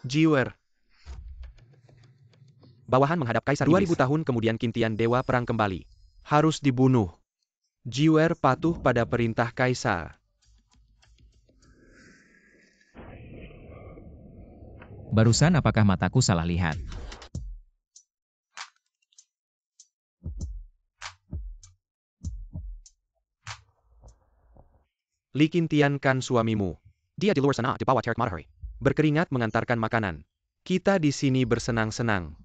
Jiwer. Bawahan menghadap Kaisar 2000 tahun kemudian Kintian Dewa Perang kembali. Harus dibunuh. Jiwer patuh pada perintah Kaisar. Barusan apakah mataku salah lihat? Li Kintian kan suamimu. Dia di luar sana di bawah terik matahari. Berkeringat mengantarkan makanan. Kita di sini bersenang-senang.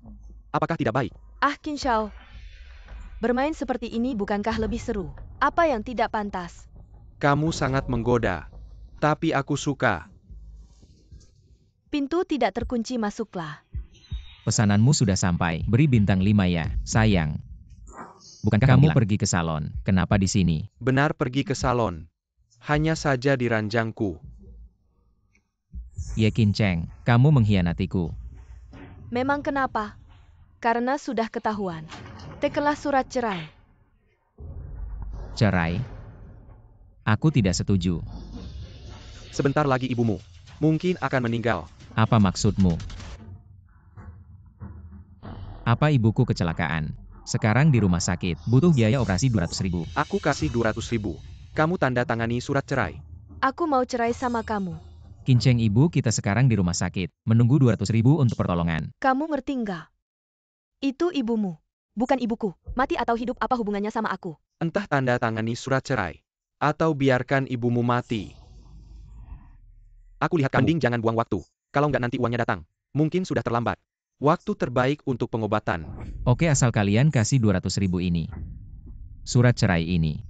Apakah tidak baik? Qin Shao. Bermain seperti ini bukankah lebih seru? Apa yang tidak pantas? Kamu sangat menggoda. Tapi aku suka. Pintu tidak terkunci, masuklah. Pesananmu sudah sampai. Beri bintang 5 ya, sayang. Bukankah kamu pergi ke salon? Kenapa di sini? Benar, pergi ke salon. Hanya saja di ranjangku. Ye Qin Cheng, kamu mengkhianatiku. Memang kenapa? Karena sudah ketahuan. Tekelah surat cerai. Cerai? Aku tidak setuju. Sebentar lagi ibumu mungkin akan meninggal. Apa maksudmu? Apa ibuku kecelakaan? Sekarang di rumah sakit, butuh biaya operasi 200.000. Aku kasih 200.000. Kamu tanda tangani surat cerai. Aku mau cerai sama kamu. Qin Cheng, ibu kita sekarang di rumah sakit, menunggu 200.000 untuk pertolongan. Kamu ngerti nggak? Itu ibumu, bukan ibuku. Mati atau hidup apa hubungannya sama aku? Entah tanda tangani surat cerai, atau biarkan ibumu mati. Aku lihat kamu. Mending jangan buang waktu. Kalau nggak nanti uangnya datang. Mungkin sudah terlambat. Waktu terbaik untuk pengobatan. Oke, asal kalian kasih 200.000 ini. Surat cerai ini.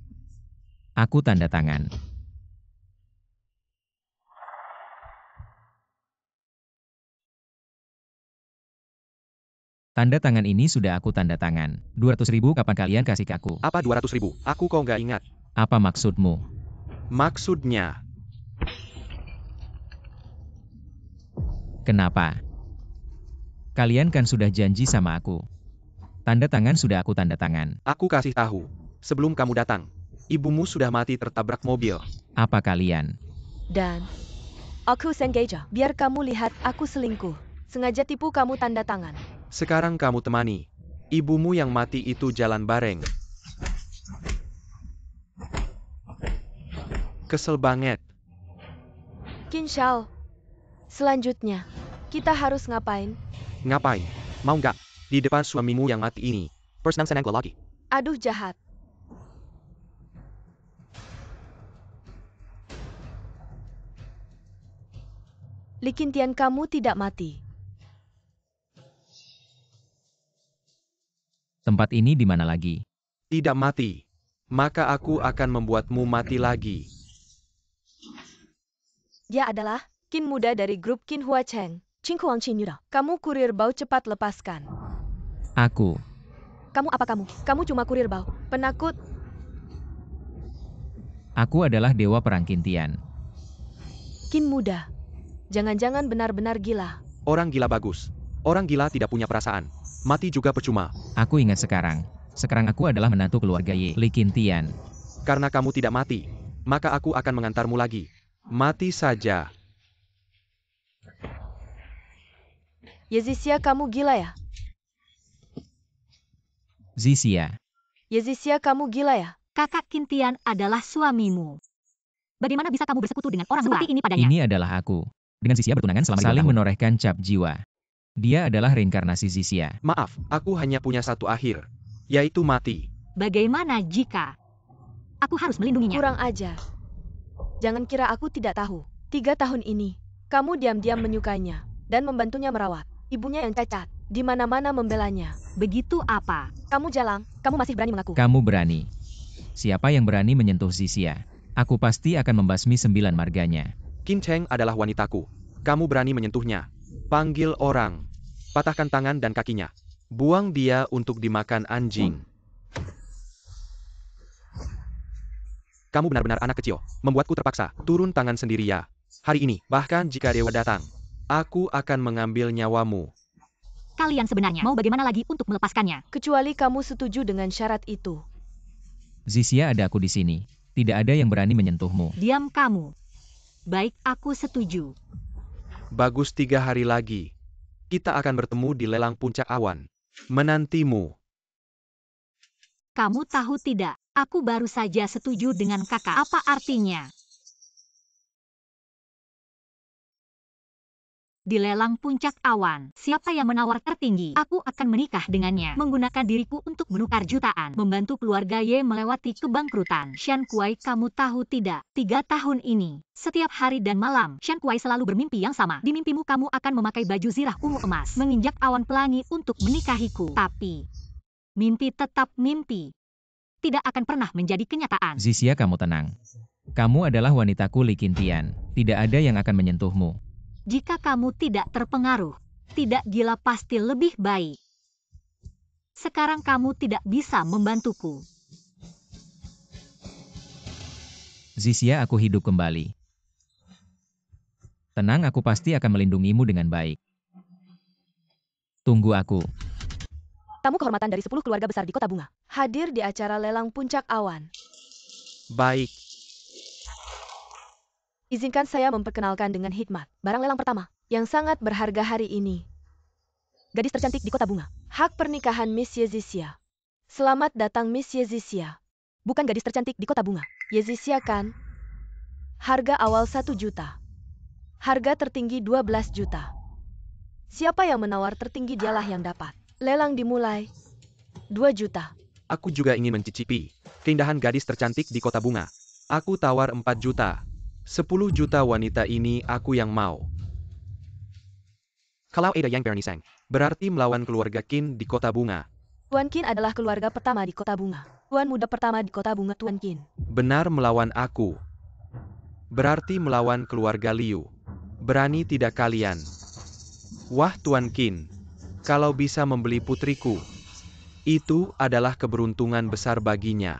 Aku tanda tangan. Tanda tangan ini sudah aku tanda tangan. 200.000 kapan kalian kasih ke aku? Apa 200.000? Aku kok nggak ingat. Apa maksudmu? Maksudnya. Kenapa? Kalian kan sudah janji sama aku. Tanda tangan sudah aku tanda tangan. Aku kasih tahu. Sebelum kamu datang, ibumu sudah mati tertabrak mobil. Apa kalian? Dan aku sengaja biar kamu lihat aku selingkuh. Sengaja tipu kamu tanda tangan. Sekarang kamu temani. Ibumu yang mati itu jalan bareng. Kesel banget. Qin Shao. Selanjutnya, kita harus ngapain? Ngapain? Mau nggak? Di depan suamimu yang mati ini. Bersenang-senang lagi. Aduh, jahat. Li Kintian, kamu tidak mati. Tempat ini di mana lagi? Tidak mati. Maka aku akan membuatmu mati lagi. Dia adalah Qin muda dari grup Qin Hua Cheng. Qin Huang Qin Yuda. Kamu kurir bau, cepat lepaskan. Aku. Kamu apa kamu? Kamu cuma kurir bau. Penakut. Aku adalah dewa perang Kintian. Qin muda. Jangan-jangan benar-benar gila. Orang gila bagus. Orang gila tidak punya perasaan. Mati juga percuma. Aku ingat sekarang. Sekarang aku adalah menantu keluarga Li Kintian. Karena kamu tidak mati, maka aku akan mengantarmu lagi. Mati saja. Yezisia, kamu gila ya? Zixia. Yezisia, kamu gila ya? Kakak Kintian adalah suamimu. Bagaimana bisa kamu bersekutu dengan orang seperti ini padanya? Ini adalah aku. Dengan Zixia bertunangan selama 2 tahun. Saling menorehkan cap jiwa. Dia adalah reinkarnasi Zixia. Maaf, aku hanya punya satu akhir, yaitu mati. Bagaimana jika aku harus melindunginya? Kurang ajar. Jangan kira aku tidak tahu. 3 tahun ini, kamu diam-diam menyukainya dan membantunya merawat. Ibunya yang cacat, di mana-mana membelanya. Begitu apa? Kamu jalang, kamu masih berani mengaku. Kamu berani. Siapa yang berani menyentuh Zixia? Aku pasti akan membasmi 9 marganya. Qin Cheng adalah wanitaku. Kamu berani menyentuhnya. Panggil orang. Patahkan tangan dan kakinya. Buang dia untuk dimakan anjing. Kamu benar-benar anak kecil. Membuatku terpaksa turun tangan sendiri ya. Hari ini, bahkan jika dewa datang, aku akan mengambil nyawamu. Kalian sebenarnya mau bagaimana lagi untuk melepaskannya? Kecuali kamu setuju dengan syarat itu. Zixia, ada aku di sini. Tidak ada yang berani menyentuhmu. Diam kamu. Baik, aku setuju. Bagus, 3 hari lagi. Kita akan bertemu di lelang puncak awan. Menantimu. Kamu tahu tidak, aku baru saja setuju dengan kakak. Apa artinya? Di lelang puncak awan, siapa yang menawar tertinggi, aku akan menikah dengannya. Menggunakan diriku untuk menukar jutaan. Membantu keluarga Ye melewati kebangkrutan. Shan Kuai, kamu tahu tidak, 3 tahun ini, setiap hari dan malam, Shan Kuai selalu bermimpi yang sama. Di mimpimu kamu akan memakai baju zirah ungu emas, menginjak awan pelangi untuk menikahiku. Tapi, mimpi tetap mimpi. Tidak akan pernah menjadi kenyataan. Zixia, kamu tenang. Kamu adalah wanitaku Li Qintian. Tidak ada yang akan menyentuhmu. Jika kamu tidak terpengaruh, tidak gila pasti lebih baik. Sekarang kamu tidak bisa membantuku. Zixia, aku hidup kembali. Tenang, aku pasti akan melindungimu dengan baik. Tunggu aku. Tamu kehormatan dari 10 keluarga besar di Kota Bunga hadir di acara lelang puncak awan. Baik. Izinkan saya memperkenalkan dengan hikmat, barang lelang pertama, yang sangat berharga hari ini. Gadis tercantik di Kota Bunga. Hak pernikahan Miss Yezisia. Selamat datang Miss Yezisia. Bukan gadis tercantik di Kota Bunga. Yezisia kan? Harga awal 1 juta. Harga tertinggi 12 juta. Siapa yang menawar tertinggi dialah yang dapat. Lelang dimulai. 2 juta. Aku juga ingin mencicipi keindahan gadis tercantik di Kota Bunga. Aku tawar 4 juta. 10 juta wanita ini aku yang mau. Kalau ada yang berani sang, berarti melawan keluarga Qin di Kota Bunga. Tuan Qin adalah keluarga pertama di Kota Bunga. Tuan muda pertama di Kota Bunga, Tuan Qin. Benar, melawan aku. Berarti melawan keluarga Liu. Berani tidak kalian? Wah, Tuan Qin. Kalau bisa membeli putriku, itu adalah keberuntungan besar baginya.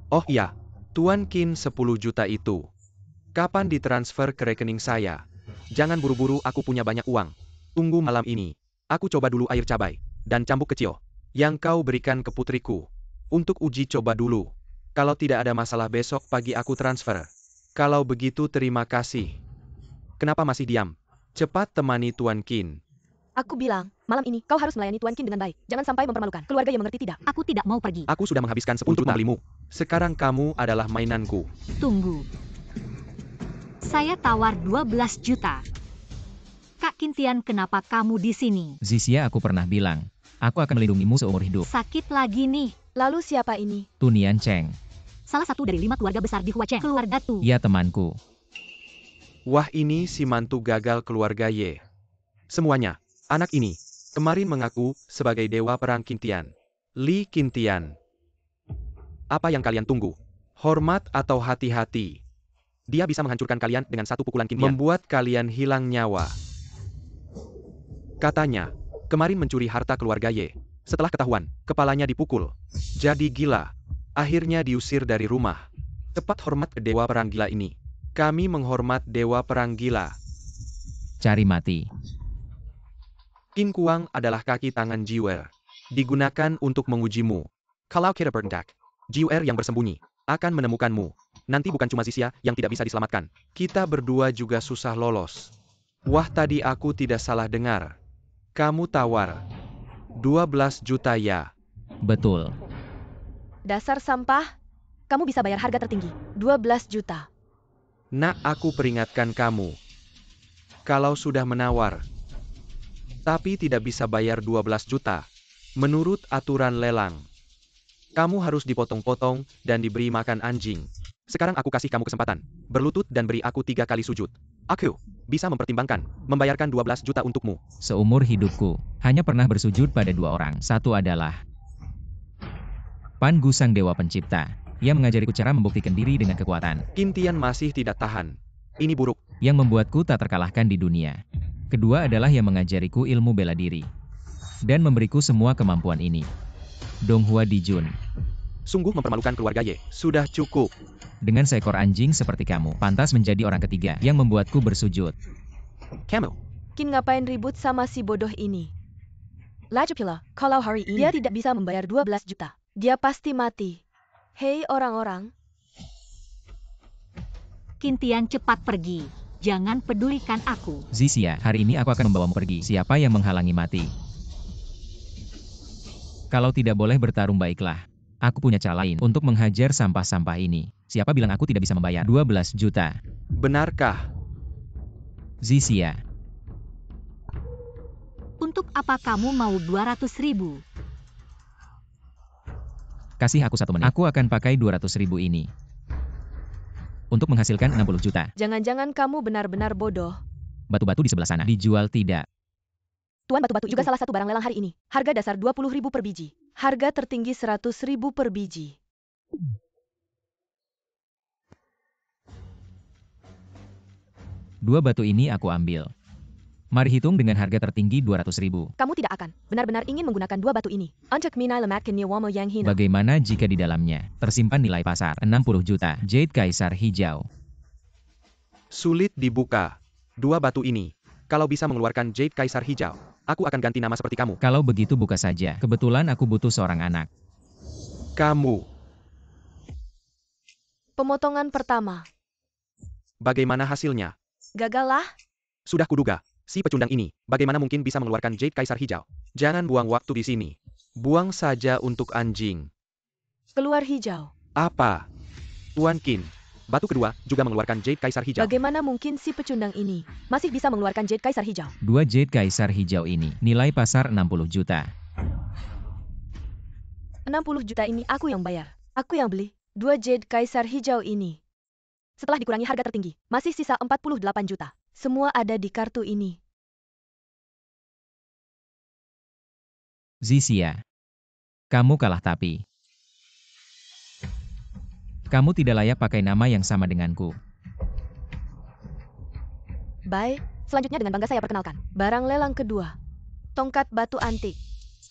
Oh ya, Tuan Qin, 10 juta itu. Kapan ditransfer ke rekening saya? Jangan buru-buru, aku punya banyak uang. Tunggu malam ini. Aku coba dulu air cabai dan cambuk kecil yang kau berikan ke putriku. Untuk uji coba dulu. Kalau tidak ada masalah besok pagi aku transfer. Kalau begitu terima kasih. Kenapa masih diam? Cepat temani Tuan Qin. Aku bilang, malam ini kau harus melayani Tuan Qin dengan baik. Jangan sampai mempermalukan. Keluarga yang mengerti tidak? Aku tidak mau pergi. Aku sudah menghabiskan 10 juta membelimu. Sekarang kamu adalah mainanku. Tunggu. Saya tawar 12 juta. Kak Qintian, kenapa kamu di sini? Zixia, aku pernah bilang, aku akan melindungimu seumur hidup. Sakit lagi nih. Lalu siapa ini? Tunian Cheng. Salah satu dari 5 keluarga besar di Huacheng. Keluarga Tu. Ya, temanku. Wah, ini si mantu gagal keluarga Ye. Semuanya, anak ini, kemarin mengaku sebagai dewa perang Qintian. Li Qintian. Apa yang kalian tunggu? Hormat atau hati-hati? Dia bisa menghancurkan kalian dengan 1 pukulan Qintian. Membuat kalian hilang nyawa. Katanya, kemarin mencuri harta keluarga Ye. Setelah ketahuan, kepalanya dipukul. Jadi gila. Akhirnya diusir dari rumah. Cepat hormat ke dewa perang gila ini. Kami menghormat dewa perang gila. Cari mati. Qin Kuang adalah kaki tangan Jiwer. Digunakan untuk mengujimu. Kalau kita berendak, Jiwer yang bersembunyi akan menemukanmu. Nanti bukan cuma Zixia yang tidak bisa diselamatkan. Kita berdua juga susah lolos. Wah, tadi aku tidak salah dengar. Kamu tawar 12 juta ya? Betul. Dasar sampah. Kamu bisa bayar harga tertinggi. 12 juta. Nak, aku peringatkan kamu. Kalau sudah menawar, tapi tidak bisa bayar 12 juta. Menurut aturan lelang, kamu harus dipotong-potong dan diberi makan anjing. Sekarang aku kasih kamu kesempatan. Berlutut dan beri aku 3 kali sujud. Aku bisa mempertimbangkan membayarkan 12 juta untukmu. Seumur hidupku, hanya pernah bersujud pada 2 orang. Satu adalah Pan Gu, sang dewa pencipta. Ia mengajariku cara membuktikan diri dengan kekuatan. Qintian masih tidak tahan. Ini buruk. Yang membuatku tak terkalahkan di dunia. Kedua adalah yang mengajariku ilmu bela diri. Dan memberiku semua kemampuan ini. Donghua Dijun. Sungguh mempermalukan keluarga Ye. Sudah cukup. Dengan seekor anjing seperti kamu, pantas menjadi orang ketiga yang membuatku bersujud. Kamu. Qin ngapain ribut sama si bodoh ini? Lagipula, kalau hari ini dia tidak bisa membayar 12 juta, dia pasti mati. Hei orang-orang. Qintian, cepat pergi. Jangan pedulikan aku. Zixia, hari ini aku akan membawamu pergi. Siapa yang menghalangi mati? Kalau tidak boleh bertarung baiklah. Aku punya cara lain untuk menghajar sampah-sampah ini. Siapa bilang aku tidak bisa membayar? 12 juta. Benarkah? Zixia, Untuk apa kamu mau 200.000? kasih aku 1 menit. Aku akan pakai 200.000 ini untuk menghasilkan 60 juta. Jangan-jangan kamu benar-benar bodoh. Batu-batu di sebelah sana dijual tidak. Tuan batu-batu juga salah satu barang lelang hari ini. Harga dasar 20.000 per biji. Harga tertinggi 100.000 per biji. Dua batu ini aku ambil. Mari hitung dengan harga tertinggi 200.000. Kamu tidak akan benar-benar ingin menggunakan 2 batu ini. Untuk minai lematkan nyawamu yang hina. Bagaimana jika di dalamnya tersimpan nilai pasar 60 juta Jade Kaisar Hijau? Sulit dibuka. 2 batu ini. Kalau bisa mengeluarkan Jade Kaisar Hijau, aku akan ganti nama seperti kamu. Kalau begitu buka saja. Kebetulan aku butuh seorang anak. Kamu. Pemotongan pertama. Bagaimana hasilnya? Gagallah. Sudah kuduga. Si pecundang ini, bagaimana mungkin bisa mengeluarkan Jade Kaisar Hijau? Jangan buang waktu di sini. Buang saja untuk anjing. Keluar hijau. Apa? Tuan Qin. Batu kedua juga mengeluarkan Jade Kaisar Hijau. Bagaimana mungkin si pecundang ini masih bisa mengeluarkan Jade Kaisar Hijau? 2 Jade Kaisar Hijau ini nilai pasar 60 juta. 60 juta ini aku yang bayar. Aku yang beli. 2 Jade Kaisar Hijau ini. Setelah dikurangi harga tertinggi, masih sisa 48 juta. Semua ada di kartu ini. Zixia, kamu kalah tapi kamu tidak layak pakai nama yang sama denganku. Baik, selanjutnya dengan bangga saya perkenalkan. Barang lelang kedua. Tongkat batu antik.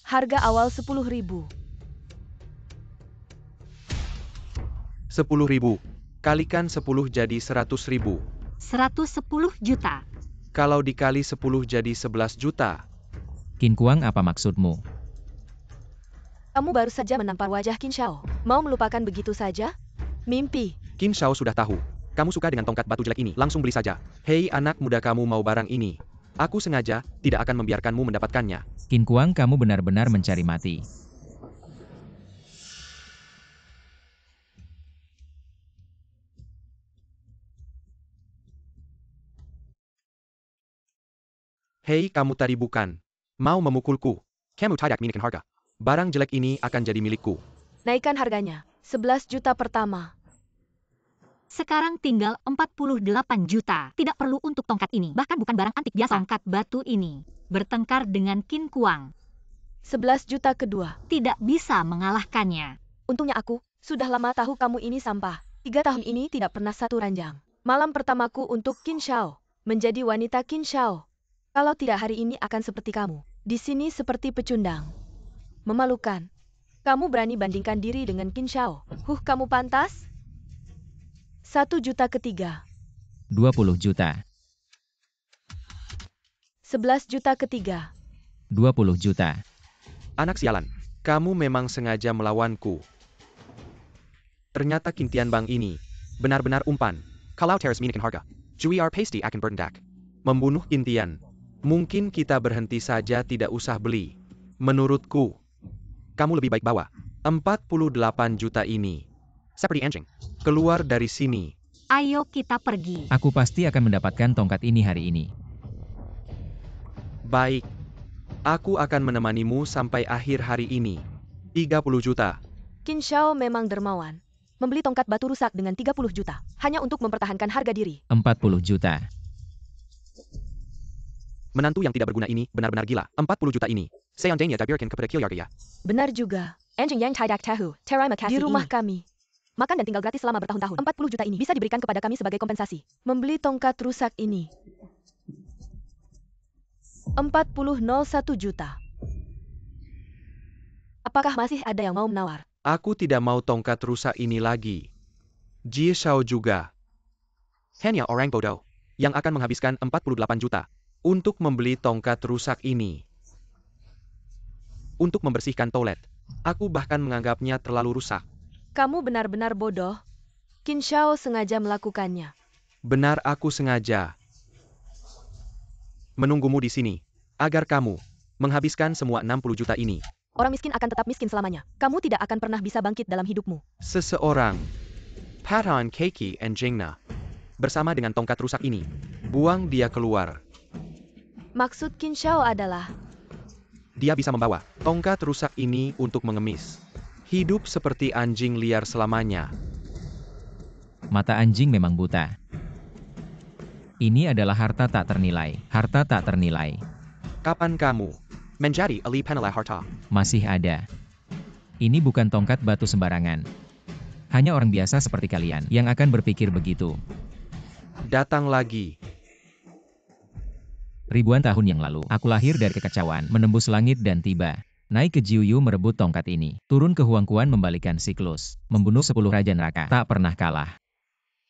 Harga awal 10.000. 10.000. Kalikan 10 jadi 100.000. 110 juta. Kalau dikali 10 jadi 11 juta. Qin Kuang, apa maksudmu? Kamu baru saja menampar wajah Qin Shao. Mau melupakan begitu saja? Mimpi. Qin Shao sudah tahu. Kamu suka dengan tongkat batu jelek ini, langsung beli saja. Hei anak muda, kamu mau barang ini? Aku sengaja tidak akan membiarkanmu mendapatkannya. Qin Kuang, kamu benar-benar mencari mati. Hei kamu tadi bukan mau memukulku? Kamu tidak minikan harga. Barang jelek ini akan jadi milikku. Naikkan harganya. 11 juta pertama. Sekarang tinggal 48 juta. Tidak perlu untuk tongkat ini. Bahkan bukan barang antik biasa. Tongkat batu ini bertengkar dengan Qin Kuang. 11 juta kedua. Tidak bisa mengalahkannya. Untungnya aku sudah lama tahu kamu ini sampah. 3 tahun ini tidak pernah satu ranjang. Malam pertamaku untuk Qin Shao. Menjadi wanita Qin Shao. Kalau tidak hari ini akan seperti kamu. Di sini seperti pecundang. Memalukan. Kamu berani bandingkan diri dengan Qin Shao. Kamu pantas? 1 juta ketiga. 20 juta. 11 juta ketiga. 20 juta. Anak sialan. Kamu memang sengaja melawanku. Ternyata Qin Tianbang ini benar-benar umpan. Kalau terus minikan harga, Juiar pasti akan bertindak. Membunuh Qin Tian. Mungkin kita berhenti saja, tidak usah beli. Menurutku, kamu lebih baik bawa 48 juta ini. Seperti anjing. Keluar dari sini. Ayo kita pergi. Aku pasti akan mendapatkan tongkat ini hari ini. Baik. Aku akan menemanimu sampai akhir hari ini. 30 juta. Qin Shao memang dermawan. Membeli tongkat batu rusak dengan 30 juta. Hanya untuk mempertahankan harga diri. 40 juta. Menantu yang tidak berguna ini benar-benar gila. 40 juta ini. Seandainya dibiarkan kepada keluarga. Benar juga. Anjing yang tidak tahu. Terima kasih. Di rumah kami. Makan dan tinggal gratis selama bertahun-tahun. 40 juta ini bisa diberikan kepada kami sebagai kompensasi. Membeli tongkat rusak ini. 40.01 juta. Apakah masih ada yang mau menawar? Aku tidak mau tongkat rusak ini lagi. Jie Shao juga. Hanya orang bodoh yang akan menghabiskan 48 juta untuk membeli tongkat rusak ini. Untuk membersihkan toilet. Aku bahkan menganggapnya terlalu rusak. Kamu benar-benar bodoh. Qin Shao sengaja melakukannya. Benar, aku sengaja. menunggumu di sini, agar kamu menghabiskan semua 60 juta ini. Orang miskin akan tetap miskin selamanya. Kamu tidak akan pernah bisa bangkit dalam hidupmu. Seseorang, Patan Keiki and Jingna, bersama dengan tongkat rusak ini, buang dia keluar. Maksud Qin Shao adalah, Dia bisa membawa tongkat rusak ini untuk mengemis. Hidup seperti anjing liar selamanya. Mata anjing memang buta. Ini adalah harta tak ternilai. Harta tak ternilai. Kapan kamu menjadi ahli penilai harta? Masih ada. Ini bukan tongkat batu sembarangan. Hanya orang biasa seperti kalian yang akan berpikir begitu. Datang lagi. Ribuan tahun yang lalu, aku lahir dari kekacauan, menembus langit dan tiba. Naik ke Jiuyu merebut tongkat ini. Turun ke Huangquan membalikan siklus. Membunuh 10 raja neraka. Tak pernah kalah.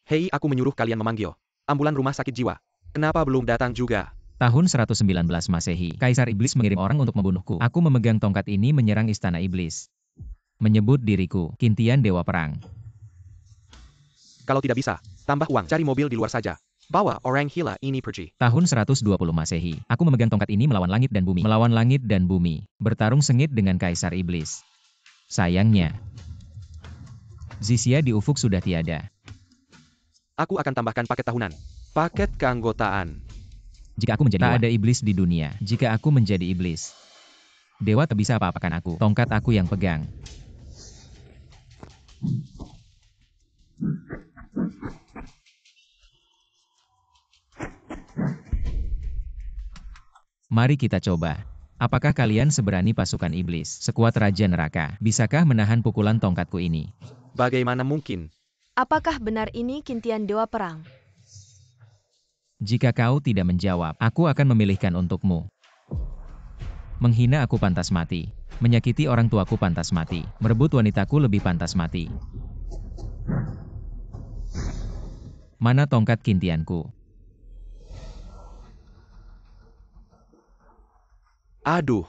Hei, aku menyuruh kalian memanggil ambulan rumah sakit jiwa. Kenapa belum datang juga? Tahun 119 Masehi, Kaisar Iblis mengirim orang untuk membunuhku. Aku memegang tongkat ini menyerang istana Iblis. Menyebut diriku, Kintian Dewa Perang. Kalau tidak bisa, tambah uang, cari mobil di luar saja. Bawa orang gila ini pergi. Tahun 120 Masehi, aku memegang tongkat ini melawan langit dan bumi. Melawan langit dan bumi, bertarung sengit dengan Kaisar Iblis. Sayangnya, Zixia di ufuk sudah tiada. Aku akan tambahkan paket tahunan. Paket keanggotaan. Jika aku menjadi tak ada iblis di dunia. Jika aku menjadi iblis, dewa tak bisa apa-apakan aku. Tongkat aku yang pegang. Mari kita coba. Apakah kalian seberani pasukan iblis, sekuat raja neraka? Bisakah menahan pukulan tongkatku ini? Bagaimana mungkin? apakah benar ini Kintian Dewa Perang? Jika kau tidak menjawab, aku akan memilihkan untukmu. Menghina aku pantas mati. Menyakiti orang tuaku pantas mati. Merebut wanitaku lebih pantas mati. Mana tongkat Kintianku? Aduh,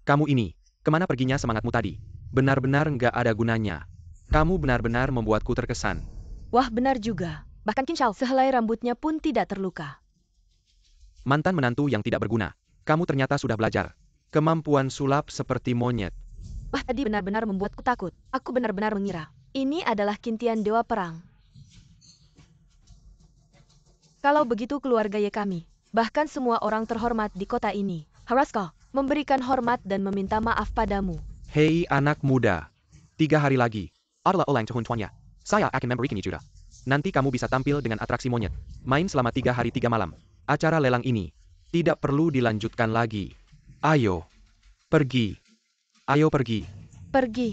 kamu ini, kemana perginya semangatmu tadi? Benar-benar nggak ada gunanya. Kamu benar-benar membuatku terkesan. Wah, benar juga. Bahkan Qin Shao, sehelai rambutnya pun tidak terluka. Mantan menantu yang tidak berguna. Kamu ternyata sudah belajar. Kemampuan sulap seperti monyet. Wah, tadi benar-benar membuatku takut. Aku benar-benar mengira ini adalah Kintian Dewa Perang. Kalau begitu keluarga Ye kami, bahkan semua orang terhormat di kota ini, harus kau memberikan hormat dan meminta maaf padamu. Hei anak muda. 3 hari lagi adalah ulang tahun tuannya. Saya akan memberikan juga. Nanti kamu bisa tampil dengan atraksi monyet. Main selama 3 hari 3 malam. Acara lelang ini tidak perlu dilanjutkan lagi. Ayo. Pergi. Ayo pergi. Pergi.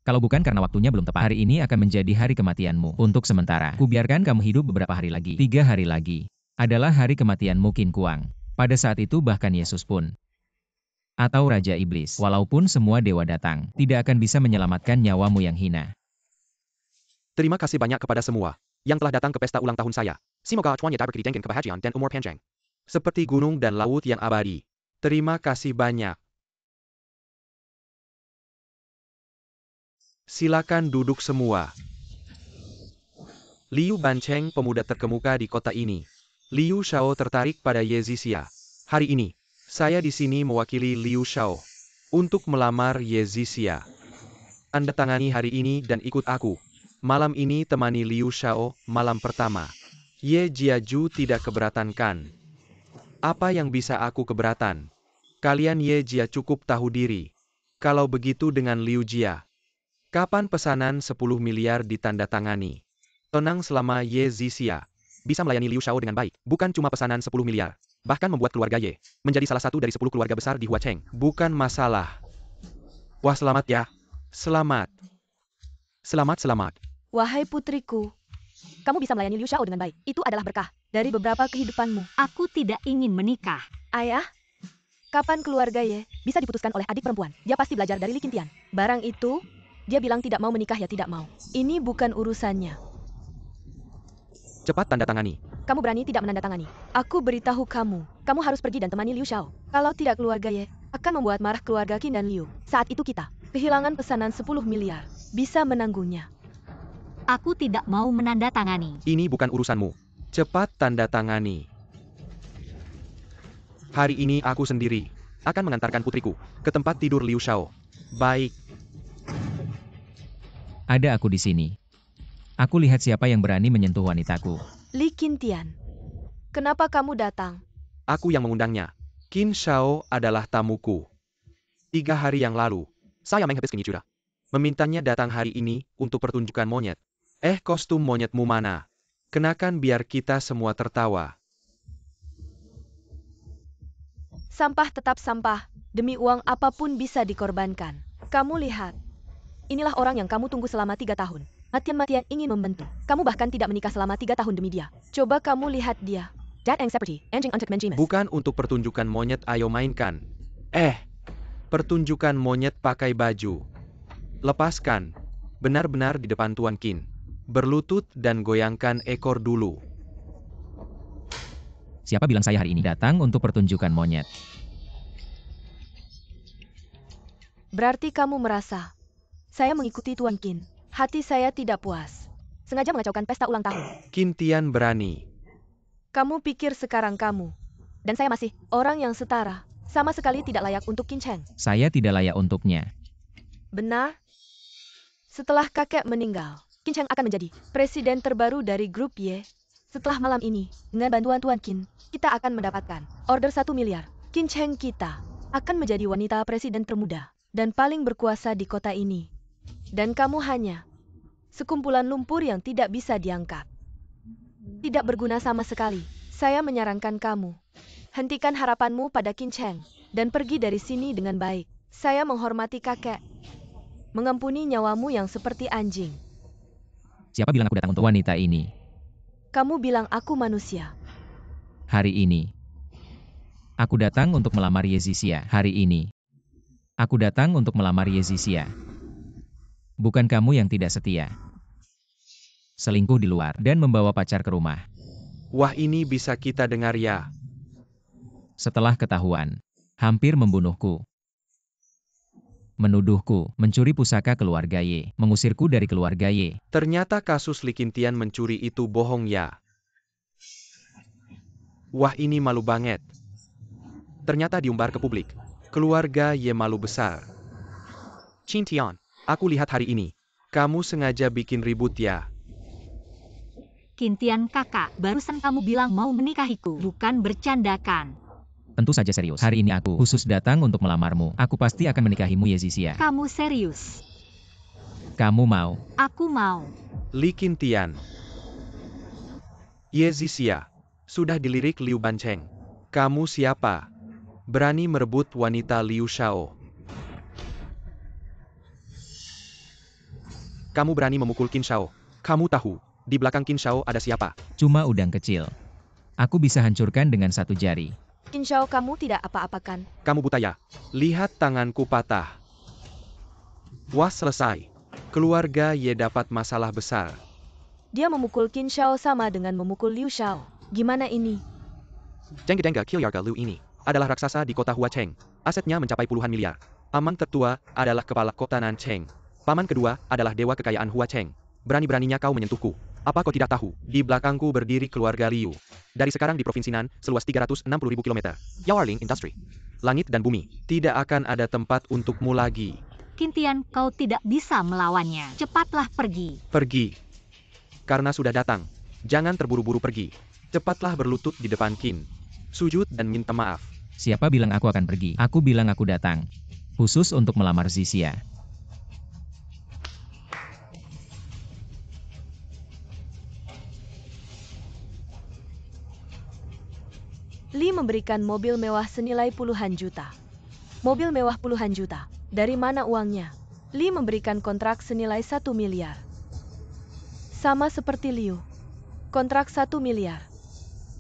Kalau bukan karena waktunya belum tepat, hari ini akan menjadi hari kematianmu. Untuk sementara, kubiarkan kamu hidup beberapa hari lagi. 3 hari lagi adalah hari kematianmu Qin Kuang. Pada saat itu bahkan Yesus pun, atau Raja Iblis, walaupun semua dewa datang, tidak akan bisa menyelamatkan nyawamu yang hina. Terima kasih banyak kepada semua yang telah datang ke pesta ulang tahun saya. Semoga tuannya dapat diberikan kebahagiaan dan umur panjang. Seperti gunung dan laut yang abadi. Terima kasih banyak. Silakan duduk semua. Liu Bancheng, pemuda terkemuka di kota ini. Liu Shao tertarik pada Ye Zixia. Hari ini, saya di sini mewakili Liu Shao untuk melamar Ye Zixia. Anda tangani hari ini dan ikut aku. Malam ini temani Liu Shao malam pertama. Ye Jiaju tidak keberatan kan? Apa yang bisa aku keberatan? Kalian Ye Jia cukup tahu diri. Kalau begitu dengan Liu Jia. Kapan pesanan 10 miliar ditandatangani? Tenang selama Ye Zixia bisa melayani Liu Shao dengan baik. Bukan cuma pesanan 10 miliar. Bahkan membuat keluarga Ye menjadi salah satu dari 10 keluarga besar di Huacheng. Bukan masalah. Wah, selamat ya. Selamat. Selamat. Wahai putriku, kamu bisa melayani Liu Shao dengan baik. Itu adalah berkah dari beberapa kehidupanmu. Aku tidak ingin menikah. Ayah, kapan keluarga Ye bisa diputuskan oleh adik perempuan? Dia pasti belajar dari Li Qintian. Barang itu, dia bilang tidak mau menikah ya tidak mau. Ini bukan urusannya. Cepat tanda tangani. Kamu berani tidak menandatangani. Aku beritahu kamu, kamu harus pergi dan temani Liu Shao. Kalau tidak keluarga Ye akan membuat marah keluarga Qin dan Liu. Saat itu kita kehilangan pesanan 10 miliar. Bisa menanggungnya. Aku tidak mau menandatangani. Ini bukan urusanmu. Cepat tanda tangani. Hari ini aku sendiri akan mengantarkan putriku ke tempat tidur Liu Shao. Baik. Ada aku di sini. Aku lihat siapa yang berani menyentuh wanitaku. Li Qintian, kenapa kamu datang? Aku yang mengundangnya. Qin Shao adalah tamuku. 3 hari yang lalu, saya menghabis kenyicura. Memintanya datang hari ini untuk pertunjukan monyet. Kostum monyetmu mana? Kenakan biar kita semua tertawa. Sampah tetap sampah, demi uang apapun bisa dikorbankan. Kamu lihat, inilah orang yang kamu tunggu selama 3 tahun. Matian-matian ingin membantu. Kamu bahkan tidak menikah selama 3 tahun demi dia. Coba kamu lihat dia. Bukan untuk pertunjukan monyet, ayo mainkan. Pertunjukan monyet pakai baju. Lepaskan. Benar-benar di depan Tuan Qin. Berlutut dan goyangkan ekor dulu. Siapa bilang saya hari ini datang untuk pertunjukan monyet? Berarti kamu merasa saya mengikuti Tuan Qin. Hati saya tidak puas. Sengaja mengacaukan pesta ulang tahun. Qintian berani. Kamu pikir sekarang kamu dan saya masih orang yang setara. Sama sekali tidak layak untuk Qin Cheng. Saya tidak layak untuknya. Benar? Setelah kakek meninggal, Qin Cheng akan menjadi presiden terbaru dari grup Y. Setelah malam ini, dengan bantuan Tuan Qin, kita akan mendapatkan order 1 miliar. Qin Cheng kita akan menjadi wanita presiden termuda dan paling berkuasa di kota ini. Dan kamu hanya sekumpulan lumpur yang tidak bisa diangkat. Tidak berguna sama sekali. Saya menyarankan kamu, hentikan harapanmu pada Qin Cheng dan pergi dari sini dengan baik. Saya menghormati kakek. Mengampuni nyawamu yang seperti anjing. Siapa bilang aku datang untuk wanita ini? Kamu bilang aku manusia. Hari ini. Aku datang untuk melamar Yezisia. Hari ini. Aku datang untuk melamar Yezisia. Bukan kamu yang tidak setia. Selingkuh di luar dan membawa pacar ke rumah. Wah, ini bisa kita dengar ya. Setelah ketahuan, hampir membunuhku. Menuduhku mencuri pusaka keluarga Y, mengusirku dari keluarga Y. Ternyata kasus Li Qintian mencuri itu bohong ya. Wah, ini malu banget. Ternyata diumbar ke publik. Keluarga Y malu besar. Qintian, aku lihat hari ini kamu sengaja bikin ribut ya. Qintian kakak, barusan kamu bilang mau menikahiku, bukan bercandakan. Tentu saja serius. Hari ini aku khusus datang untuk melamarmu. Aku pasti akan menikahimu Yezisia. Kamu serius? Kamu mau? Aku mau. Li Qintian. Yezisia. Sudah dilirik Liu Bancheng. Kamu siapa? Berani merebut wanita Liu Shao. Kamu berani memukul Qin Shao. Kamu tahu, di belakang Qin Shao ada siapa? Cuma udang kecil. Aku bisa hancurkan dengan 1 jari. Qin Shao kamu tidak apa-apakan. Kamu buta ya? Lihat tanganku patah. Wah, selesai. Keluarga Ye dapat masalah besar. Dia memukul Qin Shao sama dengan memukul Liu Shao. Gimana ini? Jengga Kilyarga Liu ini adalah raksasa di kota Huacheng. Asetnya mencapai puluhan miliar. Paman tertua adalah kepala kota Nancheng. Paman kedua adalah dewa kekayaan Huacheng. Berani-beraninya kau menyentuhku. Apa kau tidak tahu? Di belakangku berdiri keluarga Liu. Dari sekarang di Provinsi Nan, seluas 360.000 km. Yaoling Industry. Langit dan bumi. Tidak akan ada tempat untukmu lagi. Qintian, kau tidak bisa melawannya. Cepatlah pergi. Pergi. Karena sudah datang. Jangan terburu-buru pergi. Cepatlah berlutut di depan Qin. Sujud dan minta maaf. Siapa bilang aku akan pergi? Aku bilang aku datang. Khusus untuk melamar Zisia. Li memberikan mobil mewah senilai puluhan juta. Mobil mewah puluhan juta. Dari mana uangnya? Li memberikan kontrak senilai 1 miliar. Sama seperti Liu. Kontrak 1 miliar.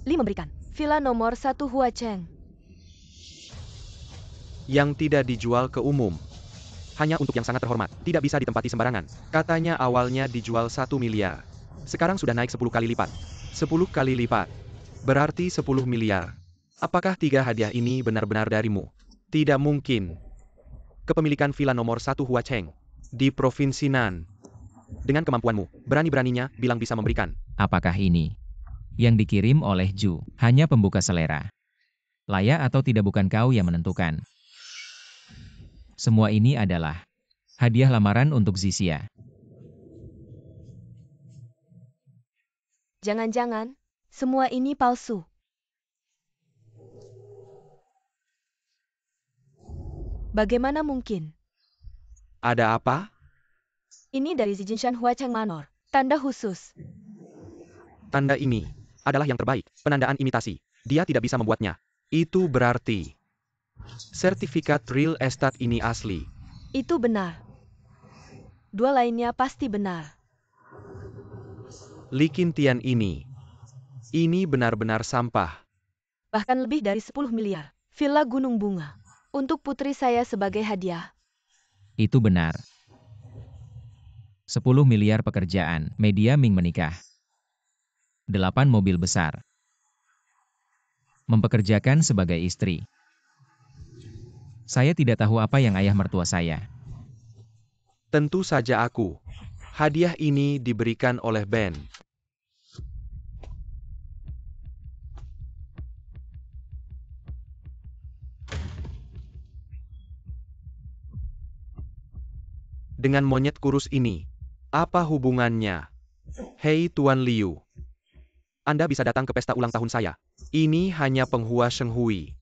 Li memberikan villa nomor 1 Huacheng. Yang tidak dijual ke umum. Hanya untuk yang sangat terhormat. Tidak bisa ditempati sembarangan. Katanya awalnya dijual 1 miliar. Sekarang sudah naik 10 kali lipat. 10 kali lipat. Berarti 10 miliar. Apakah 3 hadiah ini benar-benar darimu? Tidak mungkin. Kepemilikan villa nomor 1 Huacheng. Di Provinsi Nan. Dengan kemampuanmu, berani-beraninya bilang bisa memberikan. Apakah ini? Yang dikirim oleh Ju, hanya pembuka selera. Layak atau tidak bukan kau yang menentukan. Semua ini adalah hadiah lamaran untuk Zisia. Jangan-jangan, semua ini palsu. Bagaimana mungkin? Ada apa? Ini dari Zijinshan Huacheng Manor. Tanda khusus. Tanda ini adalah yang terbaik, penandaan imitasi. Dia tidak bisa membuatnya. Itu berarti sertifikat real estate ini asli. Itu benar. Dua lainnya pasti benar. Likintian ini benar-benar sampah. Bahkan lebih dari 10 miliar. Villa Gunung Bunga. Untuk putri saya sebagai hadiah. Itu benar. 10 miliar pekerjaan, media Ming menikah. 8 mobil besar. Mempekerjakan sebagai istri. Saya tidak tahu apa yang ayah mertua saya. Tentu saja aku. Hadiah ini diberikan oleh Ben. Dengan monyet kurus ini, apa hubungannya? Hei Tuan Liu. Anda bisa datang ke pesta ulang tahun saya. Ini hanya penghua Shenghui.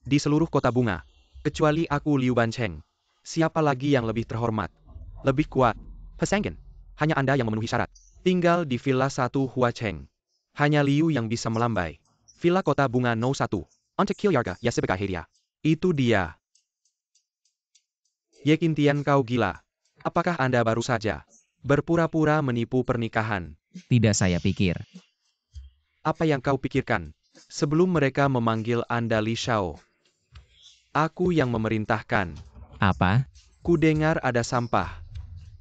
Di seluruh kota bunga, kecuali aku Liu Bancheng. Siapa lagi yang lebih terhormat? Lebih kuat? Pesenggen. Hanya Anda yang memenuhi syarat. Tinggal di Villa 1 Huacheng. Hanya Liu yang bisa melambai. Villa kota bunga No 1. Untuk Kilyarga, ya sebegahiria. Itu dia. Yekintian kau gila. Apakah Anda baru saja berpura-pura menipu pernikahan? Tidak saya pikir. Apa yang kau pikirkan sebelum mereka memanggil Anda Li Shao? Aku yang memerintahkan. Apa? Ku dengar ada sampah.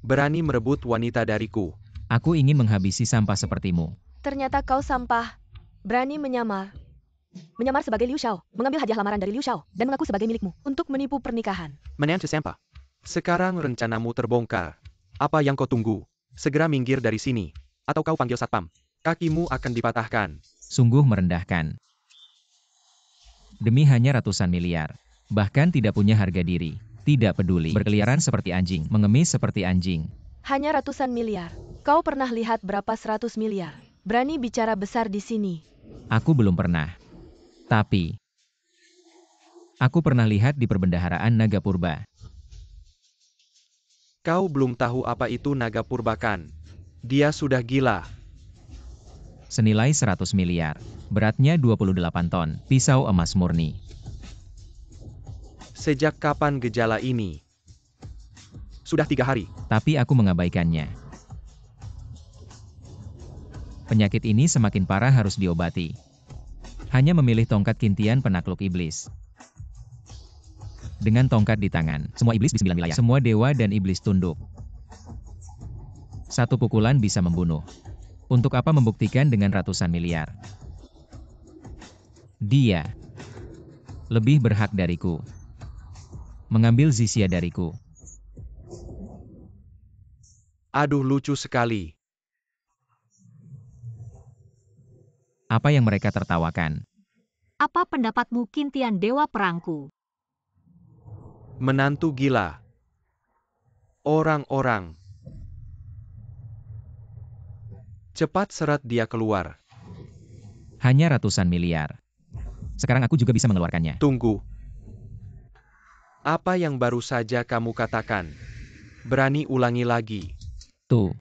Berani merebut wanita dariku. Aku ingin menghabisi sampah sepertimu. Ternyata kau sampah. Berani menyamar. Menyamar sebagai Liu Shao. Mengambil hadiah lamaran dari Liu Shao. Dan mengaku sebagai milikmu. Untuk menipu pernikahan. Menantu sampah. Sekarang rencanamu terbongkar. Apa yang kau tunggu? Segera minggir dari sini. Atau kau panggil satpam. Kakimu akan dipatahkan. Sungguh merendahkan. Demi hanya ratusan miliar. Bahkan tidak punya harga diri. Tidak peduli. Berkeliaran seperti anjing. Mengemis seperti anjing. Hanya ratusan miliar. Kau pernah lihat berapa 100 miliar? Berani bicara besar di sini. Aku belum pernah. Tapi aku pernah lihat di perbendaharaan Naga Purba. Kau belum tahu apa itu naga purbakan. Dia sudah gila. Senilai 100 miliar. Beratnya 28 ton. Pisau emas murni. Sejak kapan gejala ini? Sudah 3 hari. Tapi aku mengabaikannya. Penyakit ini semakin parah harus diobati. Hanya memilih tongkat kintian penakluk iblis. Dengan tongkat di tangan, semua iblis di 9 wilayah. Semua dewa dan iblis tunduk. Satu pukulan bisa membunuh. Untuk apa membuktikan dengan ratusan miliar? Dia lebih berhak dariku. Mengambil Zisia dariku. Aduh, lucu sekali. Apa yang mereka tertawakan? Apa pendapatmu Kintian Dewa Perangku? Menantu gila. Orang-orang. Cepat seret dia keluar. Hanya ratusan miliar. Sekarang aku juga bisa mengeluarkannya. Tunggu. Apa yang baru saja kamu katakan? Berani ulangi lagi. Tuh.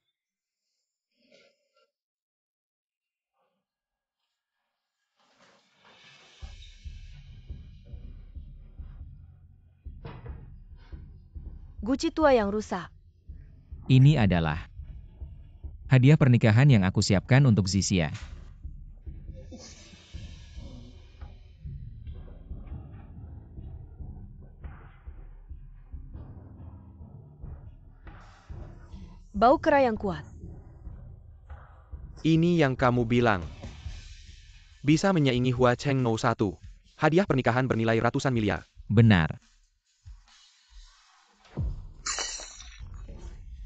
Guci tua yang rusak. Ini adalah hadiah pernikahan yang aku siapkan untuk Zisia. Bau kera yang kuat. Ini yang kamu bilang. Bisa menyaingi Hua Cheng No 1. Hadiah pernikahan bernilai ratusan miliar. Benar.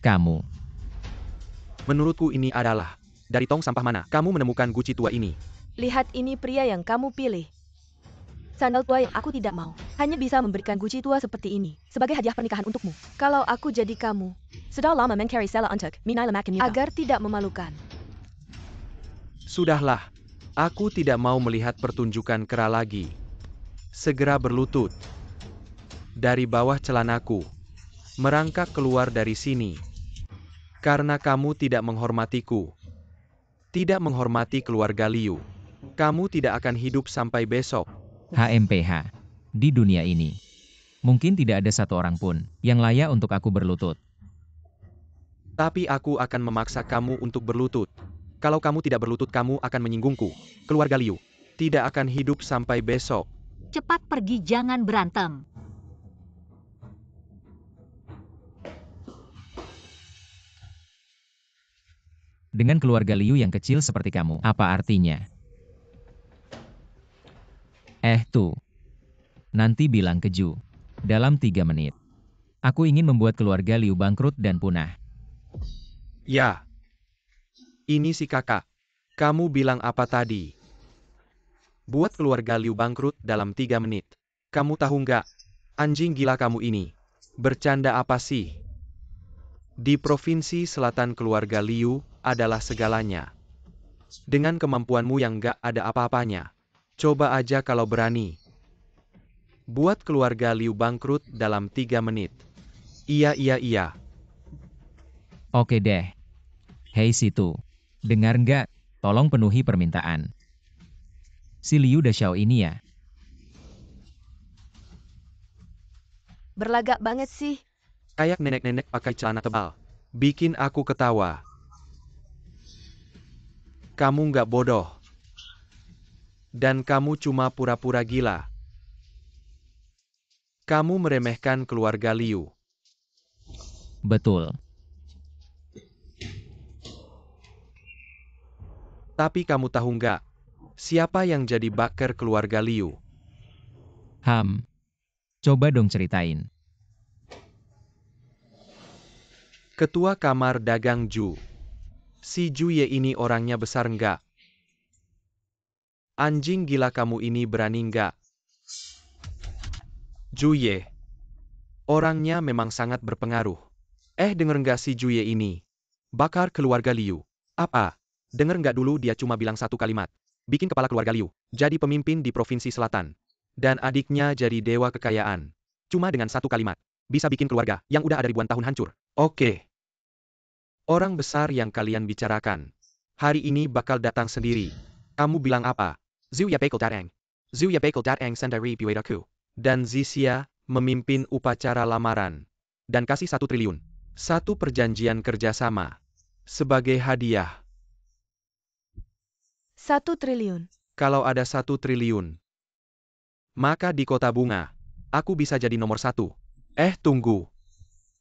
Kamu. Menurutku ini adalah Dari tong sampah mana kamu menemukan guci tua ini? Lihat ini pria yang kamu pilih. Sandal tua yang aku tidak mau. Hanya bisa memberikan guci tua seperti ini sebagai hadiah pernikahan untukmu. Kalau aku jadi kamu, sudah lama mencari sela untuk minai lemakin agar tidak memalukan. Sudahlah. Aku tidak mau melihat pertunjukan kera lagi. Segera berlutut. Dari bawah celanaku. Merangkak keluar dari sini. Karena kamu tidak menghormatiku. Tidak menghormati keluarga Liu. Kamu tidak akan hidup sampai besok. HMPH. Di dunia ini, mungkin tidak ada satu orang pun yang layak untuk aku berlutut. Tapi aku akan memaksa kamu untuk berlutut. Kalau kamu tidak berlutut, kamu akan menyinggungku. Keluarga Liu tidak akan hidup sampai besok. Cepat pergi, jangan berantem. Dengan keluarga Liu yang kecil seperti kamu, apa artinya? Tuh. Nanti bilang ke Ju. Dalam 3 menit. Aku ingin membuat keluarga Liu bangkrut dan punah. Ya. Ini si kakak. Kamu bilang apa tadi? Buat keluarga Liu bangkrut dalam 3 menit. Kamu tahu nggak? Anjing gila kamu ini. Bercanda apa sih? Di Provinsi Selatan keluarga Liu adalah segalanya. Dengan kemampuanmu yang nggak ada apa-apanya. Coba aja kalau berani. Buat keluarga Liu bangkrut dalam 3 menit. Iya. Oke deh. Hei situ. Dengar nggak? Tolong penuhi permintaan. Si Liu Dashao ini ya. Berlagak banget sih. Kayak nenek-nenek pakai celana tebal. Bikin aku ketawa. Kamu nggak bodoh. Dan kamu cuma pura-pura gila. Kamu meremehkan keluarga Liu. Betul. Tapi kamu tahu nggak? Siapa yang jadi baker keluarga Liu? Coba dong ceritain. Ketua kamar dagang Ju. Si Ju Ye ini orangnya besar nggak? Anjing gila kamu ini berani nggak? Ju Ye. Orangnya memang sangat berpengaruh. Denger nggak si Ju Ye ini? Bakar keluarga Liu. Apa? Denger nggak dulu dia cuma bilang satu kalimat. Bikin kepala keluarga Liu jadi pemimpin di Provinsi Selatan. Dan adiknya jadi dewa kekayaan. Cuma dengan satu kalimat. Bisa bikin keluarga yang udah ada ribuan tahun hancur. Oke. Orang besar yang kalian bicarakan. Hari ini bakal datang sendiri. Kamu bilang apa? Zhu ya bakal datang. Zhu ya bakal datang sendiri buat aku. Dan Zixia memimpin upacara lamaran. Dan kasih 1 triliun. Satu perjanjian kerjasama. Sebagai hadiah. 1 triliun. Kalau ada 1 triliun. Maka di kota bunga. Aku bisa jadi nomor 1. Tunggu.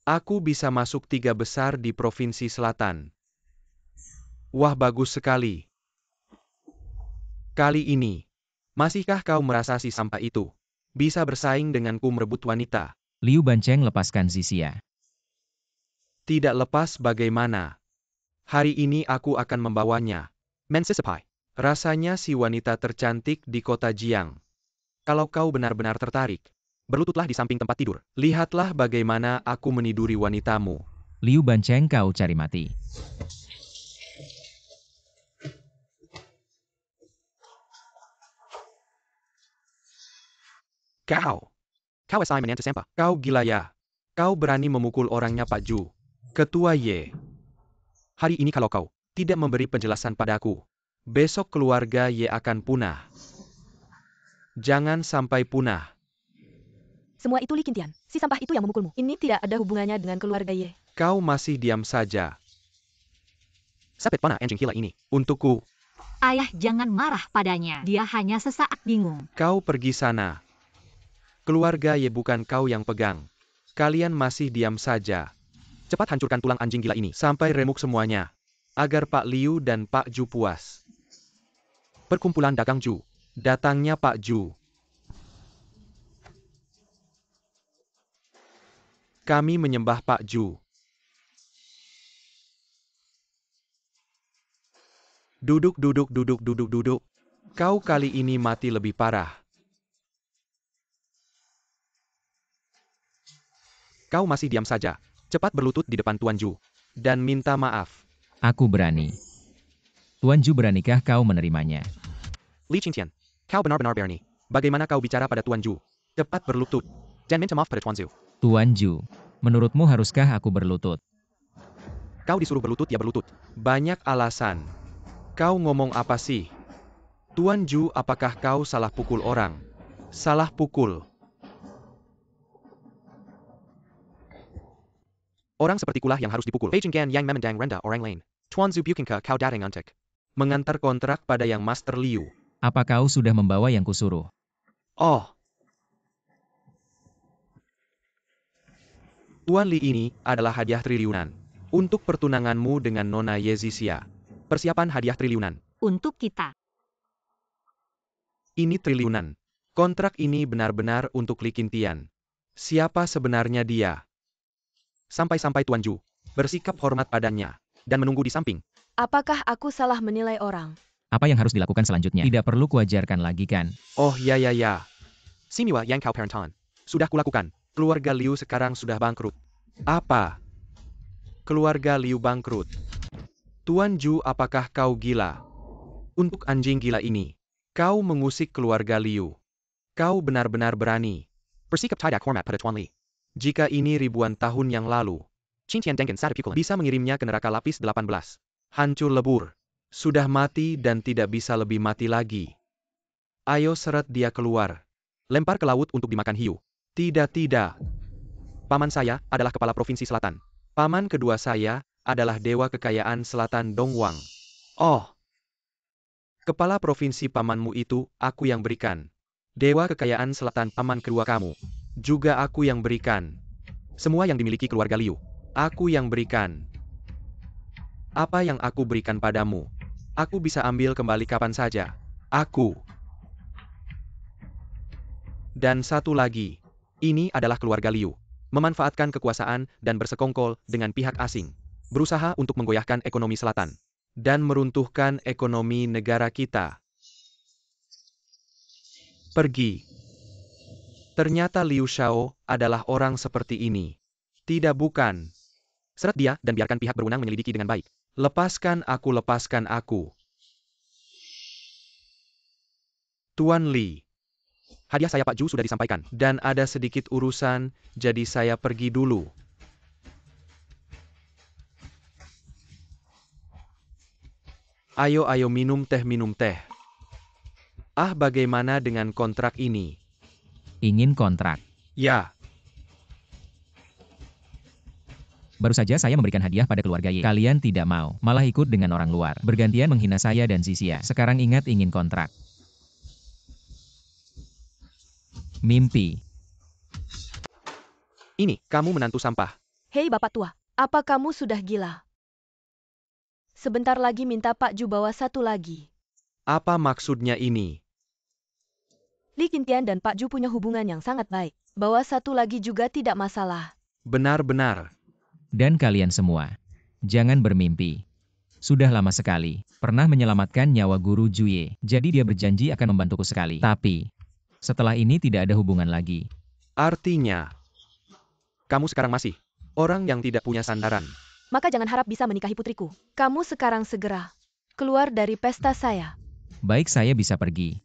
Aku bisa masuk 3 besar di Provinsi Selatan. Wah, bagus sekali. Kali ini. Masihkah kau merasa si sampah itu bisa bersaing denganku merebut wanita? Liu Bancheng lepaskan Zixia. Tidak lepas bagaimana. Hari ini aku akan membawanya. Mensesepai. Rasanya si wanita tercantik di kota Jiang. Kalau kau benar-benar tertarik, berlututlah di samping tempat tidur. Lihatlah bagaimana aku meniduri wanitamu. Liu Bancheng kau cari mati. Kau Simon Antisempa. Kau gila ya. Kau berani memukul orangnya Pak Ju. Ketua Ye. Hari ini kalau kau tidak memberi penjelasan padaku, besok keluarga Ye akan punah. Jangan sampai punah. Semua itu Li Qintian. Si sampah itu yang memukulmu. Ini tidak ada hubungannya dengan keluarga Ye. Kau masih diam saja. Sapet panah anjing gila ini. Untukku. Ayah, jangan marah padanya. Dia hanya sesaat bingung. Kau pergi sana. Keluarga Ye bukan kau yang pegang. Kalian masih diam saja. Cepat hancurkan tulang anjing gila ini sampai remuk semuanya. Agar Pak Liu dan Pak Ju puas. Perkumpulan dagang Ju. Datangnya Pak Ju. Kami menyembah Pak Ju. Duduk, duduk, duduk, duduk, duduk. Kau kali ini mati lebih parah. Kau masih diam saja. Cepat berlutut di depan Tuan Ju. Dan minta maaf. Aku berani. Tuan Ju, beranikah kau menerimanya? Li Qingtian, kau benar-benar berani. Bagaimana kau bicara pada Tuan Ju? Cepat berlutut. Dan minta maaf pada Tuan Zu. Tuan Ju, menurutmu haruskah aku berlutut? Kau disuruh berlutut ya berlutut. Banyak alasan. Kau ngomong apa sih? Tuan Ju, apakah kau salah pukul orang? Salah pukul. Orang sepertikulah yang harus dipukul. Beijinggan yang memandang rendah orang lain. Tuan Zu, bukankah kau datang untuk mengantar kontrak pada yang Master Liu? Apa kau sudah membawa yang kusuruh? Oh. Tuan Li, ini adalah hadiah triliunan. Untuk pertunanganmu dengan Nona Yezisia. Persiapan hadiah triliunan. Untuk kita. Ini triliunan. Kontrak ini benar-benar untuk Li Qingtian. Siapa sebenarnya dia? Sampai-sampai Tuan Ju bersikap hormat padanya dan menunggu di samping. Apakah aku salah menilai orang? Apa yang harus dilakukan selanjutnya? Tidak perlu kuajarkan lagi kan? Oh ya. Simiwa yang kau parentan. Sudah kulakukan. Keluarga Liu sekarang sudah bangkrut. Apa? Keluarga Liu bangkrut. Tuan Ju, apakah kau gila? Untuk anjing gila ini, kau mengusik keluarga Liu. Kau benar-benar berani. Bersikap tidak hormat pada Tuan Li. Jika ini ribuan tahun yang lalu, Qingtian Dengen Satipikulan bisa mengirimnya ke neraka lapis 18. Hancur lebur. Sudah mati dan tidak bisa lebih mati lagi. Ayo seret dia keluar. Lempar ke laut untuk dimakan hiu. Tidak. Paman saya adalah kepala provinsi selatan. Paman kedua saya adalah dewa kekayaan selatan Dongwang. Oh. Kepala provinsi pamanmu itu aku yang berikan. Dewa kekayaan selatan paman kedua kamu. Juga aku yang berikan. Semua yang dimiliki keluarga Liu. Aku yang berikan. Apa yang aku berikan padamu? Aku bisa ambil kembali kapan saja. Aku. Dan satu lagi. Ini adalah keluarga Liu. Memanfaatkan kekuasaan dan bersekongkol dengan pihak asing. Berusaha untuk menggoyahkan ekonomi selatan. Dan meruntuhkan ekonomi negara kita. Pergi. Ternyata Liu Xiao adalah orang seperti ini. Tidak, bukan. Seret dia dan biarkan pihak berwenang menyelidiki dengan baik. Lepaskan aku, lepaskan aku. Tuan Li. Hadiah saya Pak Ju sudah disampaikan. Dan ada sedikit urusan, jadi saya pergi dulu. Ayo minum teh. Ah, bagaimana dengan kontrak ini? Ingin kontrak? Ya. Baru saja saya memberikan hadiah pada keluarga Ye. Kalian tidak mau, malah ikut dengan orang luar. Bergantian menghina saya dan Zisia. Sekarang ingat ingin kontrak. Mimpi. Ini, kamu menantu sampah. Hei Bapak Tua, apa kamu sudah gila? Sebentar lagi minta Pak Ju bawa satu lagi. Apa maksudnya ini? Li Qingtian dan Pak Ju punya hubungan yang sangat baik. Bawa satu lagi juga tidak masalah. Benar-benar. Dan kalian semua, jangan bermimpi. Sudah lama sekali, pernah menyelamatkan nyawa guru Juye. Jadi dia berjanji akan membantuku sekali. Tapi, setelah ini tidak ada hubungan lagi. Artinya, kamu sekarang masih orang yang tidak punya sandaran. Maka jangan harap bisa menikahi putriku. Kamu sekarang segera keluar dari pesta saya. Baik, saya bisa pergi.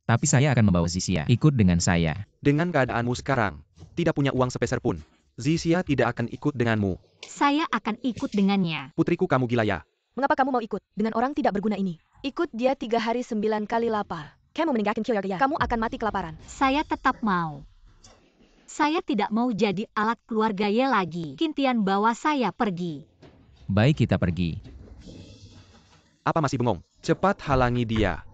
Tapi saya akan membawa Zisia ikut dengan saya. Dengan keadaanmu sekarang, tidak punya uang sepeser pun. Zisia tidak akan ikut denganmu. Saya akan ikut dengannya. Putriku, kamu gila ya? Mengapa kamu mau ikut dengan orang tidak berguna ini? Ikut dia 3 hari 9 kali lapar. Kamu meninggalkan keluarga, kamu akan mati kelaparan. Saya tetap mau. Saya tidak mau jadi alat keluarga Ye lagi. Qingtian bawa saya pergi. Baik, kita pergi. Apa masih bengong? Cepat halangi dia.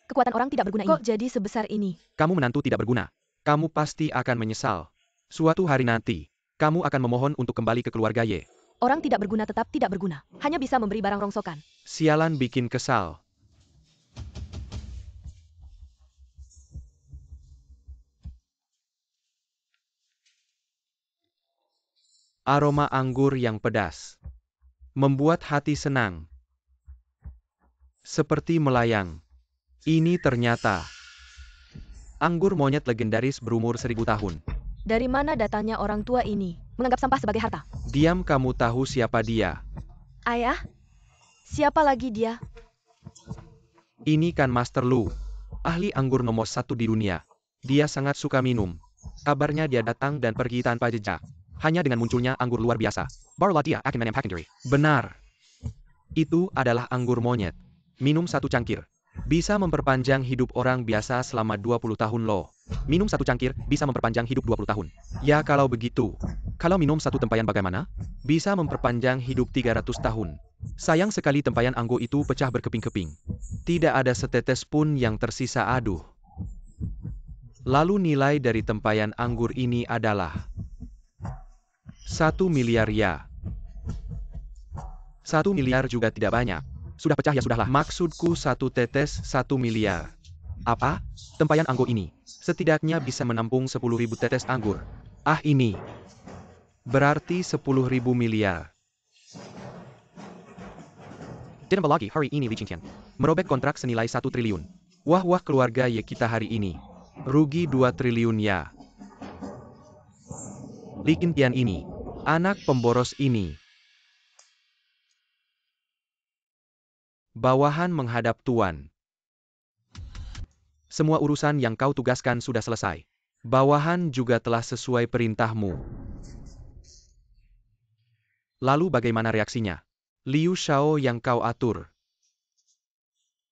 Kekuatan orang tidak berguna ini. Kok jadi sebesar ini? Kamu menantu tidak berguna. Kamu pasti akan menyesal. Suatu hari nanti, kamu akan memohon untuk kembali ke keluarga Ye. Orang tidak berguna tetap tidak berguna. Hanya bisa memberi barang rongsokan. Sialan bikin kesal. Aroma anggur yang pedas. Membuat hati senang. Seperti melayang. Ini ternyata anggur monyet legendaris berumur 1000 tahun. Dari mana datangnya orang tua ini? Menganggap sampah sebagai harta. Diam, kamu tahu siapa dia? Ayah? Siapa lagi dia? Ini kan Master Lu, ahli anggur nomor 1 di dunia. Dia sangat suka minum. Kabarnya dia datang dan pergi tanpa jejak. Hanya dengan munculnya anggur luar biasa. Barulah dia akan menampakkan diri. Benar. Itu adalah anggur monyet. Minum 1 cangkir. Bisa memperpanjang hidup orang biasa selama 20 tahun loh. Minum 1 cangkir bisa memperpanjang hidup 20 tahun. Ya kalau begitu. Kalau minum 1 tempayan bagaimana? Bisa memperpanjang hidup 300 tahun. Sayang sekali tempayan anggur itu pecah berkeping-keping. Tidak ada setetes pun yang tersisa, aduh. Lalu nilai dari tempayan anggur ini adalah 1 miliar ya. 1 miliar juga tidak banyak. Sudah pecah ya sudahlah. Maksudku 1 tetes 1 miliar. Apa? Tempayan anggur ini setidaknya bisa menampung 10.000 tetes anggur. Ah ini. Berarti 10.000 miliar. Ditambah lagi hari ini Li Qingtian merobek kontrak senilai 1 triliun. Wah keluarga Ye kita hari ini. Rugi 2 triliun ya. Li Qingtian ini. Anak pemboros ini. Bawahan menghadap Tuan. Semua urusan yang kau tugaskan sudah selesai. Bawahan juga telah sesuai perintahmu. Lalu bagaimana reaksinya? Liu Shao yang kau atur.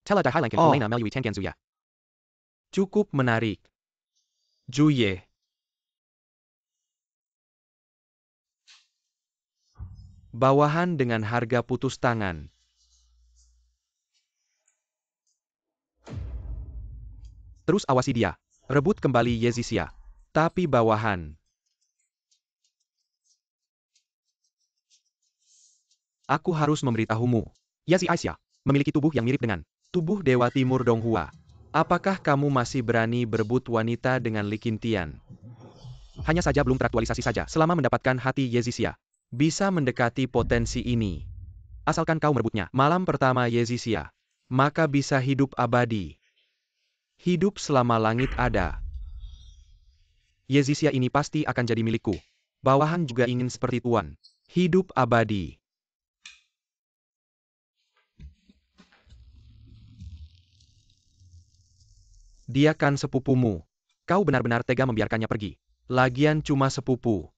Oh. Cukup menarik. Juye. Bawahan dengan harga putus tangan. Terus awasi dia. Rebut kembali Yezisia. Tapi bawahan. Aku harus memberitahumu. Yazi Aisyah memiliki tubuh yang mirip dengan tubuh Dewa Timur Donghua. Apakah kamu masih berani berebut wanita dengan Li Qingtian? Hanya saja belum teraktualisasi saja. Selama mendapatkan hati Yezisia, bisa mendekati potensi ini. Asalkan kau merebutnya malam pertama Yezisia, maka bisa hidup abadi. Hidup selama langit ada. Yezisia ini pasti akan jadi milikku. Bawahan juga ingin seperti Tuan. Hidup abadi. Dia kan sepupumu. Kau benar-benar tega membiarkannya pergi. Lagian cuma sepupu.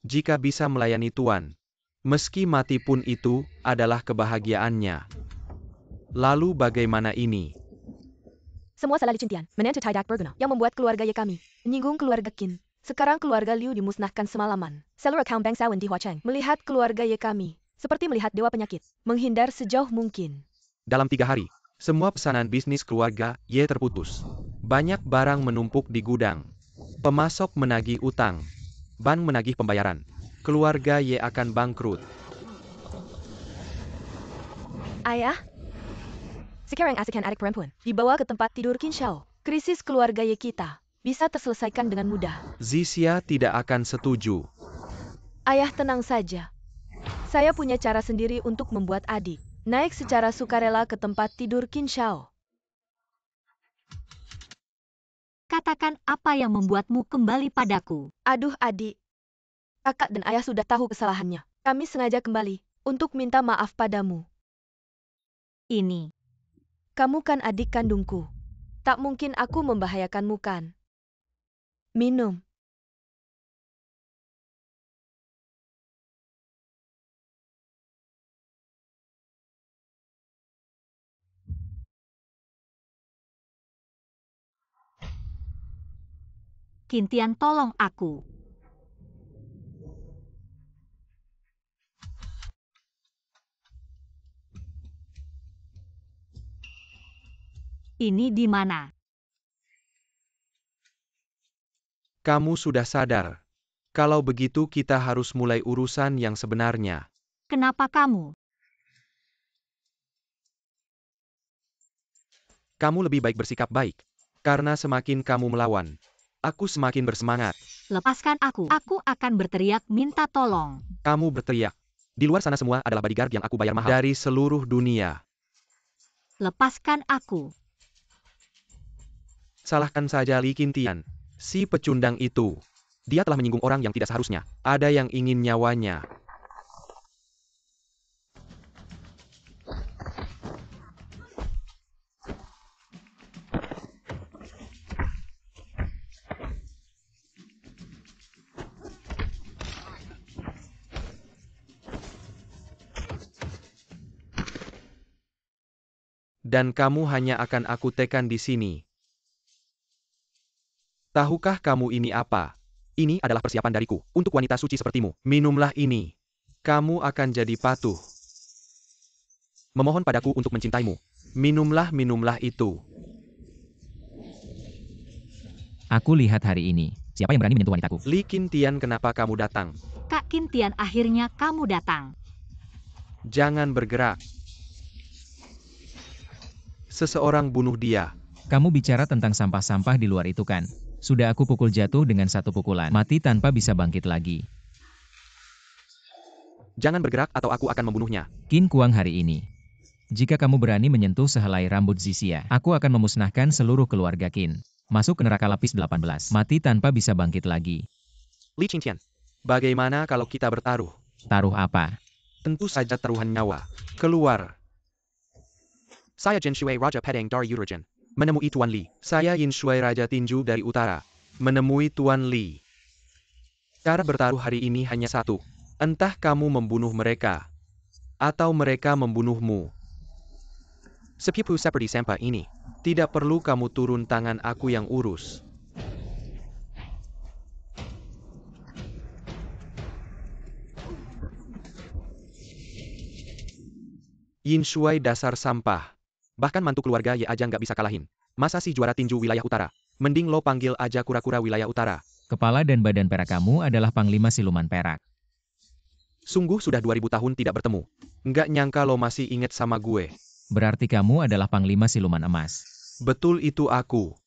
Jika bisa melayani Tuan, meski mati pun itu adalah kebahagiaannya. Lalu bagaimana ini? Semua salah Li Qingtian, menantu tidak berguna, yang membuat keluarga Ye kami menyinggung keluarga Qin. Sekarang keluarga Liu dimusnahkan semalaman. Seluruh kaum bangsawan di Huacheng melihat keluarga Ye kami seperti melihat dewa penyakit, menghindar sejauh mungkin. Dalam 3 hari, semua pesanan bisnis keluarga Ye terputus. Banyak barang menumpuk di gudang. Pemasok menagih utang. Bank menagih pembayaran. Keluarga Ye akan bangkrut. Ayah? Sekarang asisten adik perempuan dibawa ke tempat tidur Qin Shao. Krisis keluarga Ye kita bisa terselesaikan dengan mudah. Zixia tidak akan setuju. Ayah tenang saja. Saya punya cara sendiri untuk membuat adik naik secara sukarela ke tempat tidur Qin Shao. Katakan apa yang membuatmu kembali padaku. Aduh adik. Kakak dan ayah sudah tahu kesalahannya. Kami sengaja kembali untuk minta maaf padamu. Ini. Kamu kan adik kandungku. Tak mungkin aku membahayakanmu kan? Minum. Qingtian tolong aku. Ini di mana? Kamu sudah sadar. Kalau begitu kita harus mulai urusan yang sebenarnya. Kenapa kamu? Kamu lebih baik bersikap baik. Karena semakin kamu melawan, aku semakin bersemangat. Lepaskan aku. Aku akan berteriak minta tolong. Kamu berteriak. Di luar sana semua adalah bodyguard yang aku bayar mahal dari seluruh dunia. Lepaskan aku. Salahkan saja Li Qintian, si pecundang itu. Dia telah menyinggung orang yang tidak seharusnya. Ada yang ingin nyawanya. Dan kamu hanya akan aku tekan di sini. Tahukah kamu ini apa? Ini adalah persiapan dariku, untuk wanita suci sepertimu. Minumlah ini. Kamu akan jadi patuh. Memohon padaku untuk mencintaimu. Minumlah itu. Aku lihat hari ini, siapa yang berani menyentuh wanitaku? Li Qintian, kenapa kamu datang? Kak Qintian, akhirnya kamu datang. Jangan bergerak. Seseorang bunuh dia. Kamu bicara tentang sampah-sampah di luar itu kan? Sudah aku pukul jatuh dengan satu pukulan. Mati tanpa bisa bangkit lagi. Jangan bergerak atau aku akan membunuhnya. Qin Kuang hari ini. Jika kamu berani menyentuh sehelai rambut Zixia, aku akan memusnahkan seluruh keluarga Qin. Masuk ke neraka lapis 18. Mati tanpa bisa bangkit lagi. Li Qintian, bagaimana kalau kita bertaruh? Taruh apa? Tentu saja taruhan nyawa. Keluar. Saya Jin Shui Raja Pedang dari Urajan. Menemui Tuan Li. Saya Yin Shui Raja Tinju dari Utara. Menemui Tuan Li. Cara bertaruh hari ini hanya satu. Entah kamu membunuh mereka, atau mereka membunuhmu. Sepupu seperti sampah ini. Tidak perlu kamu turun tangan, aku yang urus. Yin Shui dasar sampah. Bahkan mantu keluarga Ye aja nggak bisa kalahin. Masa si juara tinju wilayah utara? Mending lo panggil aja kura-kura wilayah utara. Kepala dan badan perak kamu adalah Panglima Siluman Perak. Sungguh sudah 2000 tahun tidak bertemu. Nggak nyangka lo masih inget sama gue. Berarti kamu adalah Panglima Siluman Emas. Betul, itu aku.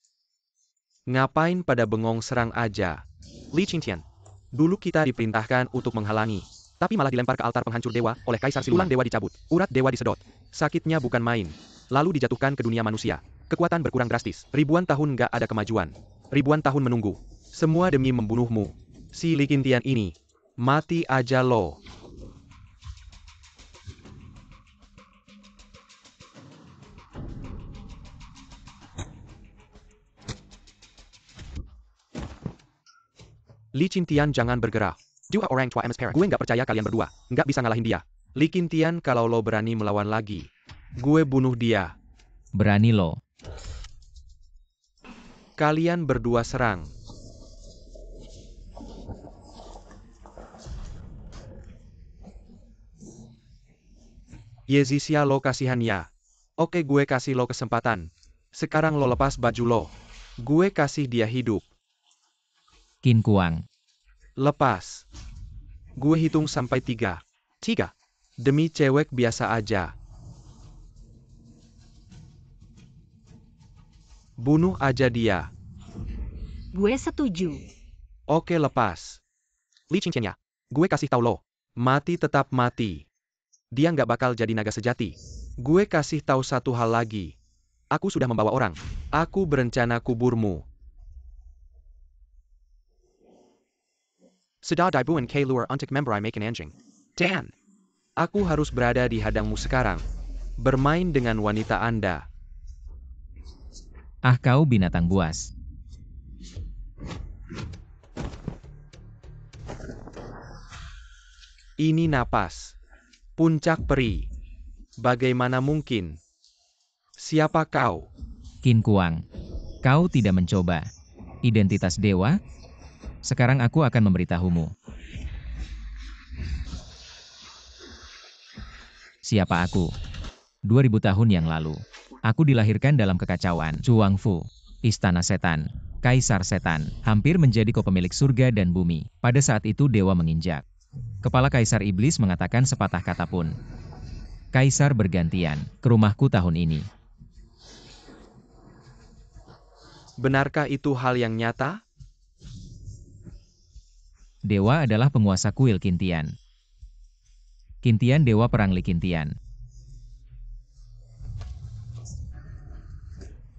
Ngapain pada bengong, serang aja. Li Qintian. Dulu kita diperintahkan untuk menghalangi. Tapi malah dilempar ke altar penghancur dewa oleh Kaisar Siluman. Tulang dewa dicabut. Urat dewa disedot. Sakitnya bukan main. Lalu dijatuhkan ke dunia manusia. Kekuatan berkurang drastis. Ribuan tahun nggak ada kemajuan. Ribuan tahun menunggu. Semua demi membunuhmu. Si Li Qintian ini. Mati aja lo. Li Qintian, jangan bergerak. Dua orang tua MS Perak. Gue nggak percaya kalian berdua. Nggak bisa ngalahin dia. Li Qintian, kalau lo berani melawan lagi, gue bunuh dia. Berani lo. Kalian berdua serang. Ye Zixia, lo kasihan ya. Oke, gue kasih lo kesempatan. Sekarang lo lepas baju lo. Gue kasih dia hidup. Qin Kuang. Lepas. Gue hitung sampai 3. 3. Demi cewek biasa aja. Bunuh aja dia. Gue setuju. Oke, lepas. Li Qintian ya. Gue kasih tau lo. Mati tetap mati. Dia nggak bakal jadi naga sejati. Gue kasih tahu satu hal lagi. Aku sudah membawa orang. Aku berencana kuburmu. Sudah dibuat ke luar untuk memberi makan anjing. Dan aku harus berada di hadangmu sekarang. Bermain dengan wanita Anda. Ah, kau binatang buas. Ini napas. Puncak peri. Bagaimana mungkin? Siapa kau? Qin Kuang. Kau tidak mencoba. Identitas dewa? Sekarang aku akan memberitahumu. Siapa aku? 2000 tahun yang lalu. Aku dilahirkan dalam kekacauan. Chuang Fu. Istana setan. Kaisar setan. Hampir menjadi kopemilik surga dan bumi. Pada saat itu dewa menginjak. Kepala Kaisar Iblis mengatakan sepatah kata pun. Kaisar bergantian. Ke rumahku tahun ini. Benarkah itu hal yang nyata? Dewa adalah penguasa kuil Qintian. Kintian Dewa Perang Li Kintian.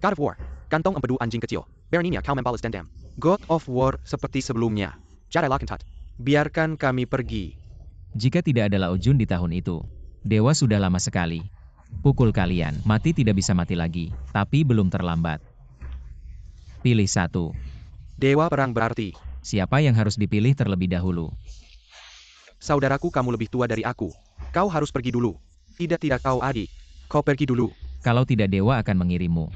God of War. Kantong empedu anjing kecil. Beraninya kau membalas dendam. God of War seperti sebelumnya. Jadai Lakentat. Biarkan kami pergi. Jika tidak ada Lao Jun di tahun itu, dewa sudah lama sekali. Pukul kalian, mati tidak bisa mati lagi, tapi belum terlambat. Pilih satu. Dewa perang berarti. Siapa yang harus dipilih terlebih dahulu? Saudaraku, kamu lebih tua dari aku. Kau harus pergi dulu. Tidak kau adik. Kau pergi dulu. Kalau tidak dewa akan mengirimmu.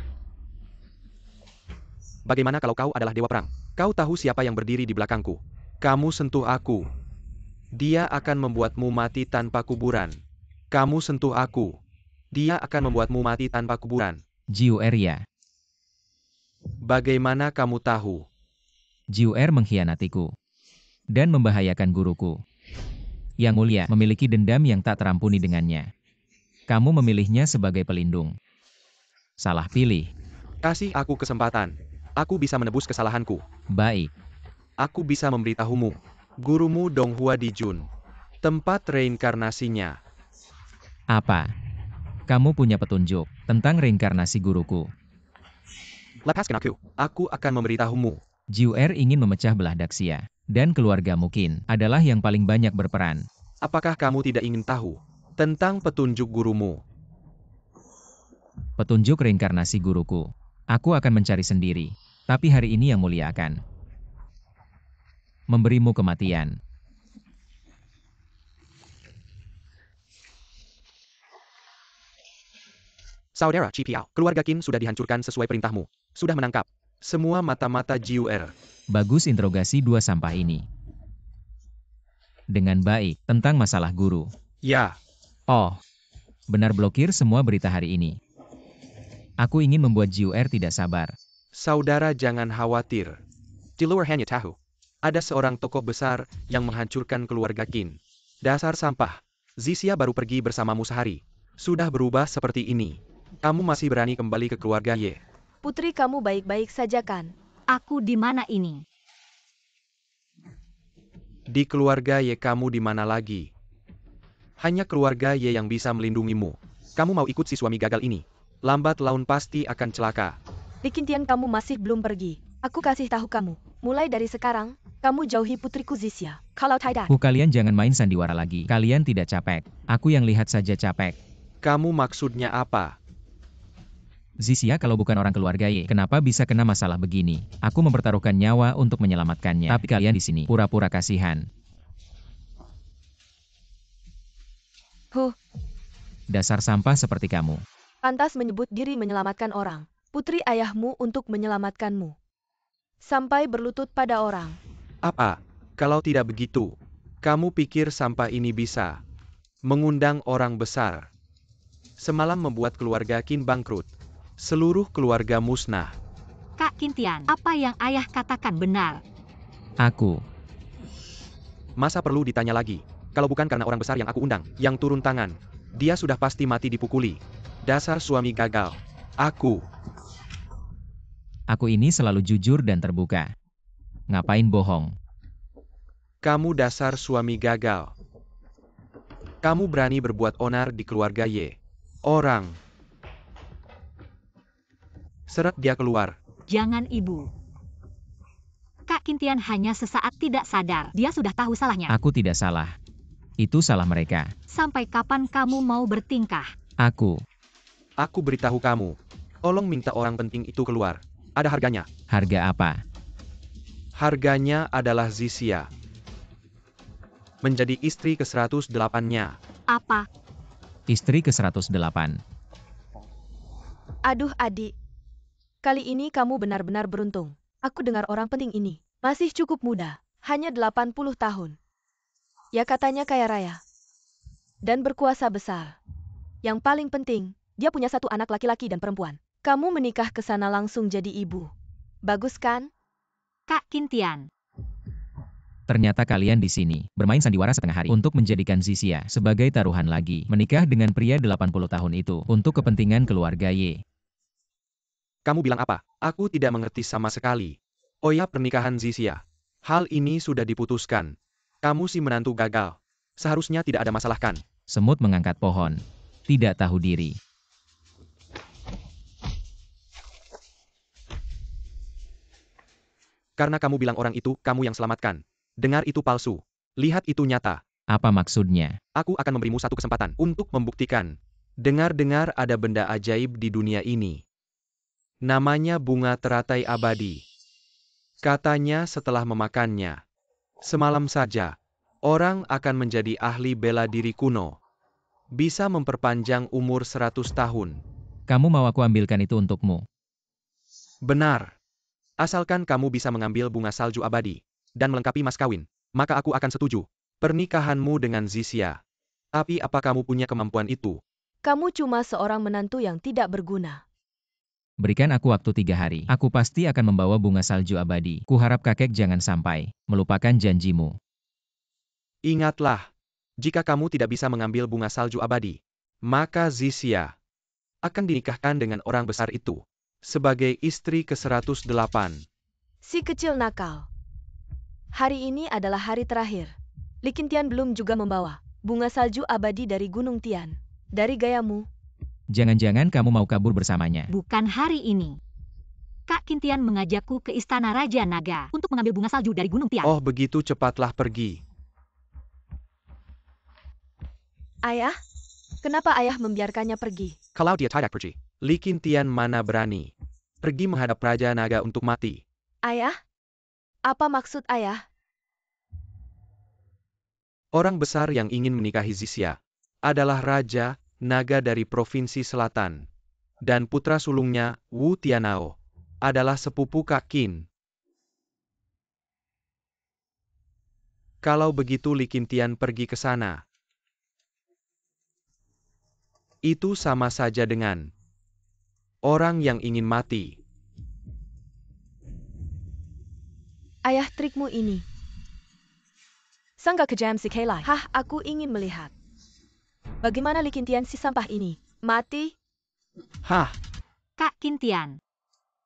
Bagaimana kalau kau adalah dewa perang? Kau tahu siapa yang berdiri di belakangku. Kamu sentuh aku. Dia akan membuatmu mati tanpa kuburan. Kamu sentuh aku. Dia akan membuatmu mati tanpa kuburan. Jiuer ya. Bagaimana kamu tahu? Jiuer mengkhianatiku. Dan membahayakan guruku. Yang mulia memiliki dendam yang tak terampuni dengannya. Kamu memilihnya sebagai pelindung. Salah pilih. Kasih aku kesempatan. Aku bisa menebus kesalahanku. Baik. Aku bisa memberitahumu. Gurumu Donghua Dijun. Tempat reinkarnasinya. Apa? Kamu punya petunjuk tentang reinkarnasi guruku. Lepaskan aku. Aku akan memberitahumu. Jiuer ingin memecah belah Daxia. Dan keluarga mungkin adalah yang paling banyak berperan. Apakah kamu tidak ingin tahu tentang petunjuk gurumu? Petunjuk reinkarnasi guruku. Aku akan mencari sendiri. Tapi hari ini yang mulia akan memberimu kematian. Saudara Cipiao, keluarga Qin sudah dihancurkan sesuai perintahmu. Sudah menangkap semua mata-mata Jiuer. Bagus interogasi dua sampah ini. Dengan baik, tentang masalah guru. Ya, Oh, benar blokir semua berita hari ini. Aku ingin membuat Jiuer tidak sabar. saudara jangan khawatir. Di luar hanya tahu. Ada seorang tokoh besar yang menghancurkan keluarga Qin. Dasar sampah. Zixia baru pergi bersamamu sehari. Sudah berubah seperti ini. Kamu masih berani kembali ke keluarga Ye. Putri kamu baik-baik saja kan? Aku di mana ini? Di keluarga Ye, kamu di mana lagi? Hanya keluarga Ye yang bisa melindungimu. Kamu mau ikut si suami gagal ini? Lambat laun pasti akan celaka. Li Kintian, kamu masih belum pergi. Aku kasih tahu kamu. Mulai dari sekarang, kamu jauhi putriku Zixia. Kalau tidak, Kalian jangan main sandiwara lagi. Kalian tidak capek. Aku yang lihat saja capek. Kamu maksudnya apa? Zixia kalau bukan orang keluarga Ye, kenapa bisa kena masalah begini? Aku mempertaruhkan nyawa untuk menyelamatkannya. Tapi kalian di sini pura-pura kasihan. Huh, Dasar sampah seperti kamu. pantas menyebut diri menyelamatkan orang. Putri ayahmu untuk menyelamatkanmu. Sampai berlutut pada orang. Apa? Kalau tidak begitu, kamu pikir sampah ini bisa mengundang orang besar? Semalam membuat keluarga Qin bangkrut. Seluruh keluarga musnah. Kak Kintian, apa yang ayah katakan benar? Aku. Masa perlu ditanya lagi? Kalau bukan karena orang besar yang aku undang, yang turun tangan, dia sudah pasti mati dipukuli. Dasar suami gagal. Aku Aku ini selalu jujur dan terbuka. Ngapain bohong? Kamu dasar suami gagal. Kamu berani berbuat onar di keluarga Ye. Orang. Seret dia keluar. Jangan ibu. Kak Kintian hanya sesaat tidak sadar. Dia sudah tahu salahnya. Aku tidak salah. Itu salah mereka. Sampai kapan kamu mau bertingkah? Aku. Aku beritahu kamu. Tolong minta orang penting itu keluar. Ada harganya. Harga apa? Harganya adalah Zixia. Menjadi istri ke-108-nya. Apa? Istri ke-108. Aduh adik. Kali ini kamu benar-benar beruntung. Aku dengar orang penting ini. Masih cukup muda. Hanya 80 tahun. Ya katanya kaya raya. Dan berkuasa besar. Yang paling penting, dia punya satu anak laki-laki dan perempuan. Kamu menikah ke sana langsung jadi ibu. Bagus kan? Kak Kintian. Ternyata kalian di sini bermain sandiwara setengah hari untuk menjadikan Zixia sebagai taruhan lagi. Menikah dengan pria 80 tahun itu untuk kepentingan keluarga Ye. Kamu bilang apa? Aku tidak mengerti sama sekali. Oh ya, pernikahan Zixia. Hal ini sudah diputuskan. Kamu si menantu gagal. Seharusnya tidak ada masalah kan? Semut mengangkat pohon. Tidak tahu diri. Karena kamu bilang orang itu, kamu yang selamatkan. Dengar itu palsu. Lihat itu nyata. Apa maksudnya? Aku akan memberimu satu kesempatan untuk membuktikan. Dengar-dengar ada benda ajaib di dunia ini. Namanya bunga teratai abadi. Katanya setelah memakannya, semalam saja, orang akan menjadi ahli bela diri kuno. Bisa memperpanjang umur 100 tahun. Kamu mau aku ambilkan itu untukmu? Benar. Asalkan kamu bisa mengambil bunga salju abadi dan melengkapi mas kawin, maka aku akan setuju. Pernikahanmu dengan Zisia. Tapi apa kamu punya kemampuan itu? Kamu cuma seorang menantu yang tidak berguna. Berikan aku waktu 3 hari. Aku pasti akan membawa bunga salju abadi. Kuharap kakek jangan sampai melupakan janjimu. Ingatlah, jika kamu tidak bisa mengambil bunga salju abadi, maka Zisia akan dinikahkan dengan orang besar itu sebagai istri ke-108. Si kecil nakal. Hari ini adalah hari terakhir. Li Qintian belum juga membawa bunga salju abadi dari Gunung Tian. Dari gayamu, Jangan-jangan kamu mau kabur bersamanya. Bukan hari ini. Kak Qintian mengajakku ke Istana Raja Naga untuk mengambil bunga salju dari Gunung Tian. Oh begitu, cepatlah pergi. ayah, kenapa ayah membiarkannya pergi? Kalau dia tidak pergi, Li Qintian mana berani pergi menghadap Raja Naga untuk mati. Ayah? Apa maksud ayah? Orang besar yang ingin menikahi Zisia adalah Raja Naga dari Provinsi Selatan. Dan putra sulungnya, Wu Tianao, adalah sepupu Kak Qin. Kalau begitu Li Qintian pergi ke sana. Itu sama saja dengan orang yang ingin mati. Ayah, trikmu ini sangat kejam sekali. Hah, aku ingin melihat. Bagaimana Li Qintian si sampah ini mati? Hah, Kak Qintian.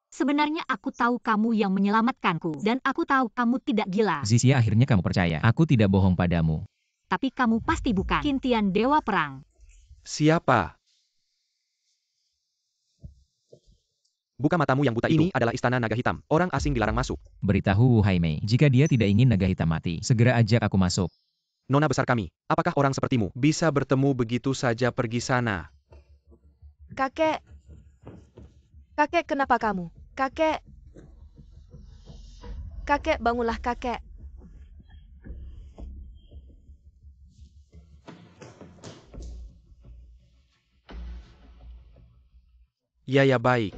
Sebenarnya aku tahu kamu yang menyelamatkanku, dan aku tahu kamu tidak gila. Zisia, akhirnya kamu percaya. Aku tidak bohong padamu. Tapi kamu pasti bukan Qintian Dewa Perang. siapa? Buka matamu yang buta, ini adalah Istana Naga Hitam. Orang asing dilarang masuk. Beritahu Wu Haimei, jika dia tidak ingin naga hitam mati, segera ajak aku masuk. Nona besar kami, apakah orang sepertimu bisa bertemu begitu saja pergi sana? Kakek. Kakek, kenapa kamu? Kakek. Kakek, bangunlah kakek. Ya baik.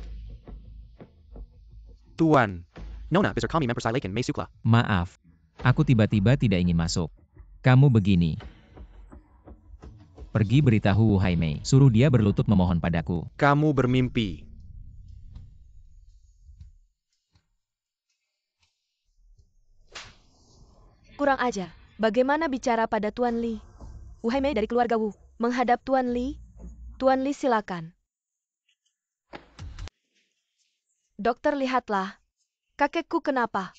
Tuan. Nona besar kami mempersilahkan masuklah. Maaf. Aku tiba-tiba tidak ingin masuk. Kamu begini. Pergi beritahu Wu Haimei, suruh dia berlutut memohon padaku. Kamu bermimpi. Kurang ajar. Bagaimana bicara pada Tuan Li? Wu Haimei dari keluarga Wu menghadap Tuan Li. Tuan Li, silakan. Dokter, lihatlah. Kakekku kenapa?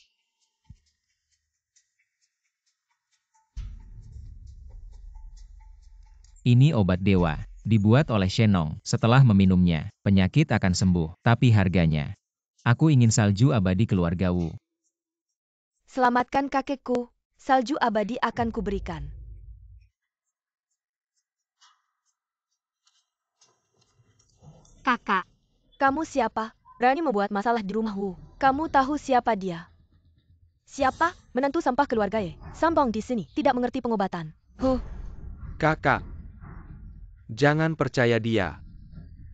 Ini obat dewa, dibuat oleh Shenong. Setelah meminumnya, penyakit akan sembuh. Tapi harganya. Aku ingin salju abadi keluarga Wu. Selamatkan kakekku. Salju abadi akan kuberikan. Kakak, Kamu siapa? Berani membuat masalah di rumah Wu. Kamu tahu siapa dia? Siapa? Menantu sampah keluarga Ye. Sambong di sini. Tidak mengerti pengobatan. Kakak. Jangan percaya dia.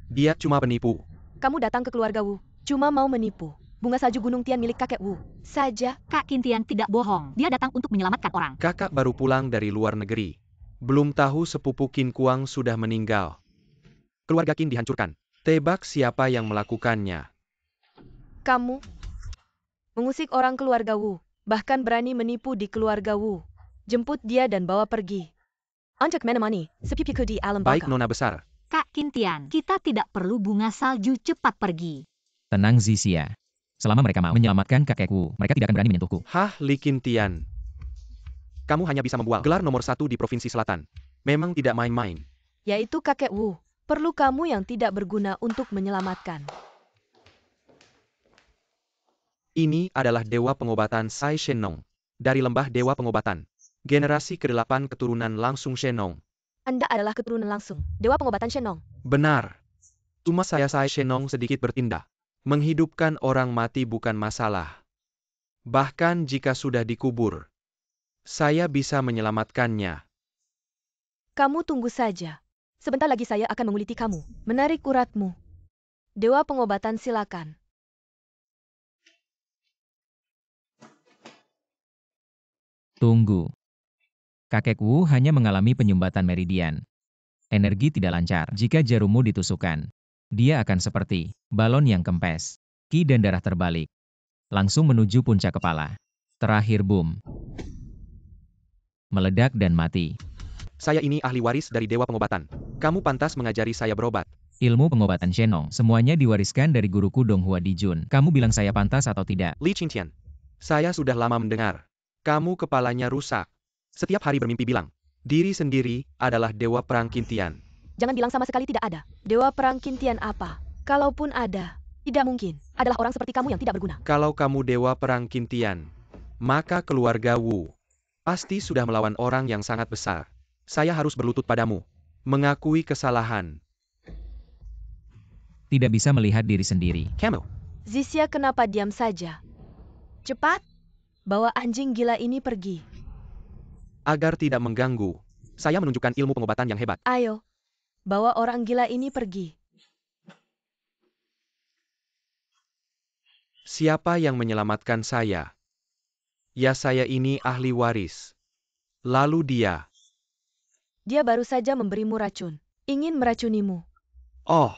Dia cuma penipu. Kamu datang ke keluarga Wu. Cuma mau menipu. Bunga salju Gunung Tian milik kakek Wu saja. Kak Qintian tidak bohong. Dia datang untuk menyelamatkan orang. Kakak baru pulang dari luar negeri. Belum tahu sepupu Qin Kuang sudah meninggal. Keluarga Qin dihancurkan. Tebak siapa yang melakukannya? Kamu mengusik orang keluarga Wu. Bahkan berani menipu di keluarga Wu. Jemput dia dan bawa pergi. Untuk menemani sepupuku di alam Baik, baka. Nona besar. Kak Qintian, kita tidak perlu bunga salju, cepat pergi. Tenang Zisia. Selama mereka mau menyelamatkan kakekku, mereka tidak akan berani menyentuhku. Hah, Li Qintian. Kamu hanya bisa membual gelar nomor 1 di Provinsi Selatan. Memang tidak main-main. Yaitu kakek Wu. Perlu kamu yang tidak berguna untuk menyelamatkan. Ini adalah Dewa Pengobatan Sai Shenong. Dari Lembah Dewa Pengobatan. Generasi ke-8 keturunan langsung Shenong. Anda adalah keturunan langsung. Dewa Pengobatan Shenong. Benar. Cuma saya Sai Shenong sedikit bertindak. Menghidupkan orang mati bukan masalah. Bahkan jika sudah dikubur, saya bisa menyelamatkannya. Kamu tunggu saja. Sebentar lagi saya akan menguliti kamu. Menarik uratmu. Dewa Pengobatan silakan. Tunggu. Kakek Wu hanya mengalami penyumbatan meridian. Energi tidak lancar jika jarummu ditusukkan. Dia akan seperti balon yang kempes. Ki dan darah terbalik. Langsung menuju puncak kepala. Terakhir boom. Meledak dan mati. Saya ini ahli waris dari Dewa Pengobatan. Kamu pantas mengajari saya berobat. Ilmu pengobatan Shenong semuanya diwariskan dari guruku Dong Hua Dijun. Kamu bilang saya pantas atau tidak? Li Qingtian. Saya sudah lama mendengar. Kamu kepalanya rusak. Setiap hari bermimpi bilang, diri sendiri adalah Dewa Perang Qintian. Jangan bilang sama sekali tidak ada. Dewa Perang Qintian apa? Kalaupun ada, tidak mungkin. Adalah orang seperti kamu yang tidak berguna. Kalau kamu Dewa Perang Qintian, maka keluarga Wu pasti sudah melawan orang yang sangat besar. Saya harus berlutut padamu. Mengakui kesalahan. Tidak bisa melihat diri sendiri. Kamu. Zixia kenapa diam saja? Cepat, bawa anjing gila ini pergi. Agar tidak mengganggu, saya menunjukkan ilmu pengobatan yang hebat. Ayo, bawa orang gila ini pergi. Siapa yang menyelamatkan saya? Ya saya ini ahli waris. Lalu dia. Dia baru saja memberimu racun. Ingin meracunimu. Oh.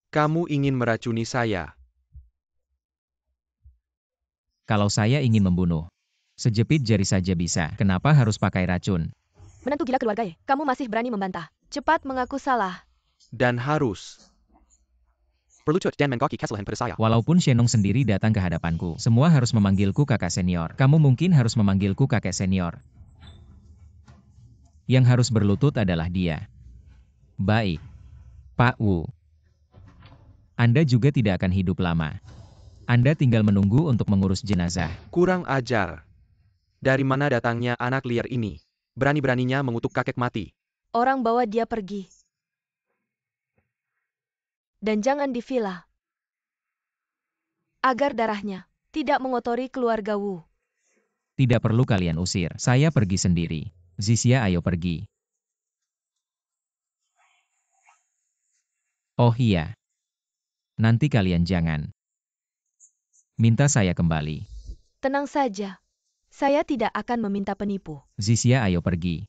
Kamu ingin meracuni saya. Kalau saya ingin membunuh, sejepit jari saja bisa. Kenapa harus pakai racun? Menantu gila keluarga ya? Kamu masih berani membantah. Cepat mengaku salah. Dan harus. Berlucut dan mengkoki kesalahan pada saya. Walaupun Shenong sendiri datang ke hadapanku, semua harus memanggilku kakak senior. Kamu mungkin harus memanggilku kakek senior. Yang harus berlutut adalah dia. Baik. Pak Wu. Anda juga tidak akan hidup lama. Anda tinggal menunggu untuk mengurus jenazah. Kurang ajar. Dari mana datangnya anak liar ini? Berani-beraninya mengutuk kakek mati. Orang bawa dia pergi. Dan jangan di villa. Agar darahnya tidak mengotori keluarga Wu. Tidak perlu kalian usir. Saya pergi sendiri. Zixia, ayo pergi. Oh iya. Nanti kalian jangan minta saya kembali. Tenang saja. Saya tidak akan meminta penipu. Zixia, ayo pergi.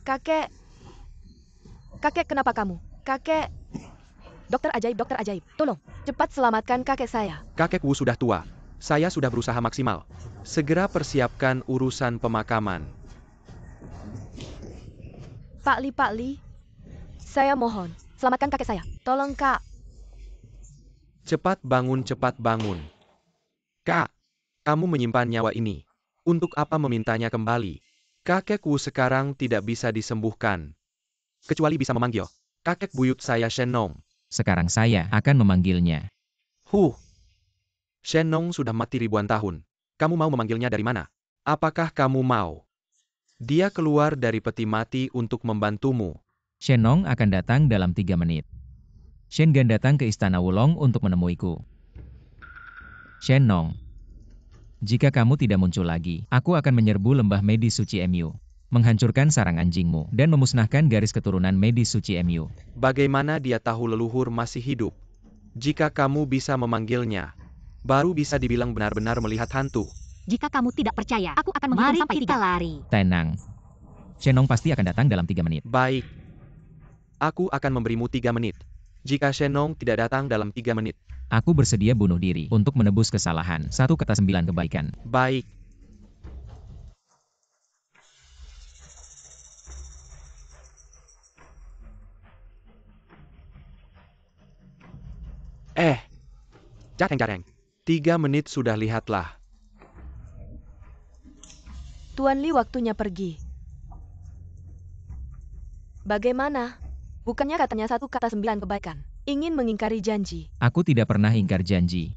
Kakek. Kakek, kenapa kamu? Kakek. Dokter ajaib. Tolong, cepat selamatkan kakek saya. Kakek Wu sudah tua. Saya sudah berusaha maksimal. Segera persiapkan urusan pemakaman. Pak Li. Saya mohon, selamatkan kakek saya. Tolong, Kak. Cepat bangun. Kak, kamu menyimpan nyawa ini. Untuk apa memintanya kembali? Kakek Wu sekarang tidak bisa disembuhkan. Kecuali bisa memanggil kakek buyut saya Shenong. Sekarang saya akan memanggilnya. Shenong sudah mati ribuan tahun. Kamu mau memanggilnya dari mana? Apakah kamu mau dia keluar dari peti mati untuk membantumu? Shenong akan datang dalam 3 menit. Shen Gan datang ke Istana Wulong untuk menemuiku. Shenong, jika kamu tidak muncul lagi, aku akan menyerbu lembah medis suci MU, menghancurkan sarang anjingmu, dan memusnahkan garis keturunan medis suci MU. Bagaimana dia tahu leluhur masih hidup? Jika kamu bisa memanggilnya, baru bisa dibilang benar-benar melihat hantu. Jika kamu tidak percaya, aku akan menghitung sampai 3. Lari. Tenang. Shenong pasti akan datang dalam 3 menit. Baik. Aku akan memberimu 3 menit. Jika Shenong tidak datang dalam 3 menit. Aku bersedia bunuh diri untuk menebus kesalahan. 1 kata 9 kebaikan. Baik. Jareng. 3 menit sudah, lihatlah. Tuan Li, waktunya pergi. Bagaimana? Bukannya katanya 1 kata 9 kebaikan. Ingin mengingkari janji. Aku tidak pernah ingkar janji.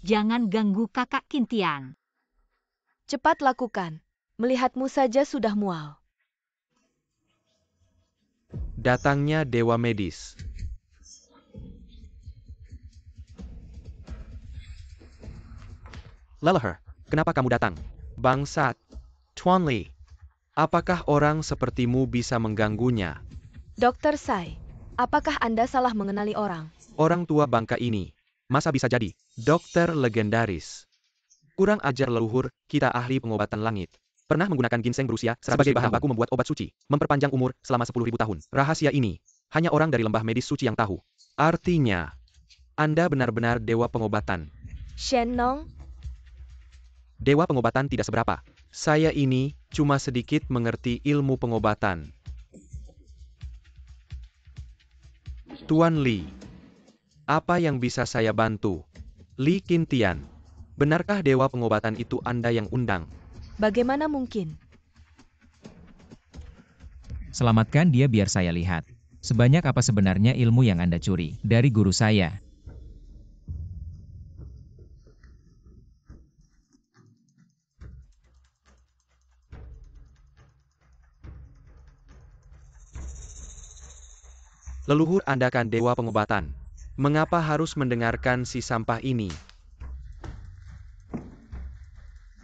Jangan ganggu kakak Qintian. Cepat lakukan. Melihatmu saja sudah mual. Datangnya dewa medis. Leleher, kenapa kamu datang? Bangsat. Tuan Li, apakah orang sepertimu bisa mengganggunya? Dr. Sai, apakah Anda salah mengenali orang? Orang tua bangka ini, masa bisa jadi dokter legendaris? Kurang ajar leluhur, kita ahli pengobatan langit. Pernah menggunakan ginseng berusia sebagai bahan baku membuat obat suci, memperpanjang umur selama 10.000 tahun. Rahasia ini, hanya orang dari lembah medis suci yang tahu. Artinya, Anda benar-benar dewa pengobatan. Shen Nong, Dewa pengobatan tidak seberapa. Saya ini cuma sedikit mengerti ilmu pengobatan. Tuan Li, apa yang bisa saya bantu? Li Qintian, benarkah dewa pengobatan itu Anda yang undang? bagaimana mungkin? Selamatkan dia biar saya lihat. Sebanyak apa sebenarnya ilmu yang Anda curi dari guru saya? Leluhur Anda kan dewa pengobatan. Mengapa harus mendengarkan si sampah ini?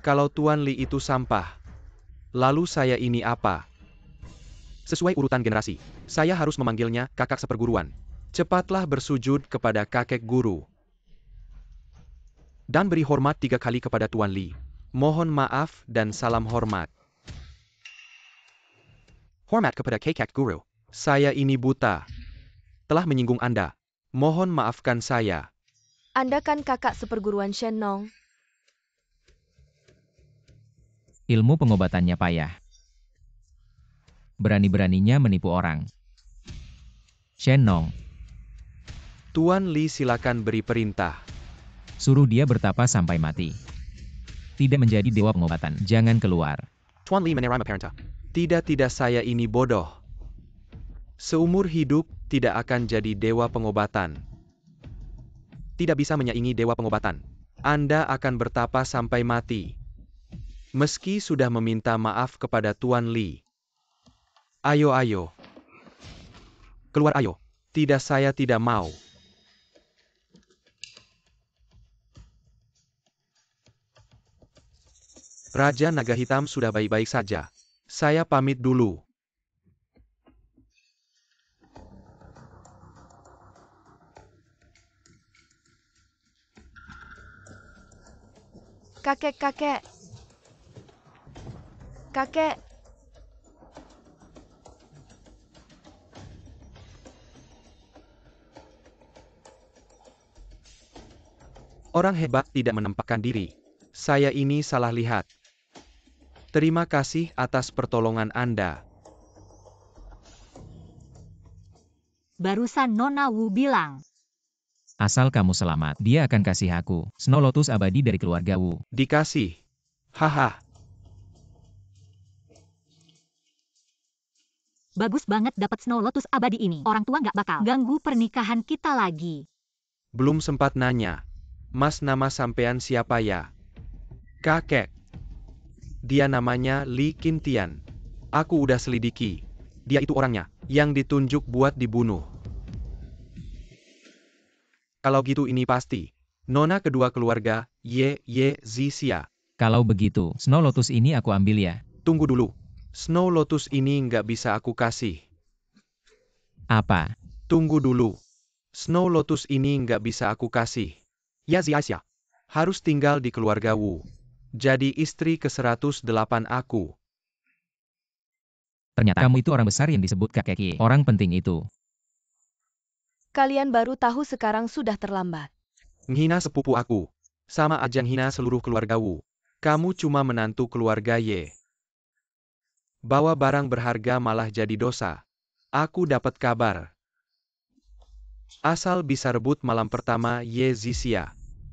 Kalau Tuan Li itu sampah, lalu saya ini apa? Sesuai urutan generasi, saya harus memanggilnya kakak seperguruan. Cepatlah bersujud kepada kakek guru. Dan beri hormat 3 kali kepada Tuan Li. Mohon maaf dan salam hormat. Hormat kepada kakek guru. Saya ini buta. Telah menyinggung Anda. Mohon maafkan saya. Anda kan kakak seperguruan Shen Nong. Ilmu pengobatannya payah. Berani-beraninya menipu orang. Shen Nong, Tuan Li, silakan beri perintah. suruh dia bertapa sampai mati. Tidak menjadi dewa pengobatan, jangan keluar. Tuan Li menerima perintah. Tidak, saya ini bodoh. Seumur hidup, tidak akan jadi dewa pengobatan. Tidak bisa menyaingi dewa pengobatan. Anda akan bertapa sampai mati. Meski sudah meminta maaf kepada Tuan Li. Ayo. Keluar ayo. Tidak, saya tidak mau. Raja Naga Hitam sudah baik-baik saja. Saya pamit dulu. Kakek. Kakek, orang hebat tidak menampakkan diri. Saya ini salah lihat. Terima kasih atas pertolongan Anda. Barusan Nona Wu bilang. Asal kamu selamat, dia akan kasih aku Snow Lotus abadi dari keluarga Wu. Dikasih. Haha. Bagus banget dapat Snow Lotus abadi ini. Orang tua nggak bakal ganggu pernikahan kita lagi. Belum sempat nanya. Mas, nama sampean siapa ya? Kakek. Dia namanya Li Qintian. Aku udah selidiki. Dia itu orangnya, yang ditunjuk buat dibunuh. Kalau gitu ini pasti. Nona kedua keluarga, Ye Zixia. Kalau begitu, Snow Lotus ini aku ambil ya. Tunggu dulu. Snow Lotus ini nggak bisa aku kasih. Apa? Tunggu dulu. Snow Lotus ini nggak bisa aku kasih. Ya Zixia. Harus tinggal di keluarga Wu. Jadi istri ke-108 aku. Ternyata kamu itu orang besar yang disebut kakek Ye. Orang penting itu. kalian baru tahu sekarang sudah terlambat. Menghina sepupu aku. Sama aja menghina seluruh keluarga Wu. Kamu cuma menantu keluarga Ye. Bawa barang berharga malah jadi dosa. Aku dapat kabar. Asal bisa rebut malam pertama Ye Zixia.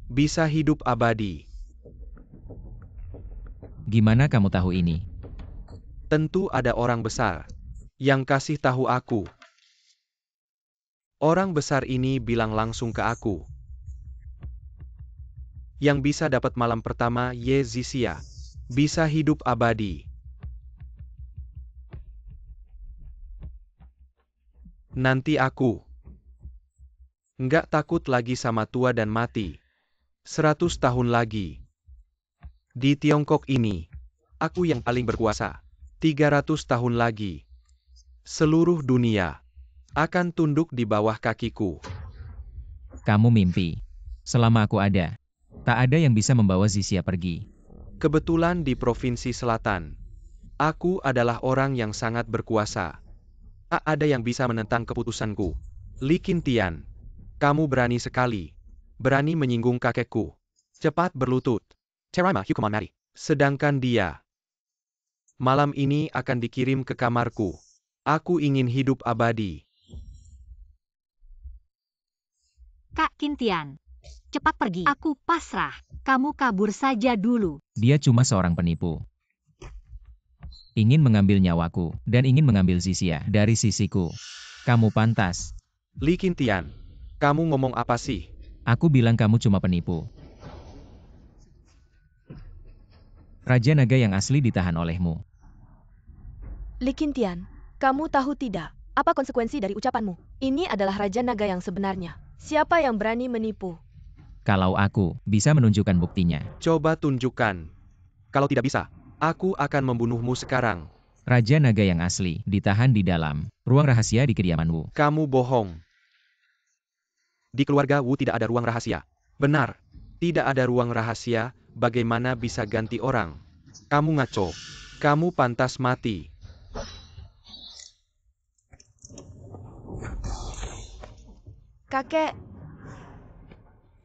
Bisa hidup abadi. Gimana kamu tahu ini? Tentu ada orang besar yang kasih tahu aku. Orang besar ini bilang langsung ke aku. Yang bisa dapat malam pertama Ye Zixia. Bisa hidup abadi. Nanti aku nggak takut lagi sama tua dan mati. 100 tahun lagi. Di Tiongkok ini, aku yang paling berkuasa. 300 tahun lagi. Seluruh dunia akan tunduk di bawah kakiku. Kamu mimpi. Selama aku ada, tak ada yang bisa membawa Zixia pergi. Kebetulan di Provinsi Selatan, aku adalah orang yang sangat berkuasa. Tak ada yang bisa menentang keputusanku. Li Qintian, kamu berani sekali. Berani menyinggung kakekku. Cepat berlutut. Terima hukuman mati. Sedangkan dia, malam ini akan dikirim ke kamarku. Aku ingin hidup abadi. Kak Qintian, cepat pergi. Aku pasrah. Kamu kabur saja dulu. Dia cuma seorang penipu. Ingin mengambil nyawaku, dan ingin mengambil Zixia dari sisiku. Kamu pantas. Li Qintian, kamu ngomong apa sih? Aku bilang kamu cuma penipu. Raja Naga yang asli ditahan olehmu. Li Qintian, kamu tahu tidak apa konsekuensi dari ucapanmu? Ini adalah Raja Naga yang sebenarnya. Siapa yang berani menipu? Kalau aku bisa menunjukkan buktinya. Coba tunjukkan. Kalau tidak bisa, aku akan membunuhmu sekarang. Raja Naga yang asli ditahan di dalam ruang rahasia di kediaman Wu. Kamu bohong. Di keluarga Wu tidak ada ruang rahasia. Benar, tidak ada ruang rahasia. Bagaimana bisa ganti orang? Kamu ngaco. Kamu pantas mati. Kakek,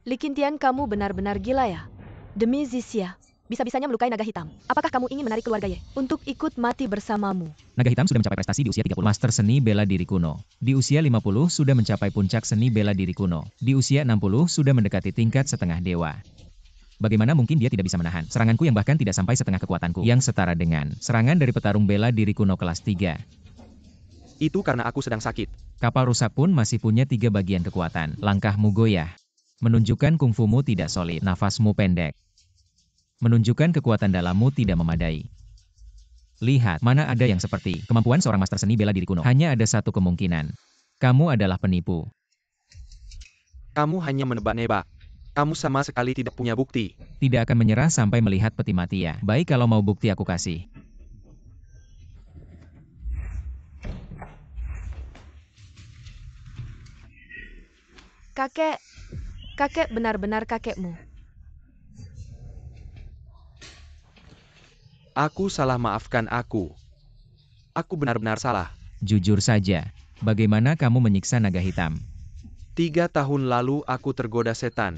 Li Qintian, kamu benar-benar gila ya? Demi Zixia, bisa-bisanya melukai naga hitam. Apakah kamu ingin menarik keluarga Ye untuk ikut mati bersamamu? Naga hitam sudah mencapai prestasi di usia 30. Master seni bela diri kuno. Di usia 50 sudah mencapai puncak seni bela diri kuno. Di usia 60 sudah mendekati tingkat setengah dewa. Bagaimana mungkin dia tidak bisa menahan seranganku yang bahkan tidak sampai setengah kekuatanku, yang setara dengan serangan dari petarung bela diri kuno kelas 3. Itu karena aku sedang sakit. Kapal rusak pun masih punya 3 bagian kekuatan. Langkahmu goyah. Menunjukkan kungfumu tidak solid. Nafasmu pendek. Menunjukkan kekuatan dalammu tidak memadai. Lihat, mana ada yang seperti kemampuan seorang master seni bela diri kuno. Hanya ada satu kemungkinan. Kamu adalah penipu. Kamu hanya menebak-nebak. Kamu sama sekali tidak punya bukti. Tidak akan menyerah sampai melihat peti mati ya. Baik, kalau mau bukti aku kasih. Kakek benar-benar kakekmu. Aku salah, maafkan aku. Aku benar-benar salah. Jujur saja, bagaimana kamu menyiksa naga hitam? 3 tahun lalu aku tergoda setan.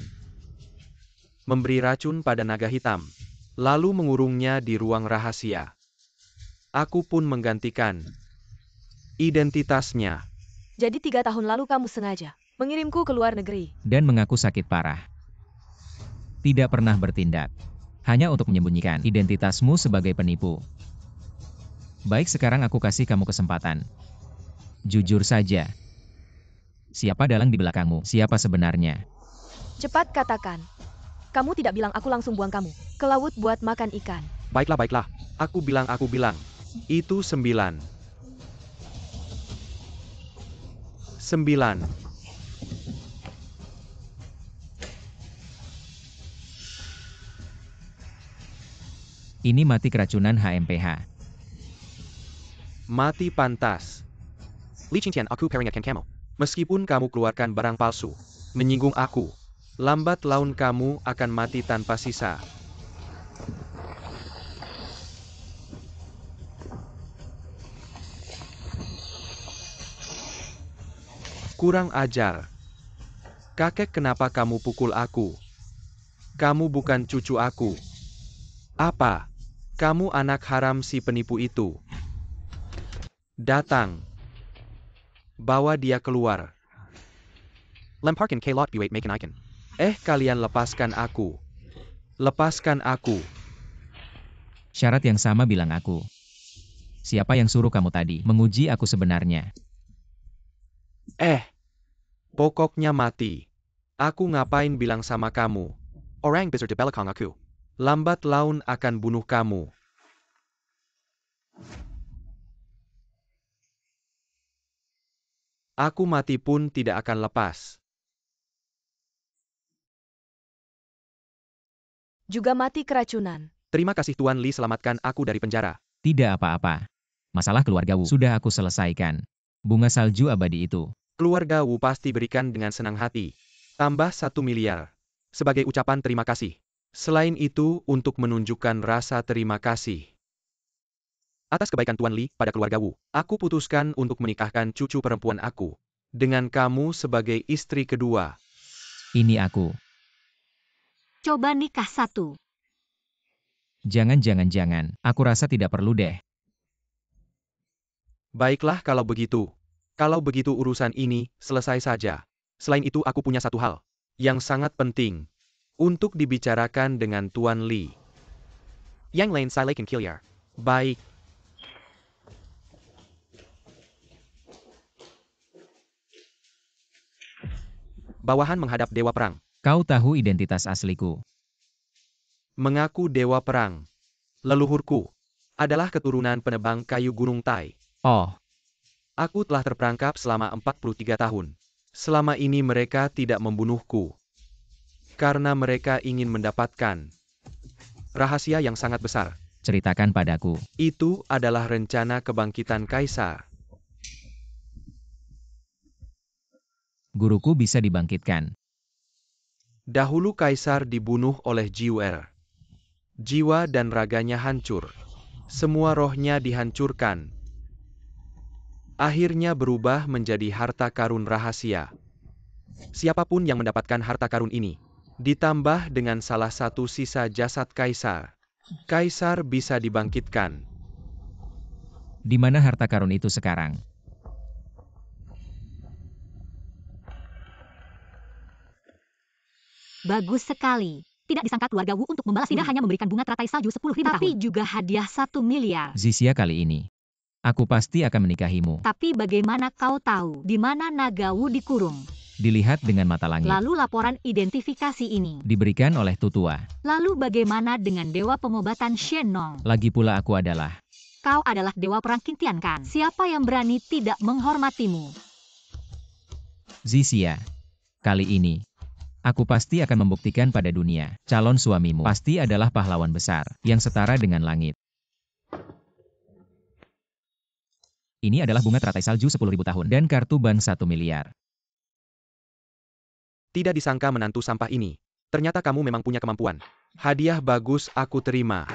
Memberi racun pada naga hitam. Lalu mengurungnya di ruang rahasia. Aku pun menggantikan identitasnya. Jadi 3 tahun lalu kamu sengaja mengirimku ke luar negeri. Dan mengaku sakit parah. Tidak pernah bertindak. Hanya untuk menyembunyikan identitasmu sebagai penipu. Baik, sekarang aku kasih kamu kesempatan. Jujur saja. Siapa dalang di belakangmu? Siapa sebenarnya? Cepat katakan. Kamu tidak bilang aku langsung buang kamu ke laut buat makan ikan. Baiklah. Aku bilang. Itu 9. 9. Ini mati keracunan HMPH. Mati pantas. Li Qintian, aku peringatkan kamu. Meskipun kamu keluarkan barang palsu, menyinggung aku, lambat laun kamu akan mati tanpa sisa. Kurang ajar. Kakek, kenapa kamu pukul aku? Kamu bukan cucu aku. Apa? Kamu anak haram si penipu itu. Datang. Bawa dia keluar. Lemparkan ke lot buat makan ikan. Kalian lepaskan aku. Lepaskan aku. Syarat yang sama bilang aku. Siapa yang suruh kamu tadi menguji aku sebenarnya? Pokoknya mati. Aku ngapain bilang sama kamu? Orang besar di belakang aku. Lambat laun akan bunuh kamu. Aku mati pun tidak akan lepas. Juga mati keracunan. Terima kasih Tuan Li selamatkan aku dari penjara. Tidak apa-apa. Masalah keluarga Wu sudah aku selesaikan. Bunga salju abadi itu. Keluarga Wu pasti berikan dengan senang hati. Tambah 1 miliar. Sebagai ucapan terima kasih. Selain itu, untuk menunjukkan rasa terima kasih atas kebaikan Tuan Li pada keluarga Wu, aku putuskan untuk menikahkan cucu perempuan aku dengan kamu sebagai istri kedua. Ini aku. Coba nikah 1. Jangan. Aku rasa tidak perlu deh. Baiklah kalau begitu. Kalau begitu urusan ini selesai saja. Selain itu aku punya satu hal yang sangat penting untuk dibicarakan dengan Tuan Li. Yang lain saya can kill ya. Baik. Bawahan menghadap Dewa Perang. Kau tahu identitas asliku. Mengaku Dewa Perang. Leluhurku adalah keturunan penebang kayu Gunung Tai. Oh, Aku telah terperangkap selama 43 tahun. Selama ini mereka tidak membunuhku. Karena mereka ingin mendapatkan rahasia yang sangat besar. ceritakan padaku. Itu adalah rencana kebangkitan Kaisar. Guruku bisa dibangkitkan. Dahulu Kaisar dibunuh oleh Jiwer. Jiwa dan raganya hancur. Semua rohnya dihancurkan. Akhirnya berubah menjadi harta karun rahasia. Siapapun yang mendapatkan harta karun ini, ditambah dengan salah satu sisa jasad Kaisar, Kaisar bisa dibangkitkan. Di mana harta karun itu sekarang? Bagus sekali. Tidak disangka keluarga Wu untuk membalas tidak hanya memberikan bunga teratai salju 10.000 tapi juga hadiah 1 miliar. Zisia kali ini. Aku pasti akan menikahimu. Tapi bagaimana kau tahu di mana naga Wu dikurung? Dilihat dengan mata langit. Lalu laporan identifikasi ini. Diberikan oleh Tutua. Lalu bagaimana dengan dewa pengobatan Shenong? Lagi pula aku adalah. Kau adalah dewa perang Qintian kan? Siapa yang berani tidak menghormatimu? Zisia. Kali ini. Aku pasti akan membuktikan pada dunia. Calon suamimu pasti adalah pahlawan besar. Yang setara dengan langit. Ini adalah bunga teratai salju 10.000 tahun. Dan kartu bank 1 miliar. Tidak disangka menantu sampah ini. Ternyata kamu memang punya kemampuan. Hadiah bagus aku terima.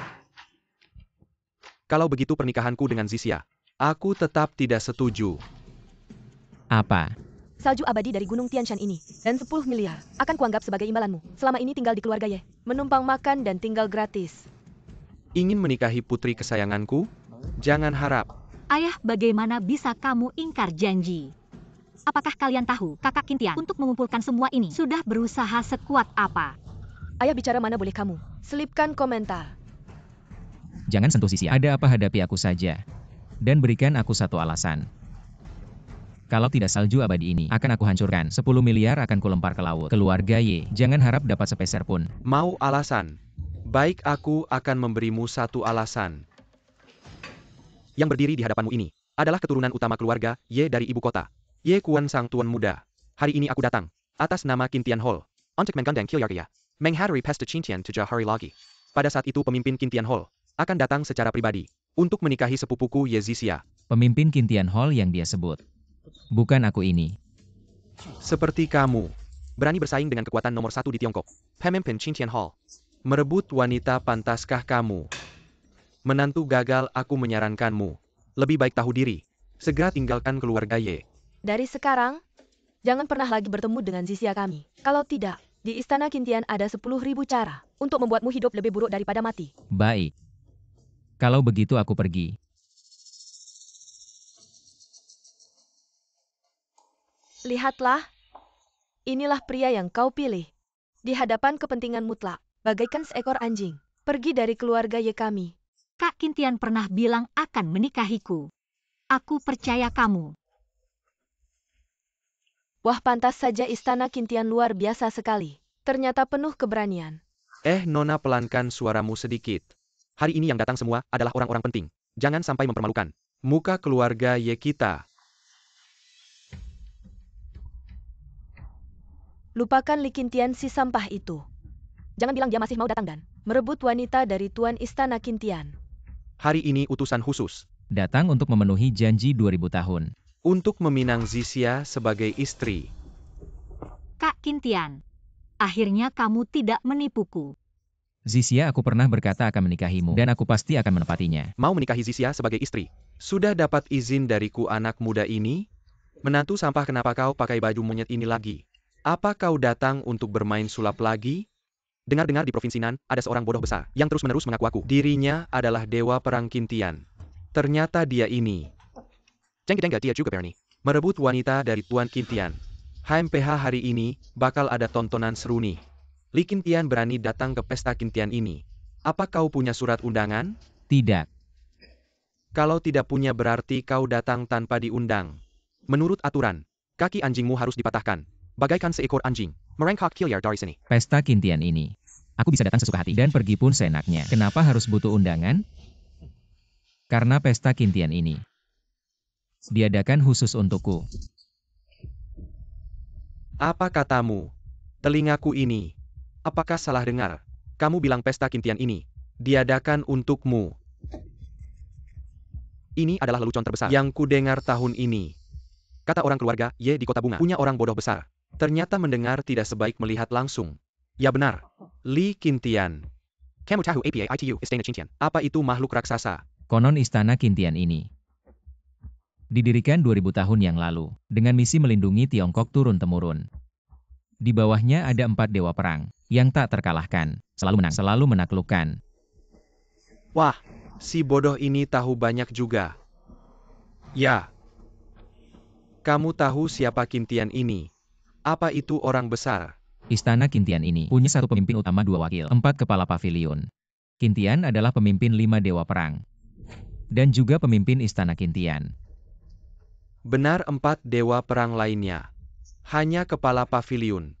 Kalau begitu pernikahanku dengan Zisia, aku tetap tidak setuju. Apa? Salju abadi dari Gunung Tianshan ini, dan 10 miliar, akan kuanggap sebagai imbalanmu. Selama ini tinggal di keluarga Ye, menumpang makan dan tinggal gratis. Ingin menikahi putri kesayanganku? Jangan harap. Ayah, bagaimana bisa kamu ingkar janji? Apakah kalian tahu, kakak Qintian, untuk mengumpulkan semua ini, sudah berusaha sekuat apa? Ayah bicara mana boleh kamu. Selipkan komentar. Jangan sentuh Zisia. Ada apa hadapi aku saja. Dan berikan aku satu alasan. Kalau tidak salju abadi ini, akan aku hancurkan. 10 miliar akan kulempar ke laut. Keluarga Ye, jangan harap dapat sepeser pun. Mau alasan? Baik aku akan memberimu satu alasan. Yang berdiri di hadapanmu ini, adalah keturunan utama keluarga Ye dari ibu kota. Ye Kuan sang tuan muda. Hari ini aku datang, atas nama Qintian Hall, untuk menggandeng Kilyarga, menghadiri pesta Qintian 3 hari lagi. Pada saat itu pemimpin Qintian Hall, akan datang secara pribadi, untuk menikahi sepupuku Ye Zisia. Pemimpin Qintian Hall yang dia sebut. Bukan aku ini. Seperti kamu, berani bersaing dengan kekuatan nomor 1 di Tiongkok, pemimpin Qintian Hall. Merebut wanita pantaskah kamu? Menantu gagal aku menyarankanmu. Lebih baik tahu diri. Segera tinggalkan keluarga Ye. Dari sekarang, jangan pernah lagi bertemu dengan Zisia kami. Kalau tidak, di Istana Qintian ada 10.000 cara untuk membuatmu hidup lebih buruk daripada mati. Baik. Kalau begitu aku pergi. Lihatlah, inilah pria yang kau pilih. Di hadapan kepentingan mutlak, bagaikan seekor anjing, pergi dari keluarga Ye kami. Kak Qintian pernah bilang akan menikahiku. Aku percaya kamu. Wah, pantas saja istana Qintian luar biasa sekali. Ternyata penuh keberanian. Nona, pelankan suaramu sedikit. Hari ini yang datang semua adalah orang-orang penting. Jangan sampai mempermalukan muka keluarga Ye kita. Lupakan Li Qintian si sampah itu. Jangan bilang dia masih mau datang dan merebut wanita dari tuan istana Qintian. Hari ini utusan khusus Datang untuk memenuhi janji 2000 tahun. untuk meminang Zixia sebagai istri. Kak Qintian, akhirnya kamu tidak menipuku. Zixia, aku pernah berkata akan menikahimu, dan aku pasti akan menepatinya. Mau menikahi Zixia sebagai istri. Sudah dapat izin dariku anak muda ini? Menantu sampah, kenapa kau pakai baju monyet ini lagi? Apa kau datang untuk bermain sulap lagi? Dengar-dengar di provinsi Nan, ada seorang bodoh besar yang terus-menerus mengaku dirinya adalah dewa perang Qintian. Ternyata dia ini. Jengga dia juga berani merebut wanita dari tuan Qintian. HMPH hari ini bakal ada tontonan seru nih. Li Qintian berani datang ke pesta Qintian ini. Apa kau punya surat undangan? Tidak. Kalau tidak punya berarti kau datang tanpa diundang. Menurut aturan, kaki anjingmu harus dipatahkan. Bagaikan seekor anjing, merengkak keluar dari sini. Pesta Qintian ini. Aku bisa datang sesuka hati dan pergi pun seenaknya. Kenapa harus butuh undangan? Karena pesta Qintian ini diadakan khusus untukku. Apa katamu? Telingaku ini. Apakah salah dengar? Kamu bilang pesta Qintian ini diadakan untukmu. Ini adalah lelucon terbesar yang kudengar tahun ini. Kata orang keluarga Ye di Kota Bunga, punya orang bodoh besar. Ternyata mendengar tidak sebaik melihat langsung. Ya benar. Li Qintian. Kamu tahu apa itu istana Qintian? Apa itu makhluk raksasa? Konon istana Qintian ini didirikan 2000 tahun yang lalu, dengan misi melindungi Tiongkok turun-temurun. Di bawahnya ada 4 dewa perang, yang tak terkalahkan, selalu menang, selalu menaklukkan. Wah, si bodoh ini tahu banyak juga. Ya. Kamu tahu siapa Qintian ini? Apa itu orang besar? Istana Qintian ini punya satu pemimpin utama, 2 wakil, 4 kepala pavilion. Qintian adalah pemimpin 5 dewa perang. Dan juga pemimpin istana Qintian. Benar, 4 dewa perang lainnya. Hanya kepala pavilion.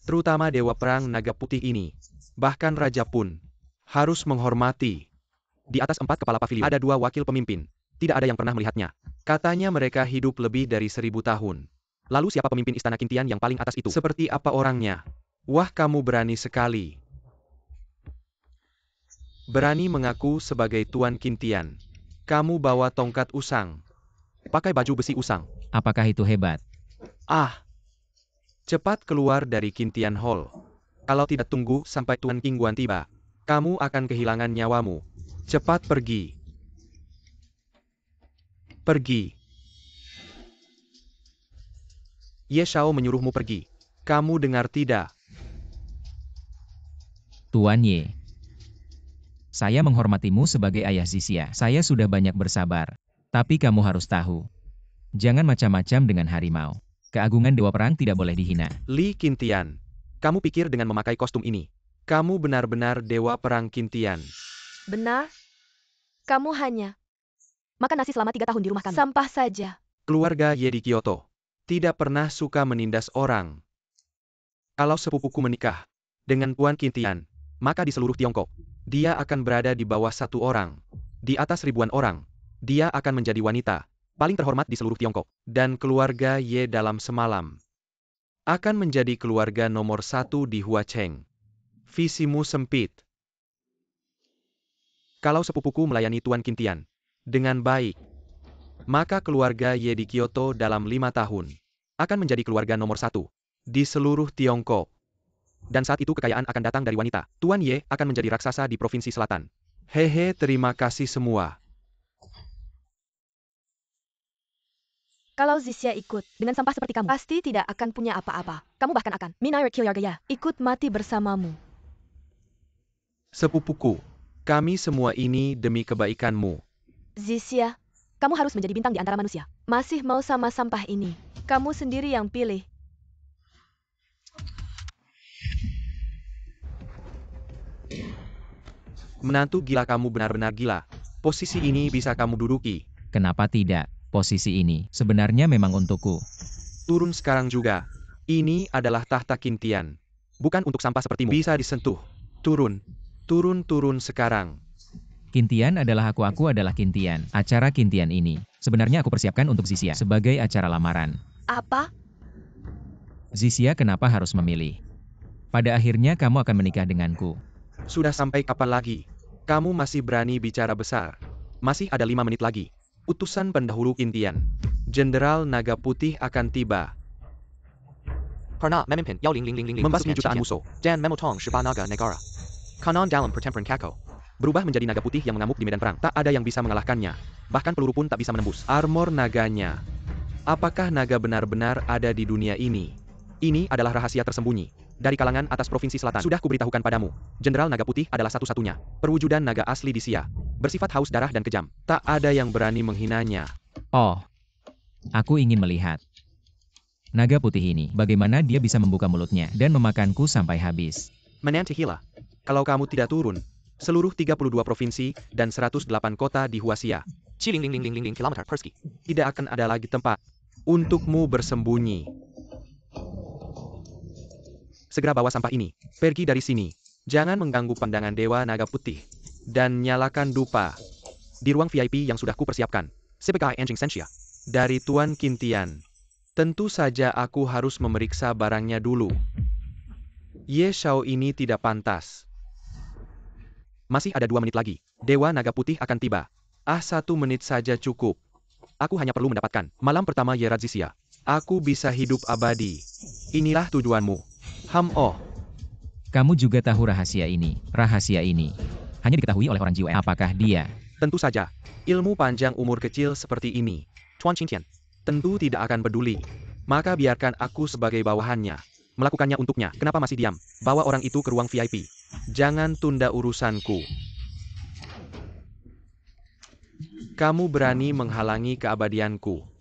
Terutama dewa perang naga putih ini. Bahkan raja pun harus menghormati. Di atas 4 kepala pavilion ada 2 wakil pemimpin. Tidak ada yang pernah melihatnya. Katanya mereka hidup lebih dari 1000 tahun. Lalu siapa pemimpin istana Qintian yang paling atas itu? Seperti apa orangnya? Wah, kamu berani sekali. Berani mengaku sebagai tuan Qintian. Kamu bawa tongkat usang. Pakai baju besi usang. Apakah itu hebat? Ah. Cepat keluar dari Qintian Hall. Kalau tidak tunggu sampai Tuan Qingguan tiba, kamu akan kehilangan nyawamu. Cepat pergi. Pergi. Ye Shao menyuruhmu pergi. Kamu dengar tidak? Tuan Ye. Saya menghormatimu sebagai ayah Zixia. Saya sudah banyak bersabar. Tapi kamu harus tahu. Jangan macam-macam dengan harimau. Keagungan dewa perang tidak boleh dihina. Li Qintian. Kamu pikir dengan memakai kostum ini, kamu benar-benar dewa perang Qintian? Benar? Kamu hanya makan nasi selama 3 tahun di rumah kami. Sampah saja. Keluarga Ye di Kyoto tidak pernah suka menindas orang. Kalau sepupuku menikah dengan Tuan Qintian, maka di seluruh Tiongkok, dia akan berada di bawah 1 orang. Di atas ribuan orang, dia akan menjadi wanita paling terhormat di seluruh Tiongkok. Dan keluarga Ye dalam semalam akan menjadi keluarga nomor 1 di Huacheng. Visimu sempit. Kalau sepupuku melayani Tuan Qintian dengan baik, maka keluarga Ye di Kyoto dalam 5 tahun akan menjadi keluarga nomor 1 di seluruh Tiongkok. Dan saat itu kekayaan akan datang dari wanita. Tuan Ye akan menjadi raksasa di Provinsi Selatan. Hehe, terima kasih semua. Kalau Zixia ikut dengan sampah seperti kamu, pasti tidak akan punya apa-apa. Kamu bahkan akan Minair Kilyargaya ikut mati bersamamu. Sepupuku, kami semua ini demi kebaikanmu. Zixia, kamu harus menjadi bintang di antara manusia. Masih mau sama sampah ini? Kamu sendiri yang pilih. Menantu gila, kamu benar-benar gila. Posisi ini bisa kamu duduki. Kenapa tidak? Posisi ini sebenarnya memang untukku. Turun sekarang juga. Ini adalah tahta Qintian. Bukan untuk sampah sepertimu. Bisa disentuh. Turun. Turun sekarang. Qintian adalah aku adalah Qintian. Acara Qintian ini sebenarnya aku persiapkan untuk Zisia sebagai acara lamaran. Apa? Zisia kenapa harus memilih? Pada akhirnya kamu akan menikah denganku. Sudah sampai kapan lagi? Kamu masih berani bicara besar. Masih ada 5 menit lagi. Utusan pendahulu Qintian. Jenderal Naga Putih akan tiba. Karna memimpin 10000 Membasmi jutaan musuh. dan memotong 18 naga negara. Kanan dalam pertempuran Kako. Berubah menjadi naga putih yang mengamuk di medan perang. Tak ada yang bisa mengalahkannya. Bahkan peluru pun tak bisa menembus. Armor naganya. Apakah naga benar-benar ada di dunia ini? Ini adalah rahasia tersembunyi. Dari kalangan atas Provinsi Selatan. Sudah kuberitahukan padamu. Jenderal Naga Putih adalah satu-satunya perwujudan naga asli di Sia. Bersifat haus darah dan kejam. Tak ada yang berani menghinanya. Oh, aku ingin melihat. Naga putih ini, bagaimana dia bisa membuka mulutnya dan memakanku sampai habis. Menanti Hila. Kalau kamu tidak turun, seluruh 32 provinsi dan 108 kota di Huaxia 70000 km persegi. tidak akan ada lagi tempat untukmu bersembunyi. Segera bawa sampah ini. Pergi dari sini. Jangan mengganggu pandangan Dewa Naga Putih. Dan nyalakan dupa. Di ruang VIP yang sudah kupersiapkan. Sebagai Anjing Sensia. Dari Tuan Qintian. Tentu saja aku harus memeriksa barangnya dulu. Ye Shao ini tidak pantas. Masih ada 2 menit lagi. Dewa Naga Putih akan tiba. 1 menit saja cukup. Aku hanya perlu mendapatkan malam pertama Ye Radzisia. Aku bisa hidup abadi. Inilah tujuanmu. Oh. Kamu juga tahu rahasia ini. Rahasia ini hanya diketahui oleh orang jiwa. Apakah dia? Tentu saja. Ilmu panjang umur kecil seperti ini. Tuan Qintian. Tentu tidak akan peduli. Maka biarkan aku sebagai bawahannya. Melakukannya untuknya. Kenapa masih diam? Bawa orang itu ke ruang VIP. Jangan tunda urusanku. Kamu berani menghalangi keabadianku.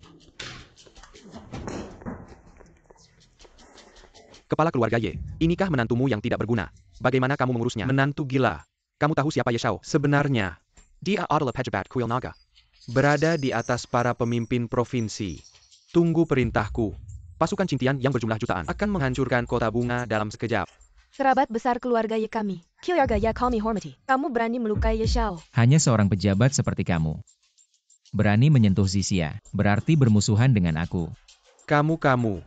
Kepala keluarga Ye, inikah menantumu yang tidak berguna? Bagaimana kamu mengurusnya? Menantu gila. Kamu tahu siapa Ye Shao? Sebenarnya, Dia adalah pejabat kuil naga. berada di atas para pemimpin provinsi. Tunggu perintahku. Pasukan Qintian yang berjumlah jutaan akan menghancurkan kota bunga dalam sekejap. Kerabat besar keluarga Ye kami. Keluarga Ye kami hormati. Kamu berani melukai Ye Shao. Hanya seorang pejabat seperti kamu berani menyentuh Zisia, berarti bermusuhan dengan aku. Kamu.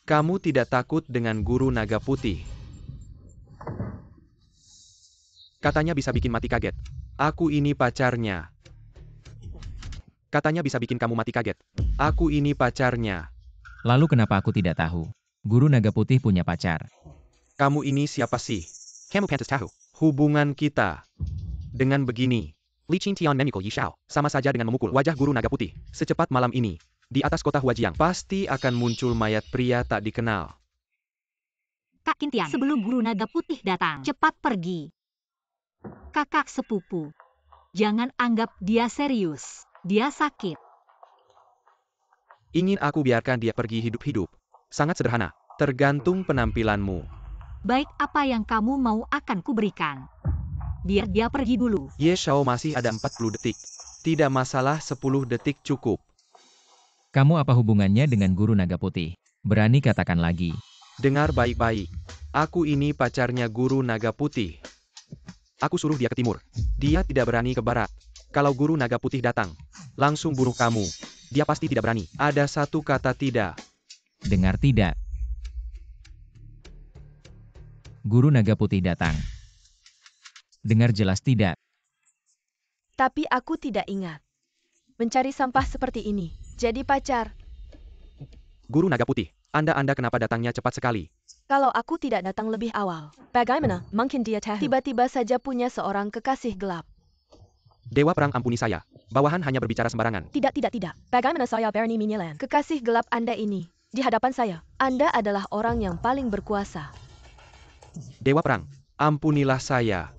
Kamu tidak takut dengan guru naga putih. Katanya bisa bikin mati kaget. Aku ini pacarnya. Katanya bisa bikin kamu mati kaget. Aku ini pacarnya. Lalu kenapa aku tidak tahu? Guru naga putih punya pacar. Kamu ini siapa sih? Kamu pantas tahu. Hubungan kita. Dengan begini, Li Qintian memukul Ye Shao. sama saja dengan memukul wajah guru naga putih. Secepat malam ini, di atas kota Huajiang, pasti akan muncul mayat pria tak dikenal. Kak Qintian, sebelum guru naga putih datang, cepat pergi. Kakak sepupu, jangan anggap dia serius. Dia sakit. Ingin aku biarkan dia pergi hidup-hidup. Sangat sederhana. Tergantung penampilanmu. Baik, apa yang kamu mau akan kuberikan. Biar dia pergi dulu. Ye Shao masih ada 40 detik. Tidak masalah, 10 detik cukup. Kamu apa hubungannya dengan guru naga putih? Berani katakan lagi. Dengar baik-baik. Aku ini pacarnya guru naga putih. Aku suruh dia ke timur. Dia tidak berani ke barat. Kalau guru naga putih datang, langsung bunuh kamu. Dia pasti tidak berani. Ada satu kata tidak. Dengar tidak? Guru naga putih datang. Dengar jelas tidak? Tapi aku tidak ingat. Mencari sampah seperti ini. Jadi pacar. Guru naga putih, Anda kenapa datangnya cepat sekali? Kalau aku tidak datang lebih awal. Bagaimana? Mungkin dia tahu. Tiba-tiba saja punya seorang kekasih gelap. Dewa perang ampuni saya. Bawahan hanya berbicara sembarangan. Tidak. Bagaimana saya berani menilai kekasih gelap Anda ini? Di hadapan saya, Anda adalah orang yang paling berkuasa. Dewa perang, ampunilah saya.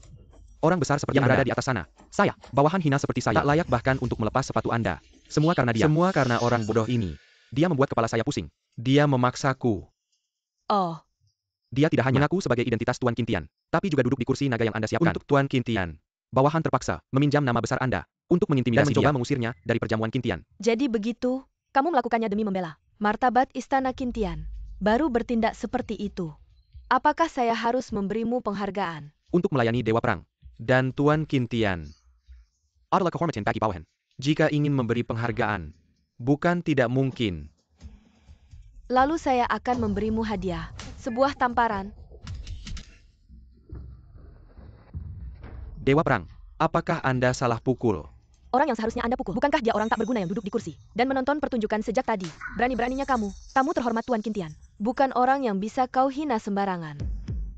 Orang besar seperti yang berada di atas sana. Saya, bawahan hina seperti saya, tak layak bahkan untuk melepas sepatu Anda. Semua karena dia. Semua karena orang bodoh ini. Dia membuat kepala saya pusing. Dia memaksaku. Oh, Dia tidak hanya mengaku sebagai identitas Tuan Qintian, tapi juga duduk di kursi naga yang Anda siapkan. Untuk Tuan Qintian, bawahan terpaksa meminjam nama besar Anda untuk mengintimidasi dan mencoba mengusirnya dari perjamuan Qintian. Jadi begitu, kamu melakukannya demi membela martabat Istana Qintian. Baru bertindak seperti itu. Apakah saya harus memberimu penghargaan? Untuk melayani Dewa Perang. Dan Tuan Qintian adalah kehormatan bagi bawahan. Jika ingin memberi penghargaan, bukan tidak mungkin. Lalu saya akan memberimu hadiah. Sebuah tamparan. Dewa Perang, apakah Anda salah pukul? Orang yang seharusnya Anda pukul. Bukankah dia orang tak berguna yang duduk di kursi dan menonton pertunjukan sejak tadi? Berani-beraninya kamu terhormat Tuan Qintian. Bukan orang yang bisa kau hina sembarangan.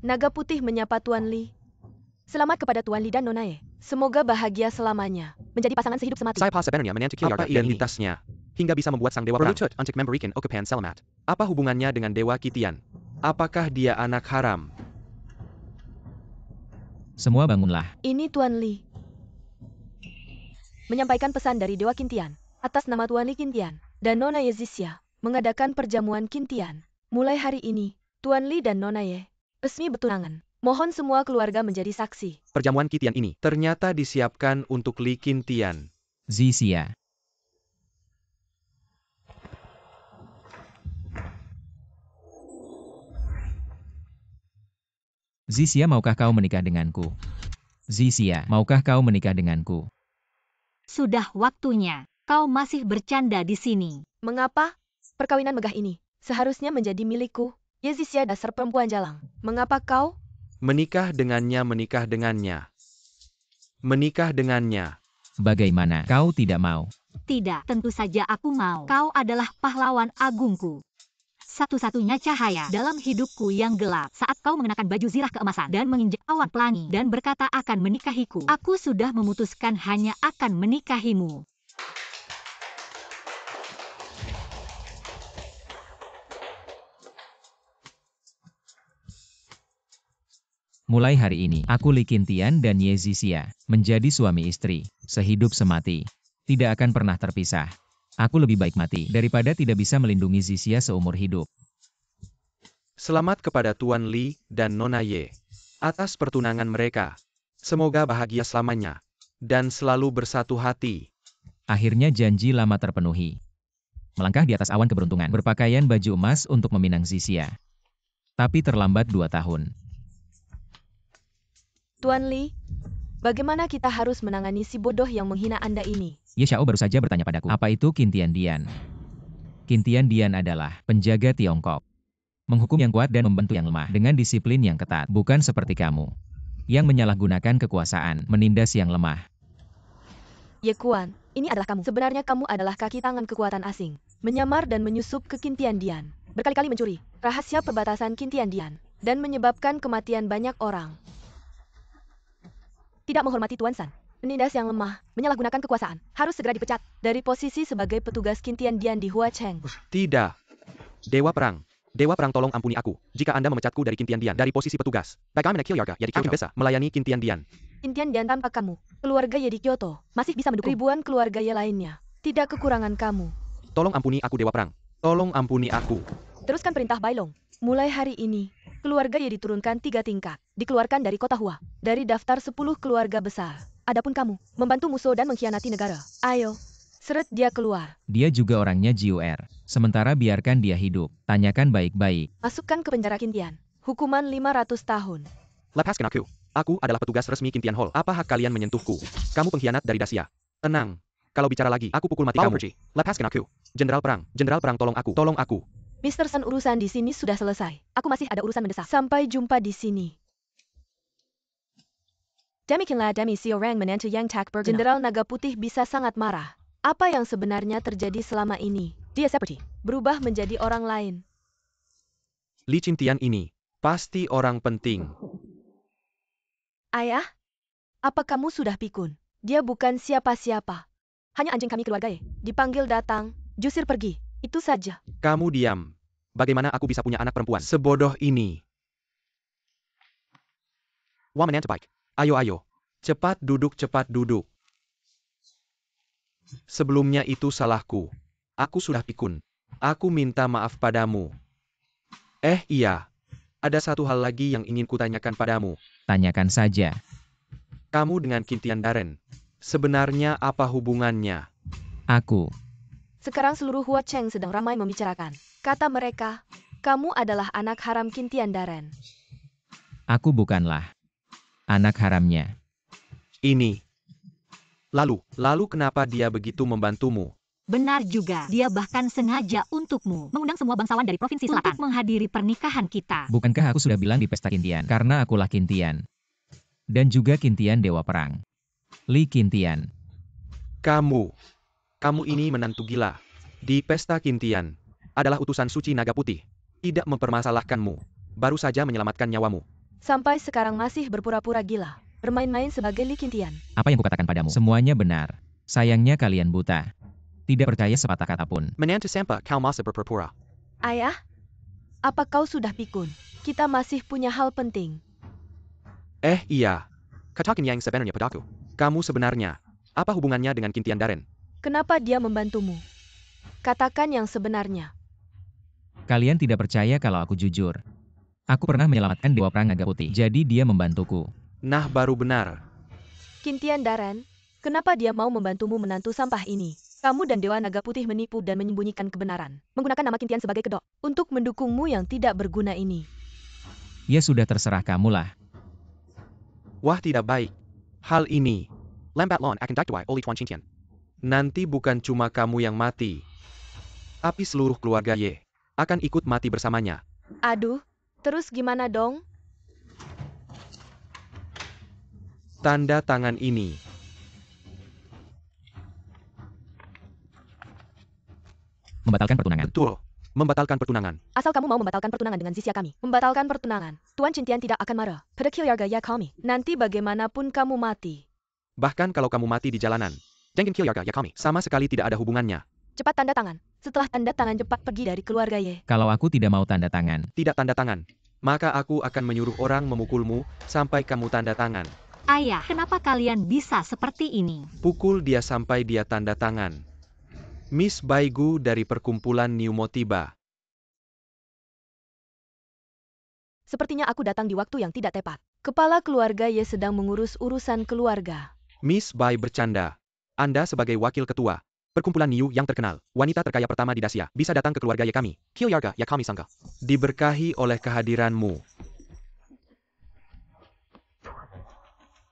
Naga Putih menyapa Tuan Li. Selamat kepada Tuan Li dan Nona Ye. Semoga bahagia selamanya. Menjadi pasangan sehidup semati. Saya sebenarnya menantu Kilyarga Apa identitasnya? Hingga bisa membuat sang Dewa Perang untuk memberikan okupan selamat. Apa hubungannya dengan Dewa Qintian? Apakah dia anak haram? Semua bangunlah. Ini Tuan Li. Menyampaikan pesan dari Dewa Qintian. Atas nama Tuan Li Qintian dan Nona Ye Zixia, mengadakan perjamuan Qintian. Mulai hari ini, Tuan Li dan Nona Ye resmi bertunangan. Mohon semua keluarga menjadi saksi. Perjamuan Qintian ini ternyata disiapkan untuk Li Qintian. Zixia. Zixia, maukah kau menikah denganku? Zixia, maukah kau menikah denganku? Sudah waktunya. Kau masih bercanda di sini. Mengapa? Perkawinan megah ini seharusnya menjadi milikku. Ye Zixia, dasar perempuan jalang. Mengapa kau? Menikah dengannya, menikah dengannya. Menikah dengannya. Bagaimana kau tidak mau? Tidak, tentu saja aku mau. Kau adalah pahlawan agungku. Satu-satunya cahaya dalam hidupku yang gelap. Saat kau mengenakan baju zirah keemasan dan menginjak awan pelangi dan berkata akan menikahiku, aku sudah memutuskan hanya akan menikahimu. Mulai hari ini, aku Li Qintian dan Ye Zixia menjadi suami istri, sehidup semati. Tidak akan pernah terpisah. Aku lebih baik mati daripada tidak bisa melindungi Zixia seumur hidup. Selamat kepada Tuan Li dan Nona Ye atas pertunangan mereka. Semoga bahagia selamanya dan selalu bersatu hati. Akhirnya janji lama terpenuhi. Melangkah di atas awan keberuntungan, berpakaian baju emas untuk meminang Zixia. Tapi terlambat 2 tahun. Tuan Li, bagaimana kita harus menangani si bodoh yang menghina Anda ini? Ye Xiao baru saja bertanya padaku, apa itu Qintian Dian? Qintian Dian adalah penjaga Tiongkok. Menghukum yang kuat dan membantu yang lemah dengan disiplin yang ketat, bukan seperti kamu yang menyalahgunakan kekuasaan, menindas yang lemah. Ye Kuan, ini adalah kamu. Sebenarnya kamu adalah kaki tangan kekuatan asing. Menyamar dan menyusup ke Qintian Dian. Berkali-kali mencuri rahasia perbatasan Qintian Dian. Dan menyebabkan kematian banyak orang. Tidak menghormati Tuan San. Menindas yang lemah, menyalahgunakan kekuasaan. Harus segera dipecat dari posisi sebagai petugas Qintian Dian di Huacheng. Tidak. Dewa Perang. Dewa Perang, tolong ampuni aku jika Anda memecatku dari Qintian Dian dari posisi petugas. Bagaimana Kilyarga Ye di Kyoto bisa melayani Qintian Dian? Qintian Dian tanpa kamu, keluarga Ye di Kyoto masih bisa mendukung ribuan keluarga Ye lainnya. Tidak kekurangan kamu. Tolong ampuni aku Dewa Perang. Tolong ampuni aku. Teruskan perintah Bailong. Mulai hari ini, keluarga Ye diturunkan 3 tingkat. Dikeluarkan dari kota Hua. Dari daftar 10 keluarga besar. Adapun kamu, membantu musuh dan mengkhianati negara. Ayo, seret dia keluar. Dia juga orangnya JUR. Sementara biarkan dia hidup. Tanyakan baik-baik. Masukkan ke penjara Qintian. Hukuman 500 tahun. Lepaskan aku. Aku adalah petugas resmi Qintian Hall. Apa hak kalian menyentuhku? Kamu pengkhianat dari Dacia. Tenang. Kalau bicara lagi, aku pukul mati kamu. Lepaskan aku. Jenderal Perang, tolong aku. Tolong aku. Mr. Sun, urusan di sini sudah selesai. Aku masih ada urusan mendesak. Sampai jumpa di sini. Demikianlah demi si orang menantu yang tak berguna. Jenderal Naga Putih bisa sangat marah. Apa yang sebenarnya terjadi selama ini? Dia seperti berubah menjadi orang lain. Li Qintian ini pasti orang penting. Ayah, apa kamu sudah pikun? Dia bukan siapa-siapa. Hanya anjing kami keluarga Ye. Dipanggil datang, jusir pergi. Itu saja. Kamu diam. Bagaimana aku bisa punya anak perempuan sebodoh ini? Wah, menantu baik. Ayo. Cepat duduk. Sebelumnya itu salahku. Aku sudah pikun. Aku minta maaf padamu. Iya. Ada satu hal lagi yang ingin kutanyakan padamu. Tanyakan saja. Kamu dengan Qintian Darren, sebenarnya apa hubungannya? Aku. Sekarang seluruh Hua Cheng sedang ramai membicarakan. Kata mereka, kamu adalah anak haram Qintian Darren. Aku bukanlah anak haramnya. Ini. Lalu kenapa dia begitu membantumu? Benar juga, dia bahkan sengaja untukmu mengundang semua bangsawan dari Provinsi Selatan untuk menghadiri pernikahan kita. Bukankah aku sudah bilang di pesta Qintian? Karena akulah Qintian. Dan juga Qintian Dewa Perang. Li Qintian. Kamu ini menantu gila. Di pesta Qintian, adalah utusan suci naga putih. Tidak mempermasalahkanmu. Baru saja menyelamatkan nyawamu. Sampai sekarang masih berpura-pura gila. Bermain-main sebagai Li Qintian. Apa yang kukatakan padamu? Semuanya benar. Sayangnya kalian buta. Tidak percaya sepatah kata pun. Menantu Sampa kau masih berpura-pura. Ayah, apa kau sudah pikun? Kita masih punya hal penting. Iya. Katakan yang sebenarnya padaku. Kamu sebenarnya, apa hubungannya dengan Qintian Darren? Kenapa dia membantumu? Katakan yang sebenarnya. Kalian tidak percaya kalau aku jujur. Aku pernah menyelamatkan Dewa Perang Naga Putih. Jadi dia membantuku. Nah baru benar. Qintian Darren, kenapa dia mau membantumu menantu sampah ini? Kamu dan Dewa Naga Putih menipu dan menyembunyikan kebenaran. Menggunakan nama Qintian sebagai kedok. Untuk mendukungmu yang tidak berguna ini. Ya sudah terserah kamulah. Wah tidak baik. Hal ini. Lambat laun akan daktuai oleh Tuan Qintian. Nanti bukan cuma kamu yang mati. Tapi seluruh keluarga Ye akan ikut mati bersamanya. Aduh, terus gimana dong? Tanda tangan ini. Membatalkan pertunangan. Betul. Membatalkan pertunangan. Asal kamu mau membatalkan pertunangan dengan Zisia kami. Membatalkan pertunangan. Tuan Qintian tidak akan marah. Pada Kilyarga ya kami. Nanti bagaimanapun kamu mati. Bahkan kalau kamu mati di jalanan. Dengan Kilyarga ya kami. Sama sekali tidak ada hubungannya. Cepat tanda tangan. Setelah tanda tangan cepat pergi dari keluarga Ye. Kalau aku tidak mau tanda tangan. Tidak tanda tangan. Maka aku akan menyuruh orang memukulmu sampai kamu tanda tangan. Ayah, kenapa kalian bisa seperti ini? Pukul dia sampai dia tanda tangan. Miss Baigu dari perkumpulan New Motiba. Sepertinya aku datang di waktu yang tidak tepat. Kepala keluarga Ye sedang mengurus urusan keluarga. Miss Bai bercanda. Anda sebagai wakil ketua perkumpulan New yang terkenal, wanita terkaya pertama di Dacia, bisa datang ke keluarga Ye kami. Kilyarga ya kami sangka. Diberkahi oleh kehadiranmu.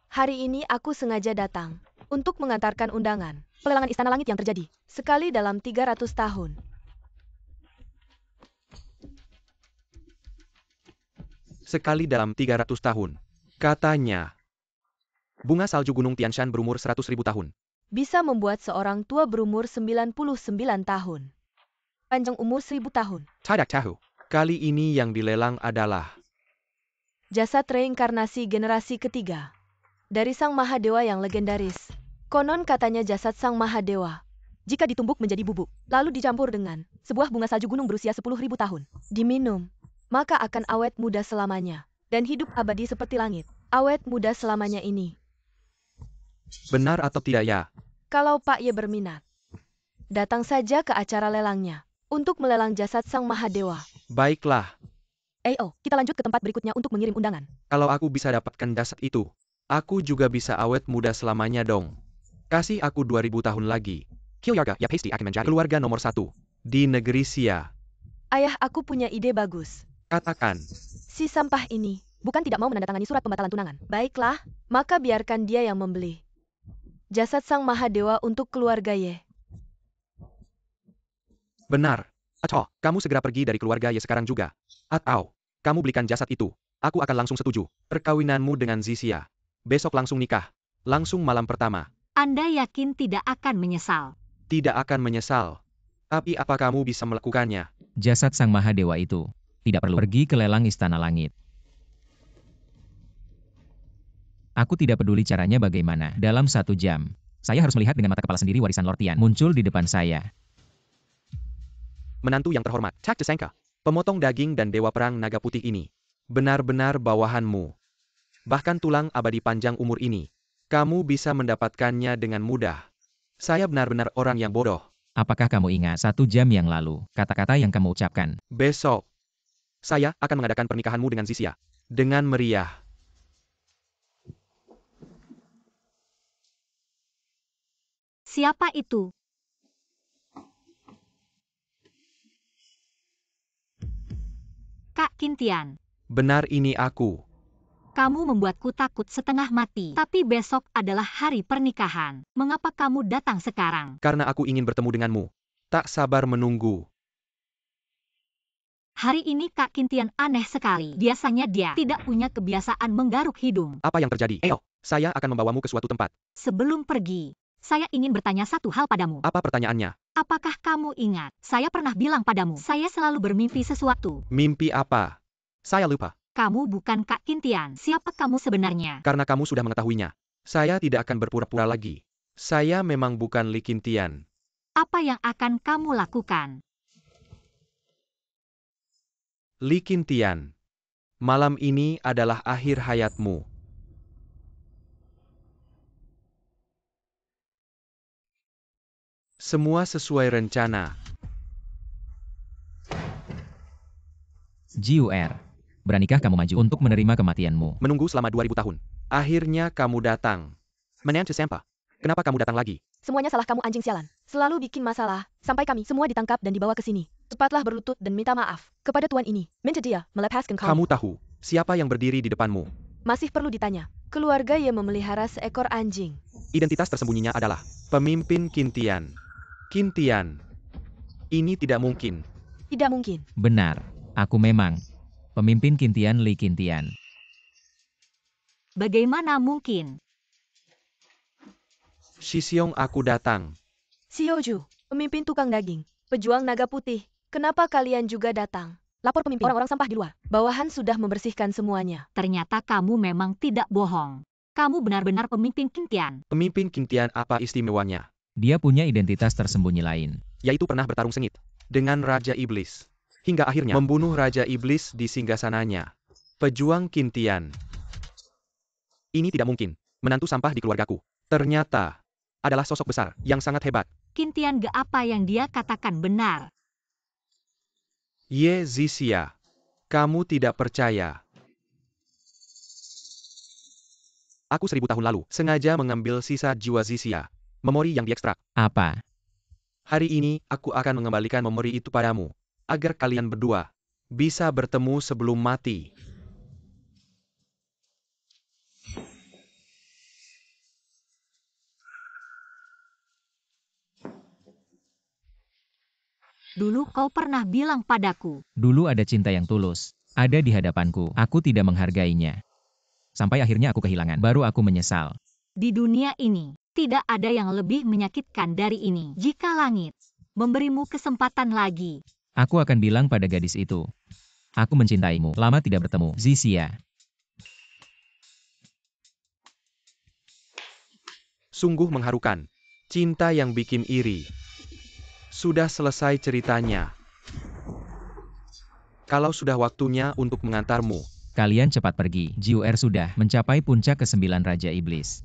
Hari ini aku sengaja datang untuk mengantarkan undangan pelelangan Istana Langit yang terjadi sekali dalam 300 tahun. Sekali dalam 300 tahun. Katanya. Bunga salju Gunung Tianshan berumur 100.000 tahun. Bisa membuat seorang tua berumur 99 tahun. Panjang umur 1000 tahun. Tidak tahu. Kali ini yang dilelang adalah Jasad reinkarnasi generasi ketiga. Dari Sang Mahadewa yang legendaris. Konon katanya jasad Sang Mahadewa. Jika ditumbuk menjadi bubuk, lalu dicampur dengan sebuah bunga salju gunung berusia 10.000 tahun. Diminum, maka akan awet muda selamanya. Dan hidup abadi seperti langit. Awet muda selamanya ini. benar atau tidak ya? Kalau Pak Ye berminat, datang saja ke acara lelangnya. Untuk melelang jasad Sang Mahadewa. Baiklah. Kita lanjut ke tempat berikutnya untuk mengirim undangan. Kalau aku bisa dapatkan jasad itu, aku juga bisa awet muda selamanya dong. Kasih aku 2000 tahun lagi. Kilyarga ya pasti akan menjadi Keluarga nomor 1 di negeri Xia. Ayah, aku punya ide bagus. Katakan. Si sampah ini bukan tidak mau menandatangani surat pembatalan tunangan. Baiklah, maka biarkan dia yang membeli jasad Sang Mahadewa untuk keluarga Ye. Benar. Atau Kamu segera pergi dari keluarga Ye sekarang juga. Atau, kamu belikan jasad itu. Aku akan langsung setuju. Perkawinanmu dengan Zisia. Besok langsung nikah. Langsung malam pertama. Anda yakin tidak akan menyesal? Tidak akan menyesal. Tapi apa kamu bisa melakukannya? Jasad Sang Mahadewa itu tidak perlu pergi ke lelang Istana Langit. Aku tidak peduli caranya bagaimana. Dalam 1 jam, saya harus melihat dengan mata kepala sendiri warisan Lord Tian muncul di depan saya. Menantu yang terhormat, tak disangka. Pemotong daging dan Dewa Perang Naga Putih ini. Benar-benar bawahanmu. Bahkan tulang abadi panjang umur ini. Kamu bisa mendapatkannya dengan mudah. Saya benar-benar orang yang bodoh. Apakah kamu ingat 1 jam yang lalu, kata-kata yang kamu ucapkan? Besok. Saya akan mengadakan pernikahanmu dengan Zisia. Dengan meriah. Siapa itu? Kak Qintian, Benar, ini aku. kamu membuatku takut setengah mati. Tapi besok adalah hari pernikahan. Mengapa kamu datang sekarang? Karena aku ingin bertemu denganmu. Tak sabar menunggu. Hari ini Kak Qintian aneh sekali. Biasanya dia tidak punya kebiasaan menggaruk hidung. Apa yang terjadi? Saya akan membawamu ke suatu tempat. Sebelum pergi, saya ingin bertanya satu hal padamu. Apa pertanyaannya? Apakah kamu ingat, saya pernah bilang padamu, saya selalu bermimpi sesuatu. Mimpi apa? Saya lupa. Kamu bukan Kak Qintian. Siapa kamu sebenarnya? Karena kamu sudah mengetahuinya. Saya tidak akan berpura-pura lagi. Saya memang bukan Li Qintian. Apa yang akan kamu lakukan? Li Qintian. Malam ini adalah akhir hayatmu. Semua sesuai rencana. Jiur, beranikah kamu maju untuk menerima kematianmu? Menunggu selama 2000 tahun. Akhirnya kamu datang. Menantu Sempa. Kenapa kamu datang lagi? Semuanya salah kamu anjing sialan. Selalu bikin masalah, sampai kami semua ditangkap dan dibawa ke sini. Cepatlah berlutut dan minta maaf kepada tuan ini. Menjadi melepaskan kamu. Kamu tahu siapa yang berdiri di depanmu? Masih perlu ditanya. Keluarga yang memelihara seekor anjing. Identitas tersembunyinya adalah pemimpin Qintian. Qintian. Ini tidak mungkin. Tidak mungkin. Benar, aku memang pemimpin Qintian Li Qintian. Bagaimana mungkin? Shixiong, aku datang. Xiaoju, pemimpin tukang daging, pejuang naga putih. Kenapa kalian juga datang? Lapor pemimpin orang-orang sampah di luar. Bawahan sudah membersihkan semuanya. Ternyata kamu memang tidak bohong. Kamu benar-benar pemimpin Qintian. Pemimpin Qintian apa istimewanya? Dia punya identitas tersembunyi lain. Yaitu pernah bertarung sengit dengan Raja Iblis. Hingga akhirnya membunuh Raja Iblis di singgasananya. Pejuang Qintian. Ini tidak mungkin. Menantu sampah di keluargaku. Ternyata adalah sosok besar yang sangat hebat. Qintian gak apa yang dia katakan benar. Ye Zisia. Kamu tidak percaya. Aku 1000 tahun lalu sengaja mengambil sisa jiwa Zisia. Memori yang diekstrak. Apa? Hari ini aku akan mengembalikan memori itu padamu. Agar kalian berdua bisa bertemu sebelum mati. Dulu kau pernah bilang padaku. Dulu ada cinta yang tulus. Ada di hadapanku. Aku tidak menghargainya. Sampai akhirnya aku kehilangan. Baru aku menyesal. Di dunia ini, tidak ada yang lebih menyakitkan dari ini. Jika langit memberimu kesempatan lagi. Aku akan bilang pada gadis itu. Aku mencintaimu. Lama tidak bertemu. Zisia. Sungguh mengharukan. Cinta yang bikin iri. Sudah selesai ceritanya. Kalau sudah waktunya untuk mengantarmu. Kalian cepat pergi. Jiur sudah mencapai puncak ke-9 Raja Iblis.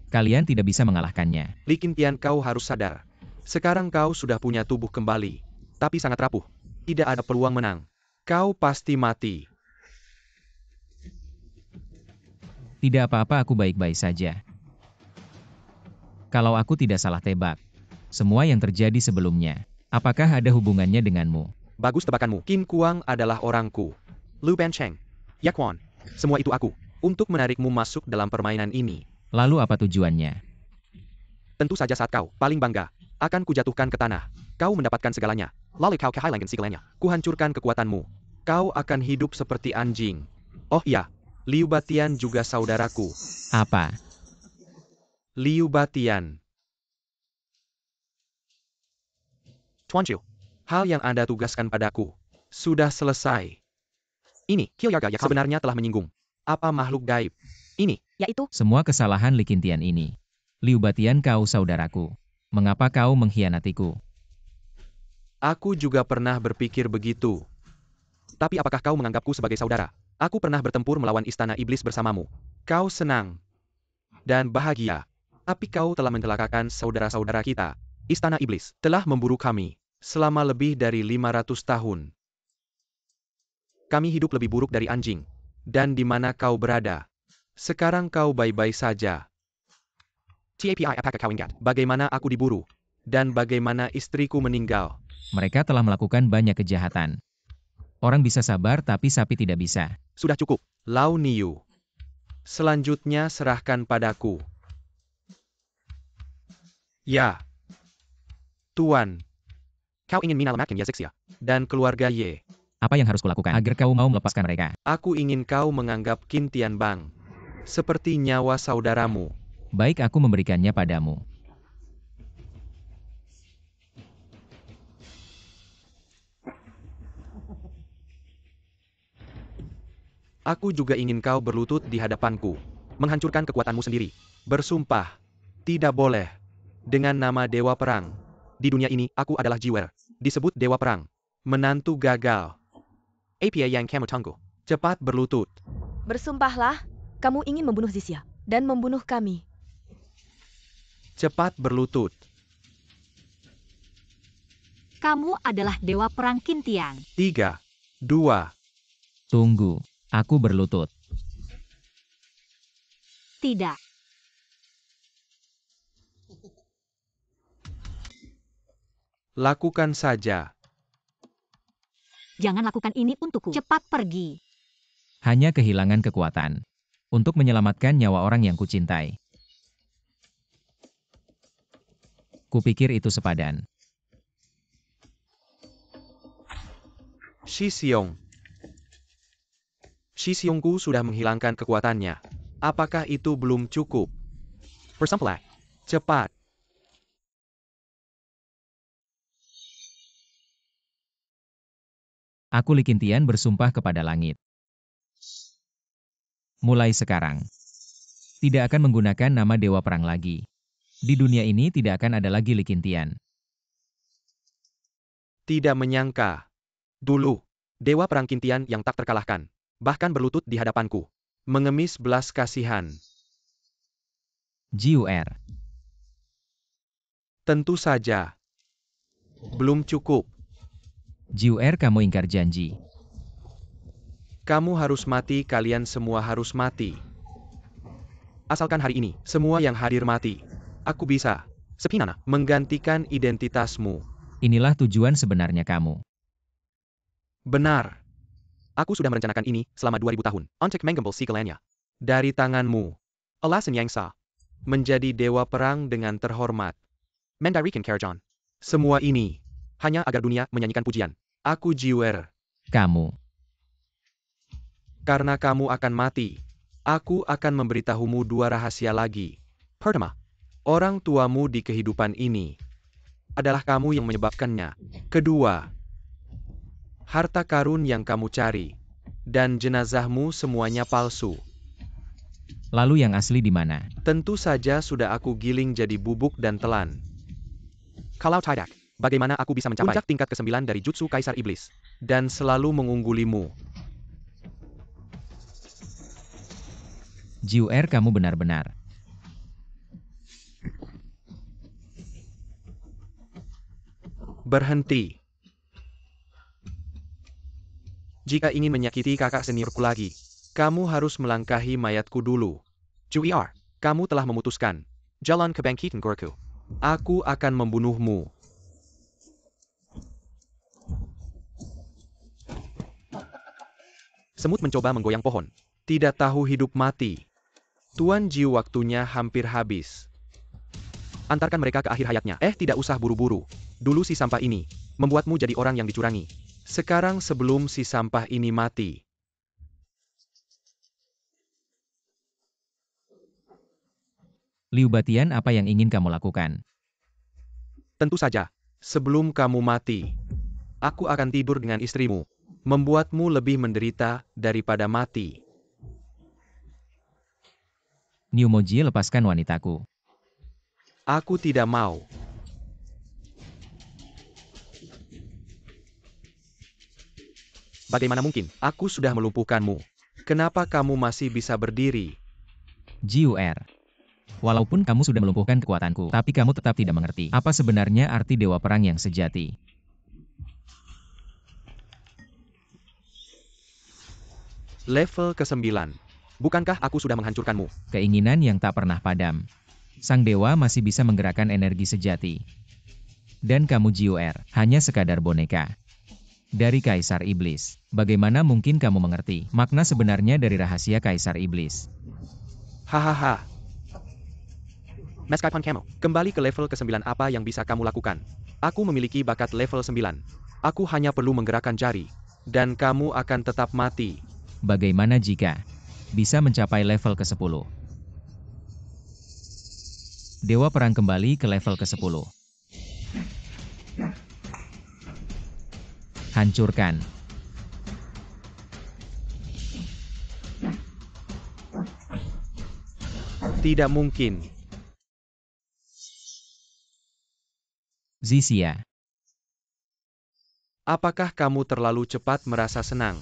Kalian tidak bisa mengalahkannya. Li Qintian, kau harus sadar. Sekarang kau sudah punya tubuh kembali. Tapi sangat rapuh. Tidak ada peluang menang. Kau pasti mati. Tidak apa-apa, aku baik-baik saja. Kalau aku tidak salah tebak. Semua yang terjadi sebelumnya. Apakah ada hubungannya denganmu? Bagus tebakanmu. Qin Kuang adalah orangku. Lu Bencheng. Yakwon. Semua itu aku. Untuk menarikmu masuk dalam permainan ini. Lalu apa tujuannya? Tentu saja saat kau paling bangga. Akan kujatuhkan ke tanah. Kau mendapatkan segalanya. Lalu kau kehilangan segalanya. Kuhancurkan kekuatanmu. Kau akan hidup seperti anjing. Oh iya. Liu Batian juga saudaraku. Apa? Liu Batian. Tuan Chiu. Hal yang Anda tugaskan padaku. Sudah selesai. Ini, Qiyarga yang sebenarnya telah menyinggung. Apa makhluk gaib? Ini. Yaitu, Semua kesalahan Li Qintian ini. Liu Batian, kau saudaraku. Mengapa kau mengkhianatiku? Aku juga pernah berpikir begitu. Tapi apakah kau menganggapku sebagai saudara? Aku pernah bertempur melawan istana iblis bersamamu. Kau senang. Dan bahagia. Tapi kau telah mencelakakan saudara-saudara kita. Istana iblis telah memburu kami. Selama lebih dari 500 tahun. Kami hidup lebih buruk dari anjing. Dan di mana kau berada? Sekarang kau baik-baik saja. TAPI apakah kau ingat? Bagaimana aku diburu? Dan bagaimana istriku meninggal? Mereka telah melakukan banyak kejahatan. Orang bisa sabar tapi sapi tidak bisa. Sudah cukup. Lau Niu. Selanjutnya serahkan padaku. Ya. Tuan. Kau ingin menyelamatkan Yazixia. Dan keluarga Ye. Apa yang harus kulakukan agar kau mau melepaskan mereka? Aku ingin kau menganggap Qin Tianbang seperti nyawa saudaramu. Baik, aku memberikannya padamu. Aku juga ingin kau berlutut di hadapanku. Menghancurkan kekuatanmu sendiri. Bersumpah. Tidak boleh. Dengan nama Dewa Perang. Di dunia ini, aku adalah Jiwer. Disebut Dewa Perang. Menantu gagal. APA yang kamu tunggu. Cepat berlutut. Bersumpahlah, kamu ingin membunuh Zixia dan membunuh kami. Cepat berlutut. Kamu adalah Dewa Perang Qin Tian. 3, 2, Tunggu, aku berlutut. Tidak. lakukan saja. Jangan lakukan ini untukku. Cepat pergi. Hanya kehilangan kekuatan. Untuk menyelamatkan nyawa orang yang kucintai. Kupikir itu sepadan. Shi Xiong. Shi Xiongku sudah menghilangkan kekuatannya. Apakah itu belum cukup? Bersampailah. Cepat. Aku Li Qintian bersumpah kepada langit. Mulai sekarang, tidak akan menggunakan nama Dewa Perang lagi. Di dunia ini tidak akan ada lagi Li Qintian. Tidak menyangka. Dulu, Dewa Perang Qin Tian yang tak terkalahkan. Bahkan berlutut di hadapanku. Mengemis belas kasihan. Jiur. Tentu saja. Belum cukup. Jiur, kamu ingkar janji. Kamu harus mati, kalian semua harus mati. Asalkan hari ini, Semua yang hadir mati. Aku bisa Sepinana. menggantikan identitasmu. Inilah tujuan sebenarnya kamu. Benar. Aku sudah merencanakan ini selama 2000 tahun. Untuk menggembal segalanya. Dari tanganmu. Alasan yang sah. Menjadi dewa perang dengan terhormat. Mendirikan Karajan. Semua ini. Hanya agar dunia menyanyikan pujian. Aku Jiwer. Kamu. Karena kamu akan mati. Aku akan memberitahumu dua rahasia lagi. Pertama. Orang tuamu di kehidupan ini. Adalah kamu yang menyebabkannya. Kedua. Harta karun yang kamu cari. Dan jenazahmu semuanya palsu. Lalu yang asli di mana? Tentu saja sudah aku giling jadi bubuk dan telan. Kalau tidak, bagaimana aku bisa mencapai Puncak tingkat ke-9 dari Jutsu Kaisar Iblis. Dan selalu mengunggulimu. Jiur, kamu benar-benar. Berhenti. Jika ingin menyakiti kakak seniorku lagi, kamu harus melangkahi mayatku dulu. Juir. Kamu telah memutuskan. Jalan kebangkitan Goku. Aku akan membunuhmu. Semut mencoba menggoyang pohon. Tidak tahu hidup mati. Tuan Ji, waktunya hampir habis. Antarkan mereka ke akhir hayatnya. Tidak usah buru-buru. Dulu si sampah ini Membuatmu jadi orang yang dicurangi. Sekarang sebelum si sampah ini mati. Liu Batian, apa yang ingin kamu lakukan? Tentu saja. Sebelum kamu mati. Aku akan tidur dengan istrimu. Membuatmu lebih menderita daripada mati. Niu Moji, lepaskan wanitaku. Aku tidak mau. Bagaimana mungkin? Aku sudah melumpuhkanmu. Kenapa kamu masih bisa berdiri? Jiur. Walaupun kamu sudah melumpuhkan kekuatanku, tapi kamu tetap tidak mengerti apa sebenarnya arti Dewa Perang yang sejati. Level ke-9. Bukankah aku sudah menghancurkanmu? Keinginan yang tak pernah padam. Sang dewa masih bisa menggerakkan energi sejati. Dan kamu Jiuer, hanya sekadar boneka. Dari Kaisar Iblis. Bagaimana mungkin kamu mengerti makna sebenarnya dari rahasia Kaisar Iblis? Hahaha. Meskipun kamu kembali ke level ke-9, apa yang bisa kamu lakukan? Aku memiliki bakat level 9. Aku hanya perlu menggerakkan jari. Dan kamu akan tetap mati. Bagaimana jika bisa mencapai level ke-10? Dewa Perang kembali ke level ke-10. Hancurkan. Tidak mungkin. Zisia. Apakah kamu terlalu cepat merasa senang?